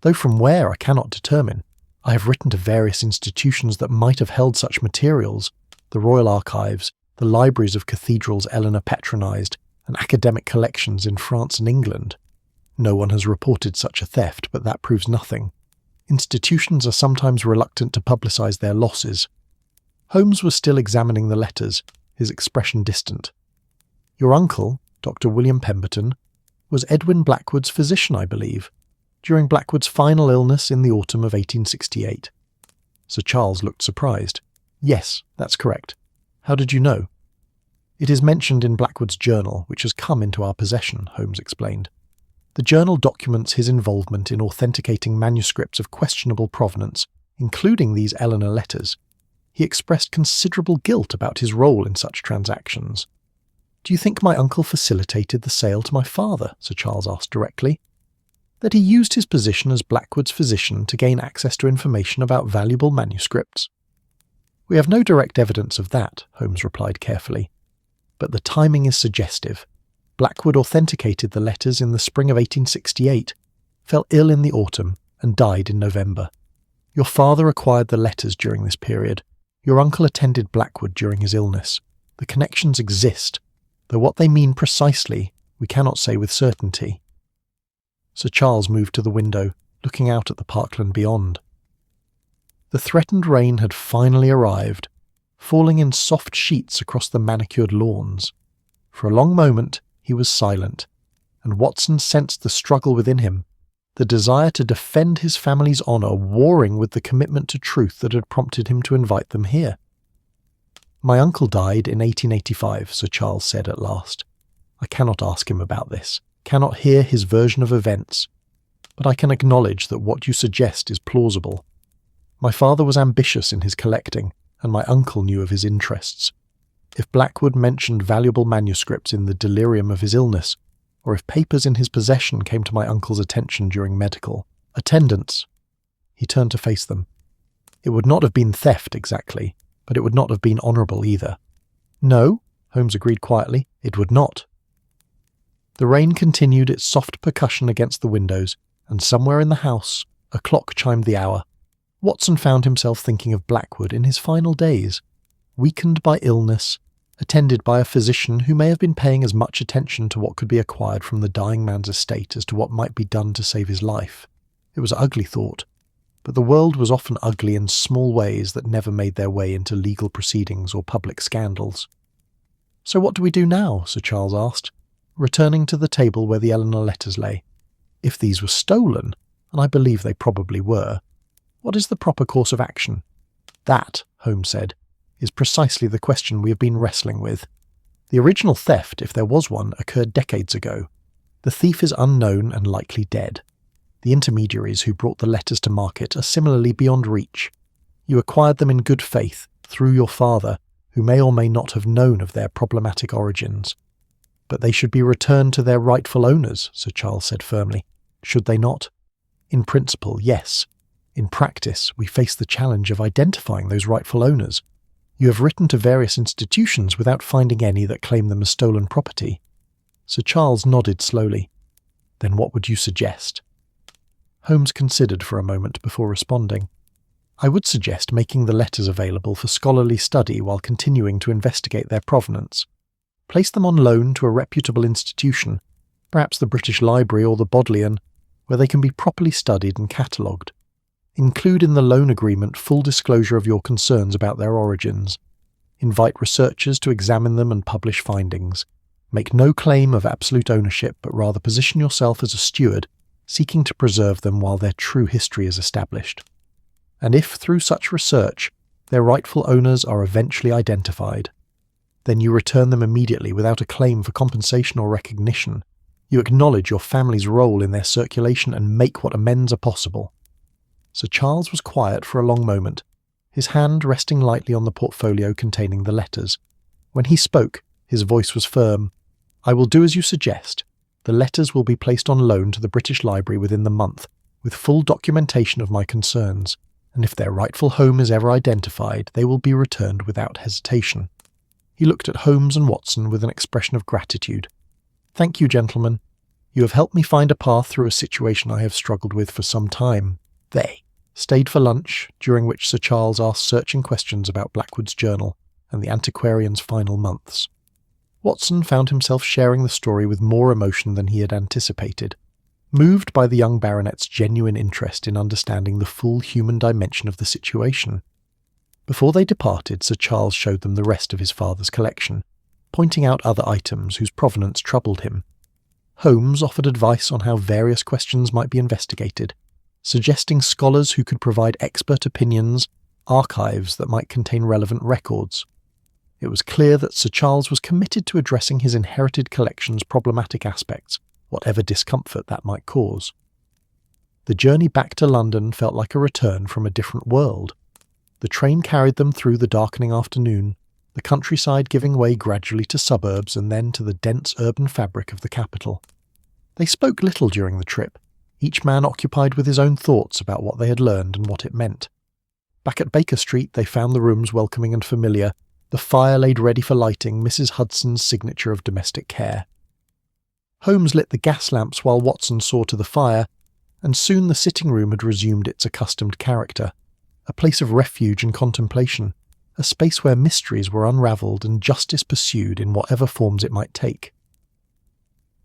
"though from where I cannot determine. I have written to various institutions that might have held such materials, the royal archives, the libraries of cathedrals Eleanor patronised, and academic collections in France and England. No one has reported such a theft, but that proves nothing. Institutions are sometimes reluctant to publicise their losses. Holmes was still examining the letters, his expression distant. Your uncle, Dr. William Pemberton, was Edwin Blackwood's physician, I believe, during Blackwood's final illness in the autumn of 1868. Sir Charles looked surprised. Yes, that's correct. How did you know? It is mentioned in Blackwood's journal, which has come into our possession, Holmes explained. The journal documents his involvement in authenticating manuscripts of questionable provenance, including these Eleanor letters. He expressed considerable guilt about his role in such transactions. Do you think my uncle facilitated the sale to my father? Sir Charles asked directly. That he used his position as Blackwood's physician to gain access to information about valuable manuscripts? We have no direct evidence of that, Holmes replied carefully. But the timing is suggestive. Blackwood authenticated the letters in the spring of 1868, fell ill in the autumn, and died in November. Your father acquired the letters during this period. Your uncle attended Blackwood during his illness. The connections exist, though what they mean precisely we cannot say with certainty. Sir Charles moved to the window, looking out at the parkland beyond. The threatened rain had finally arrived, falling in soft sheets across the manicured lawns. For a long moment he was silent, and Watson sensed the struggle within him, the desire to defend his family's honour warring with the commitment to truth that had prompted him to invite them here. My uncle died in 1885, Sir Charles said at last. I cannot ask him about this, cannot hear his version of events, but I can acknowledge that what you suggest is plausible. My father was ambitious in his collecting, and my uncle knew of his interests. If Blackwood mentioned valuable manuscripts in the delirium of his illness, or if papers in his possession came to my uncle's attention during medical attendance, he turned to face them. It would not have been theft exactly, but it would not have been honourable either. No, Holmes agreed quietly, it would not. The rain continued its soft percussion against the windows, and somewhere in the house a clock chimed the hour. Watson found himself thinking of Blackwood in his final days, weakened by illness, attended by a physician who may have been paying as much attention to what could be acquired from the dying man's estate as to what might be done to save his life. It was an ugly thought, but the world was often ugly in small ways that never made their way into legal proceedings or public scandals. So what do we do now? Sir Charles asked, returning to the table where the Eleanor letters lay. If these were stolen, and I believe they probably were, what is the proper course of action? That, Holmes said, is precisely the question we have been wrestling with. The original theft, if there was one, occurred decades ago. The thief is unknown and likely dead. The intermediaries who brought the letters to market are similarly beyond reach. You acquired them in good faith, through your father, who may or may not have known of their problematic origins. But they should be returned to their rightful owners, Sir Charles said firmly. Should they not? In principle, yes. In practice, we face the challenge of identifying those rightful owners. You have written to various institutions without finding any that claim them as stolen property. Sir Charles nodded slowly. Then what would you suggest? Holmes considered for a moment before responding. I would suggest making the letters available for scholarly study while continuing to investigate their provenance. Place them on loan to a reputable institution, perhaps the British Library or the Bodleian, where they can be properly studied and catalogued. Include in the loan agreement full disclosure of your concerns about their origins. Invite researchers to examine them and publish findings. Make no claim of absolute ownership, but rather position yourself as a steward, seeking to preserve them while their true history is established. And if, through such research, their rightful owners are eventually identified, then you return them immediately without a claim for compensation or recognition. You acknowledge your family's role in their circulation and make what amends are possible. Sir Charles was quiet for a long moment, his hand resting lightly on the portfolio containing the letters. When he spoke, his voice was firm. I will do as you suggest. The letters will be placed on loan to the British Library within the month, with full documentation of my concerns, and if their rightful home is ever identified, they will be returned without hesitation. He looked at Holmes and Watson with an expression of gratitude. Thank you, gentlemen. You have helped me find a path through a situation I have struggled with for some time. They stayed for lunch, during which Sir Charles asked searching questions about Blackwood's journal, and the antiquarian's final months. Watson found himself sharing the story with more emotion than he had anticipated, moved by the young baronet's genuine interest in understanding the full human dimension of the situation. Before they departed, Sir Charles showed them the rest of his father's collection, pointing out other items whose provenance troubled him. Holmes offered advice on how various questions might be investigated, suggesting scholars who could provide expert opinions, archives that might contain relevant records. It was clear that Sir Charles was committed to addressing his inherited collection's problematic aspects, whatever discomfort that might cause. The journey back to London felt like a return from a different world. The train carried them through the darkening afternoon, the countryside giving way gradually to suburbs and then to the dense urban fabric of the capital. They spoke little during the trip, each man occupied with his own thoughts about what they had learned and what it meant. Back at Baker Street they found the rooms welcoming and familiar, the fire laid ready for lighting, Mrs. Hudson's signature of domestic care. Holmes lit the gas lamps while Watson saw to the fire, and soon the sitting room had resumed its accustomed character, a place of refuge and contemplation, a space where mysteries were unravelled and justice pursued in whatever forms it might take.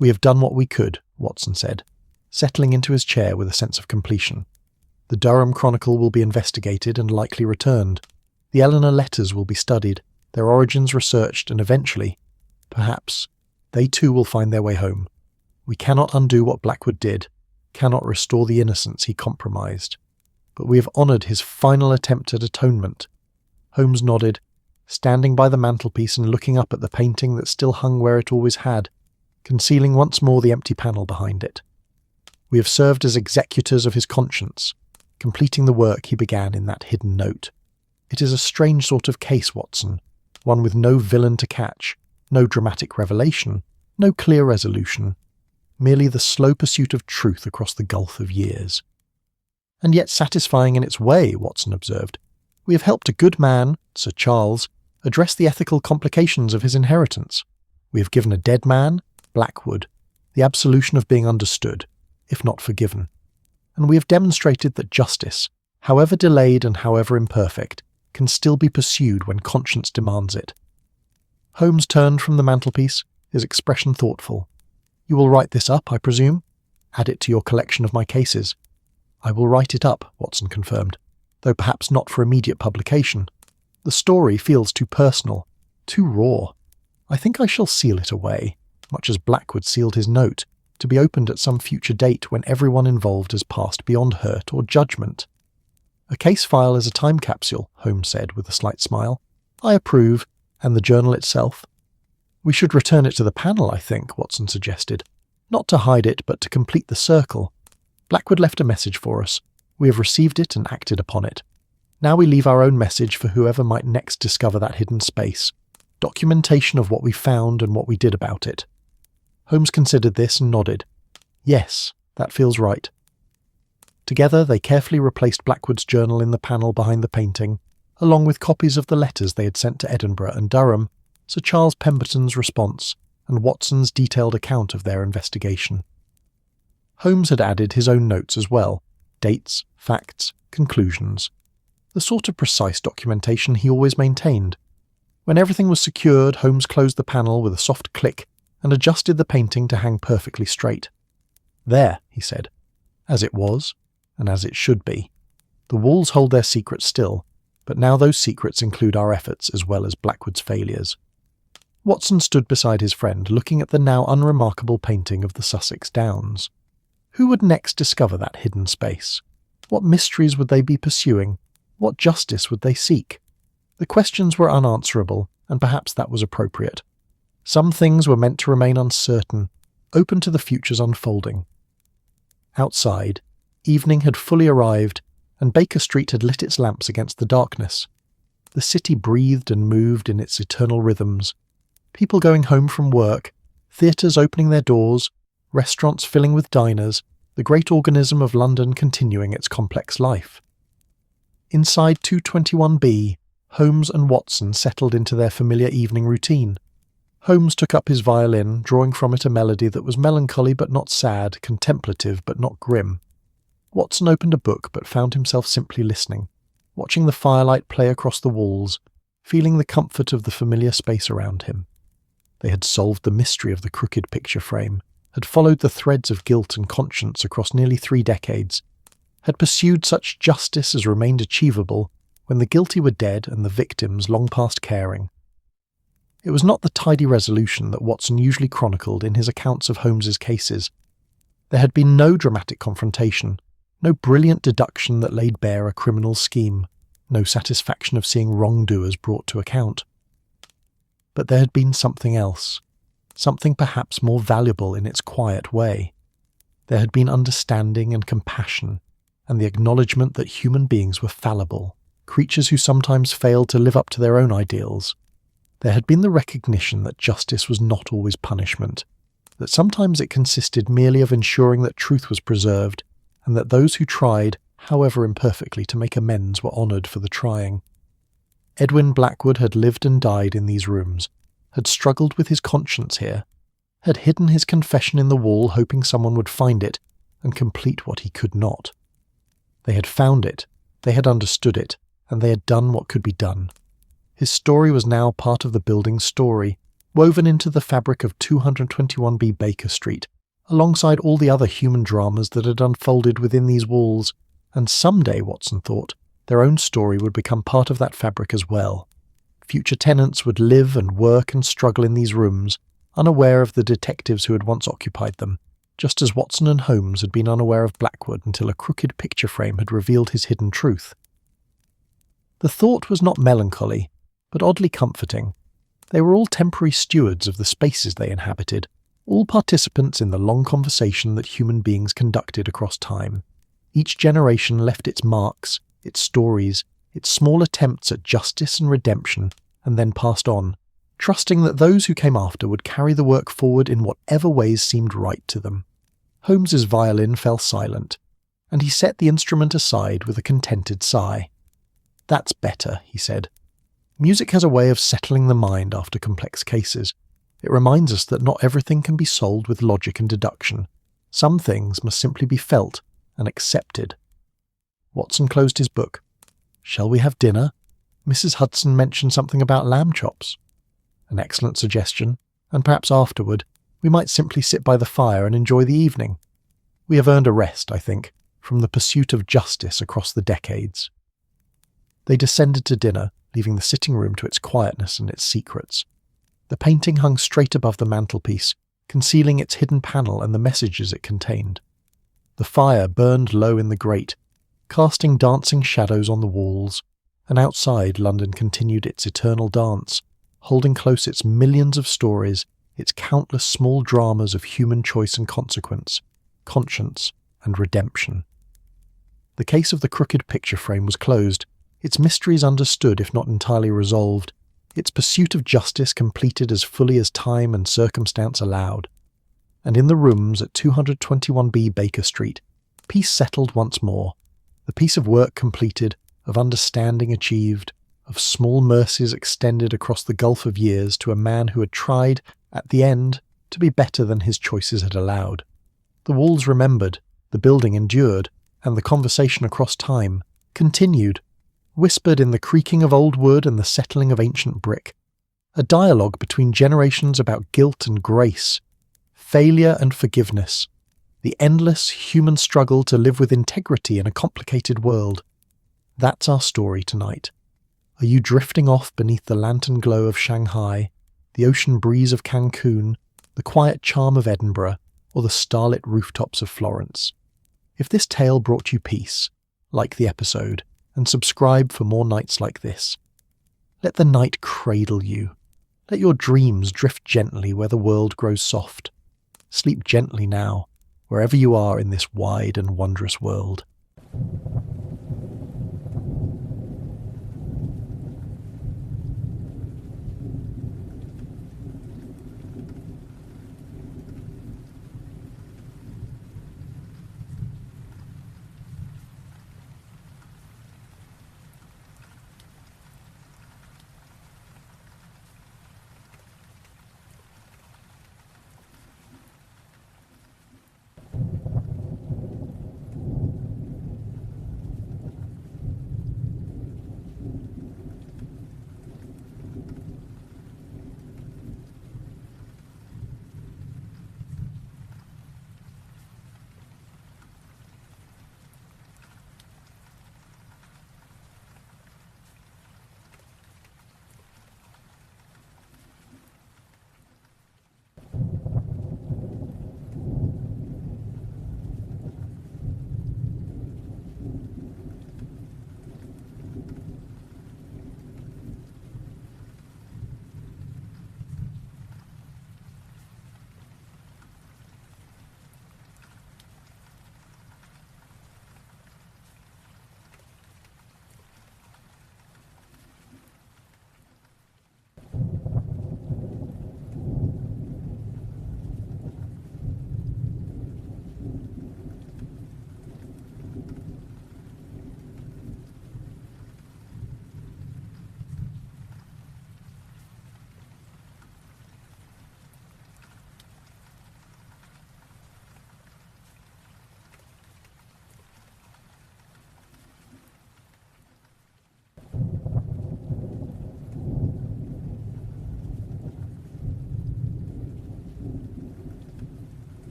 "We have done what we could," Watson said, settling into his chair with a sense of completion. "The Durham Chronicle will be investigated and likely returned. The Eleanor letters will be studied, their origins researched, and eventually, perhaps, they too will find their way home. We cannot undo what Blackwood did, cannot restore the innocence he compromised. But we have honoured his final attempt at atonement." Holmes nodded, standing by the mantelpiece and looking up at the painting that still hung where it always had, concealing once more the empty panel behind it. "We have served as executors of his conscience, completing the work he began in that hidden note. It is a strange sort of case, Watson, one with no villain to catch, no dramatic revelation, no clear resolution, merely the slow pursuit of truth across the gulf of years." "And yet satisfying in its way," Watson observed. "We have helped a good man, Sir Charles, address the ethical complications of his inheritance. We have given a dead man, Blackwood, the absolution of being understood, if not forgiven. And we have demonstrated that justice, however delayed and however imperfect, can still be pursued when conscience demands it." Holmes turned from the mantelpiece, his expression thoughtful. "You will write this up, I presume? Add it to your collection of my cases?" "I will write it up," Watson confirmed, "though perhaps not for immediate publication. The story feels too personal, too raw. I think I shall seal it away, much as Blackwood sealed his note, to be opened at some future date when everyone involved has passed beyond hurt or judgment." "A case file is a time capsule," Holmes said with a slight smile. "I approve, and the journal itself?" "We should return it to the panel, I think," Watson suggested. "Not to hide it, but to complete the circle. Blackwood left a message for us. We have received it and acted upon it. Now we leave our own message for whoever might next discover that hidden space. Documentation of what we found and what we did about it." Holmes considered this and nodded. "Yes, that feels right." Together they carefully replaced Blackwood's journal in the panel behind the painting, along with copies of the letters they had sent to Edinburgh and Durham, Sir Charles Pemberton's response, and Watson's detailed account of their investigation. Holmes had added his own notes as well, dates, facts, conclusions. The sort of precise documentation he always maintained. When everything was secured, Holmes closed the panel with a soft click and adjusted the painting to hang perfectly straight. "There," he said, "as it was, and as it should be. The walls hold their secrets still, but now those secrets include our efforts as well as Blackwood's failures." Watson stood beside his friend, looking at the now unremarkable painting of the Sussex Downs. Who would next discover that hidden space? What mysteries would they be pursuing? What justice would they seek? The questions were unanswerable, and perhaps that was appropriate. Some things were meant to remain uncertain, open to the future's unfolding. Outside, evening had fully arrived, and Baker Street had lit its lamps against the darkness. The city breathed and moved in its eternal rhythms. People going home from work, theatres opening their doors, restaurants filling with diners, the great organism of London continuing its complex life. Inside 221B, Holmes and Watson settled into their familiar evening routine. Holmes took up his violin, drawing from it a melody that was melancholy but not sad, contemplative but not grim. Watson opened a book but found himself simply listening, watching the firelight play across the walls, feeling the comfort of the familiar space around him. They had solved the mystery of the crooked picture frame, had followed the threads of guilt and conscience across nearly 3 decades, had pursued such justice as remained achievable when the guilty were dead and the victims long past caring. It was not the tidy resolution that Watson usually chronicled in his accounts of Holmes's cases. There had been no dramatic confrontation, no brilliant deduction that laid bare a criminal scheme, no satisfaction of seeing wrongdoers brought to account. But there had been something else, something perhaps more valuable in its quiet way. There had been understanding and compassion, and the acknowledgement that human beings were fallible, creatures who sometimes failed to live up to their own ideals. There had been the recognition that justice was not always punishment, that sometimes it consisted merely of ensuring that truth was preserved, and that those who tried, however imperfectly, to make amends were honoured for the trying. Edwin Blackwood had lived and died in these rooms, had struggled with his conscience here, had hidden his confession in the wall hoping someone would find it and complete what he could not. They had found it, they had understood it, and they had done what could be done. His story was now part of the building's story, woven into the fabric of 221B Baker Street, alongside all the other human dramas that had unfolded within these walls, and someday, Watson thought, their own story would become part of that fabric as well. Future tenants would live and work and struggle in these rooms, unaware of the detectives who had once occupied them, just as Watson and Holmes had been unaware of Blackwood until a crooked picture frame had revealed his hidden truth. The thought was not melancholy, but oddly comforting. They were all temporary stewards of the spaces they inhabited, all participants in the long conversation that human beings conducted across time. Each generation left its marks, its stories, its small attempts at justice and redemption, and then passed on, trusting that those who came after would carry the work forward in whatever ways seemed right to them. Holmes's violin fell silent, and he set the instrument aside with a contented sigh. "That's better," he said. "Music has a way of settling the mind after complex cases. It reminds us that not everything can be solved with logic and deduction. Some things must simply be felt and accepted." Watson closed his book. "Shall we have dinner? Mrs. Hudson mentioned something about lamb chops." "An excellent suggestion, and perhaps afterward we might simply sit by the fire and enjoy the evening. We have earned a rest, I think, from the pursuit of justice across the decades." They descended to dinner, leaving the sitting room to its quietness and its secrets. The painting hung straight above the mantelpiece, concealing its hidden panel and the messages it contained. The fire burned low in the grate, casting dancing shadows on the walls, and outside London continued its eternal dance, holding close its millions of stories, its countless small dramas of human choice and consequence, conscience and redemption. The case of the crooked picture frame was closed, its mysteries understood if not entirely resolved, its pursuit of justice completed as fully as time and circumstance allowed. And in the rooms at 221B Baker Street, peace settled once more, the piece of work completed, of understanding achieved, of small mercies extended across the gulf of years to a man who had tried, at the end, to be better than his choices had allowed. The walls remembered, the building endured, and the conversation across time continued, whispered in the creaking of old wood and the settling of ancient brick. A dialogue between generations about guilt and grace, failure and forgiveness, the endless human struggle to live with integrity in a complicated world. That's our story tonight. Are you drifting off beneath the lantern glow of Shanghai, the ocean breeze of Cancun, the quiet charm of Edinburgh, or the starlit rooftops of Florence? If this tale brought you peace, like the episode, and subscribe for more nights like this. Let the night cradle you. Let your dreams drift gently where the world grows soft. Sleep gently now, wherever you are in this wide and wondrous world.